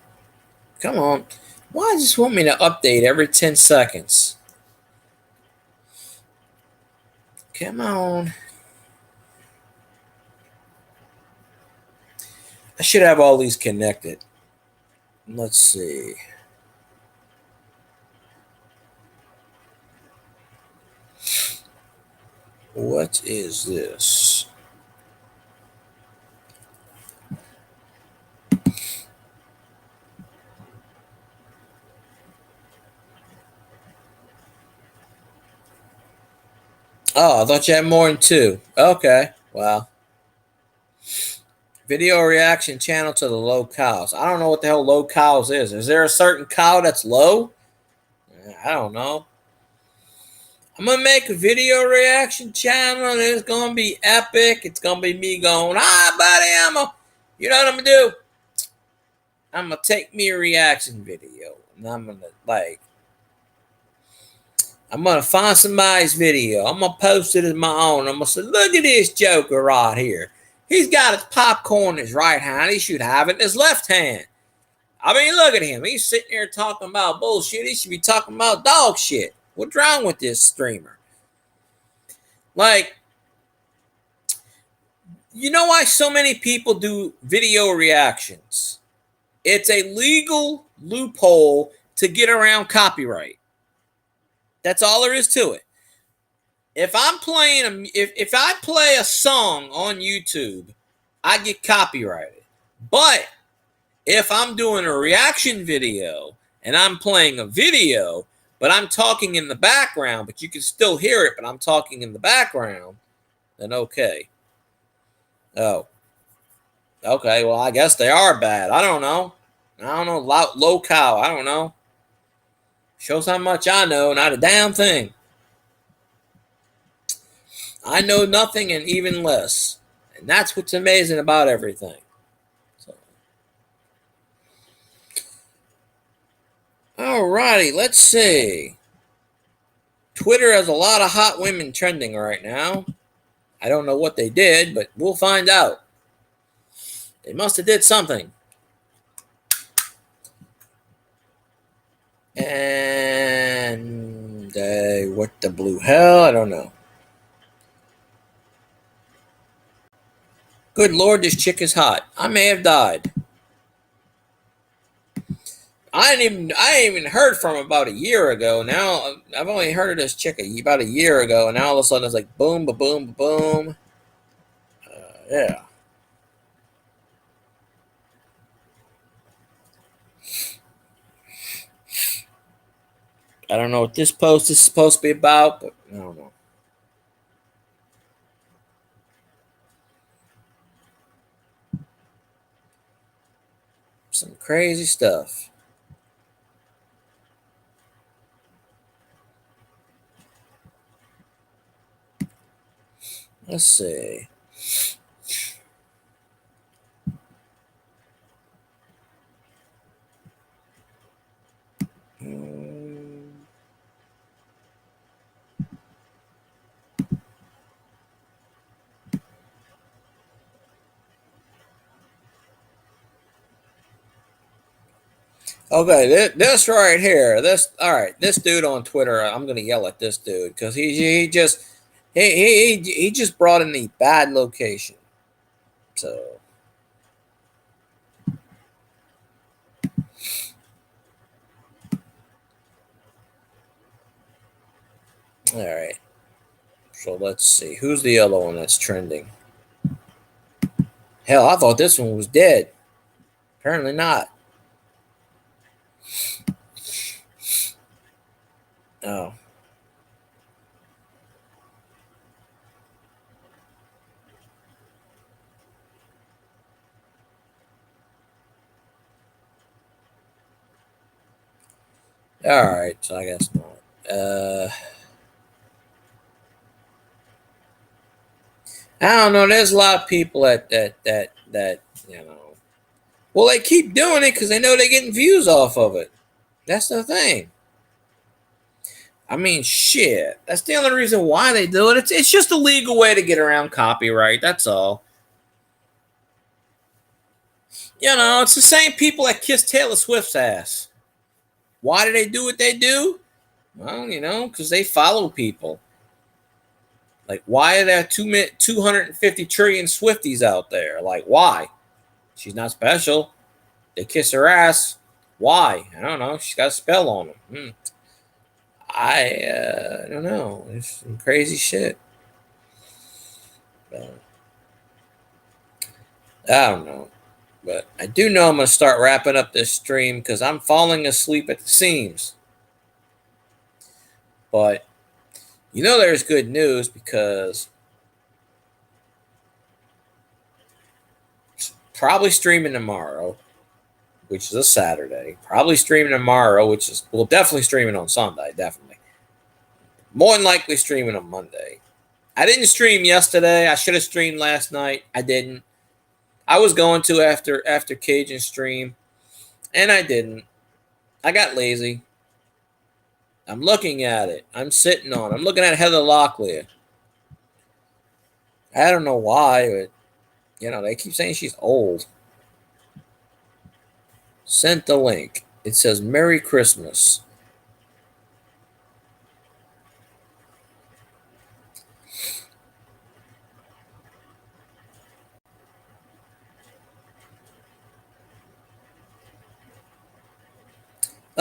Speaker 1: Come on. Why does this want me to update every 10 seconds? Come on. I should have all these connected. Let's see. What is this? Oh, I thought you had more than 2. Okay, well. Video reaction channel to the low cows. I don't know what the hell low cows is. Is there a certain cow that's low? I don't know. I'm going to make a video reaction channel and it's going to be epic. It's going to be me going, buddy, you know what I'm going to do? I'm going to take me a reaction video. And I'm going to find somebody's video. I'm going to post it as my own. I'm going to say, look at this joker right here. He's got his popcorn in his right hand. He should have it in his left hand. I mean, look at him. He's sitting there talking about bullshit. He should be talking about dog shit. What's wrong with this streamer? Like, you know why so many people do video reactions? It's a legal loophole to get around copyright. That's all there is to it. If I'm playing, if I play a song on YouTube, I get copyrighted. But if I'm doing a reaction video and I'm playing a video, but I'm talking in the background, but you can still hear it, but I'm talking in the background, then okay. Oh. Okay, well, I guess they are bad. I don't know. Low cow. I don't know. Shows how much I know. Not a damn thing. I know nothing and even less. And that's what's amazing about everything. So. Alrighty, let's see. Twitter has a lot of hot women trending right now. I don't know what they did, but we'll find out. They must have did something. And what the blue hell? I don't know. Good Lord, this chick is hot. I may have died. I ain't even heard from her about a year ago. Now I've only heard of this chick about a year ago, and now all of a sudden it's like boom, ba boom, ba boom. Yeah. I don't know what this post is supposed to be about, but I don't know. Some crazy stuff. Let's see. Okay, this right here, this dude on Twitter, I'm gonna yell at this dude because he just brought in the bad location. So all right, so let's see who's the other one that's trending. Hell, I thought this one was dead. Apparently not. Oh, all right. So I guess not. I don't know. There's a lot of people that you know. Well, they keep doing it because they know they're getting views off of it. That's the thing. I mean, shit. That's the only reason why they do it. It's just a legal way to get around copyright. That's all. You know, it's the same people that kiss Taylor Swift's ass. Why do they do what they do? Well, you know, because they follow people. Like, why are there 250 trillion Swifties out there? Like, why? She's not special. They kiss her ass. Why? I don't know. She's got a spell on them. I don't know. It's some crazy shit. I don't know. But I do know I'm going to start wrapping up this stream because I'm falling asleep at the seams. But you know there's good news because probably streaming tomorrow, which is a Saturday. Probably streaming tomorrow, which is, well, definitely streaming on Sunday, definitely. More than likely streaming on Monday. I didn't stream yesterday. I should have streamed last night. I didn't. I was going to after Cajun stream, and I didn't. I got lazy. I'm looking at it. I'm sitting on it. I'm looking at Heather Locklear. I don't know why, but you know, they keep saying she's old. Sent the link. It says Merry Christmas.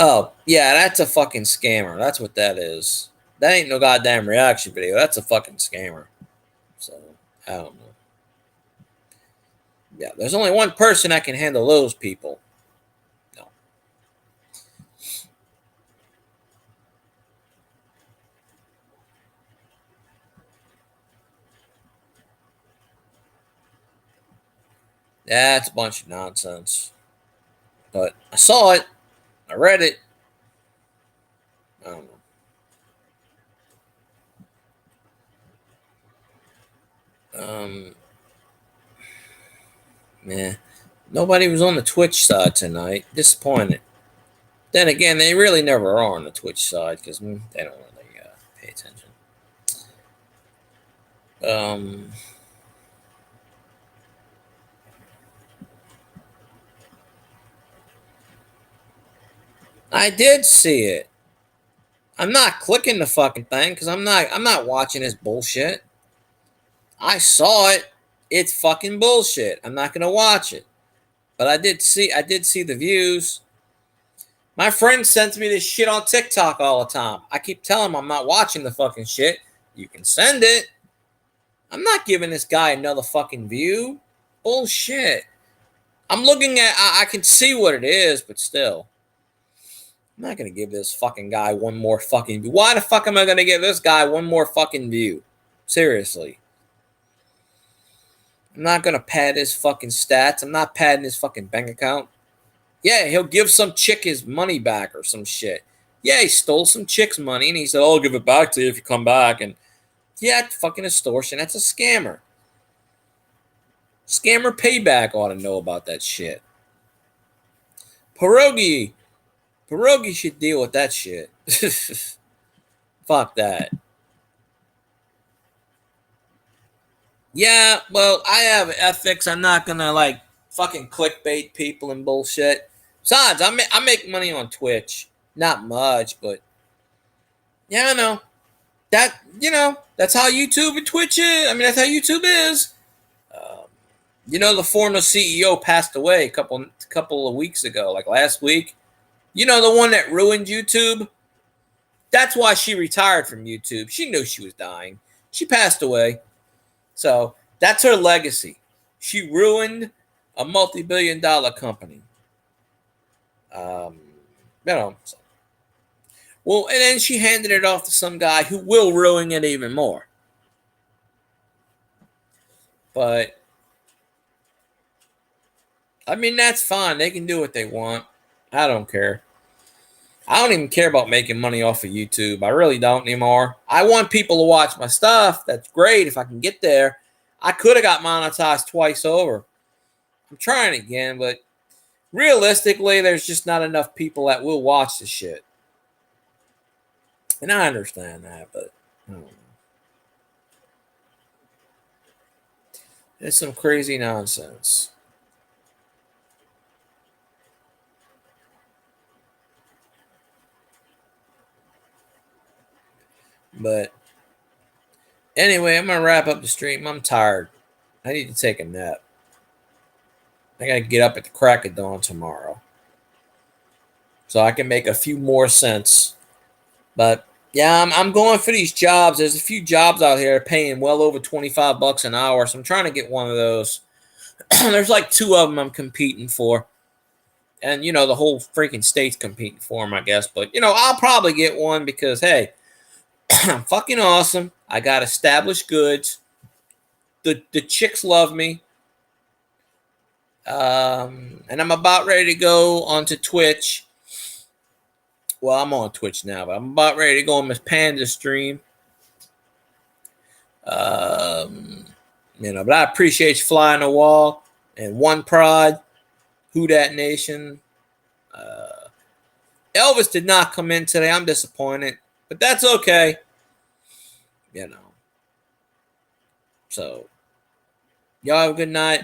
Speaker 1: Oh, yeah, that's a fucking scammer. That's what that is. That ain't no goddamn reaction video. That's a fucking scammer. So, I don't know. Yeah, there's only one person that can handle those people. No. That's a bunch of nonsense. But I saw it. I read it. I don't know. Man, nobody was on the Twitch side tonight. Disappointed. Then again, they really never are on the Twitch side because they don't really pay attention. I did see it. I'm not clicking the fucking thing because I'm not watching this bullshit. I saw it. It's fucking bullshit. I'm not gonna watch it. But I did see the views. My friend sends me this shit on TikTok all the time. I keep telling him I'm not watching the fucking shit. You can send it. I'm not giving this guy another fucking view. Bullshit. I'm looking at, I can see what it is, but still. I'm not going to give this fucking guy one more fucking view. Why the fuck am I going to give this guy one more fucking view? Seriously. I'm not going to pad his fucking stats. I'm not padding his fucking bank account. Yeah, he'll give some chick his money back or some shit. Yeah, he stole some chick's money and he said, I'll give it back to you if you come back. And yeah, it's fucking extortion. That's a scammer. Scammer Payback ought to know about that shit. Pierogi should deal with that shit. Fuck that. Yeah, well, I have ethics. I'm not gonna like fucking clickbait people and bullshit. Besides, I make money on Twitch. Not much, but yeah, I know. That's how YouTube and Twitch is. I mean, that's how YouTube is. Um, the former CEO passed away a couple of weeks ago, like last week. The one that ruined YouTube. That's why she retired from YouTube. She knew she was dying. She passed away. So that's her legacy. She ruined a multi-billion-dollar company. Um, so. Well, and then she handed it off to some guy who will ruin it even more. But I mean, that's fine. They can do what they want. I don't care. I don't even care about making money off of YouTube. I really don't anymore. I want people to watch my stuff. That's great if I can get there. I could have got monetized twice over. I'm trying again, but realistically, there's just not enough people that will watch this shit. And I understand that, but I don't know. It's some crazy nonsense. But anyway, I'm going to wrap up the stream. I'm tired. I need to take a nap. I got to get up at the crack of dawn tomorrow, so I can make a few more cents. But yeah, I'm going for these jobs. There's a few jobs out here paying well over $25 an hour, so I'm trying to get one of those. There's like 2 of them I'm competing for. And, the whole freaking state's competing for them, I guess. But, I'll probably get one because, hey, I'm fucking awesome. I got established goods. The chicks love me. And I'm about ready to go onto Twitch. Well, I'm on Twitch now, but I'm about ready to go on Miss Panda stream. But I appreciate you flying the wall and One Prod, Who Dat Nation. Elvis did not come in today. I'm disappointed, but that's okay. So, y'all have a good night.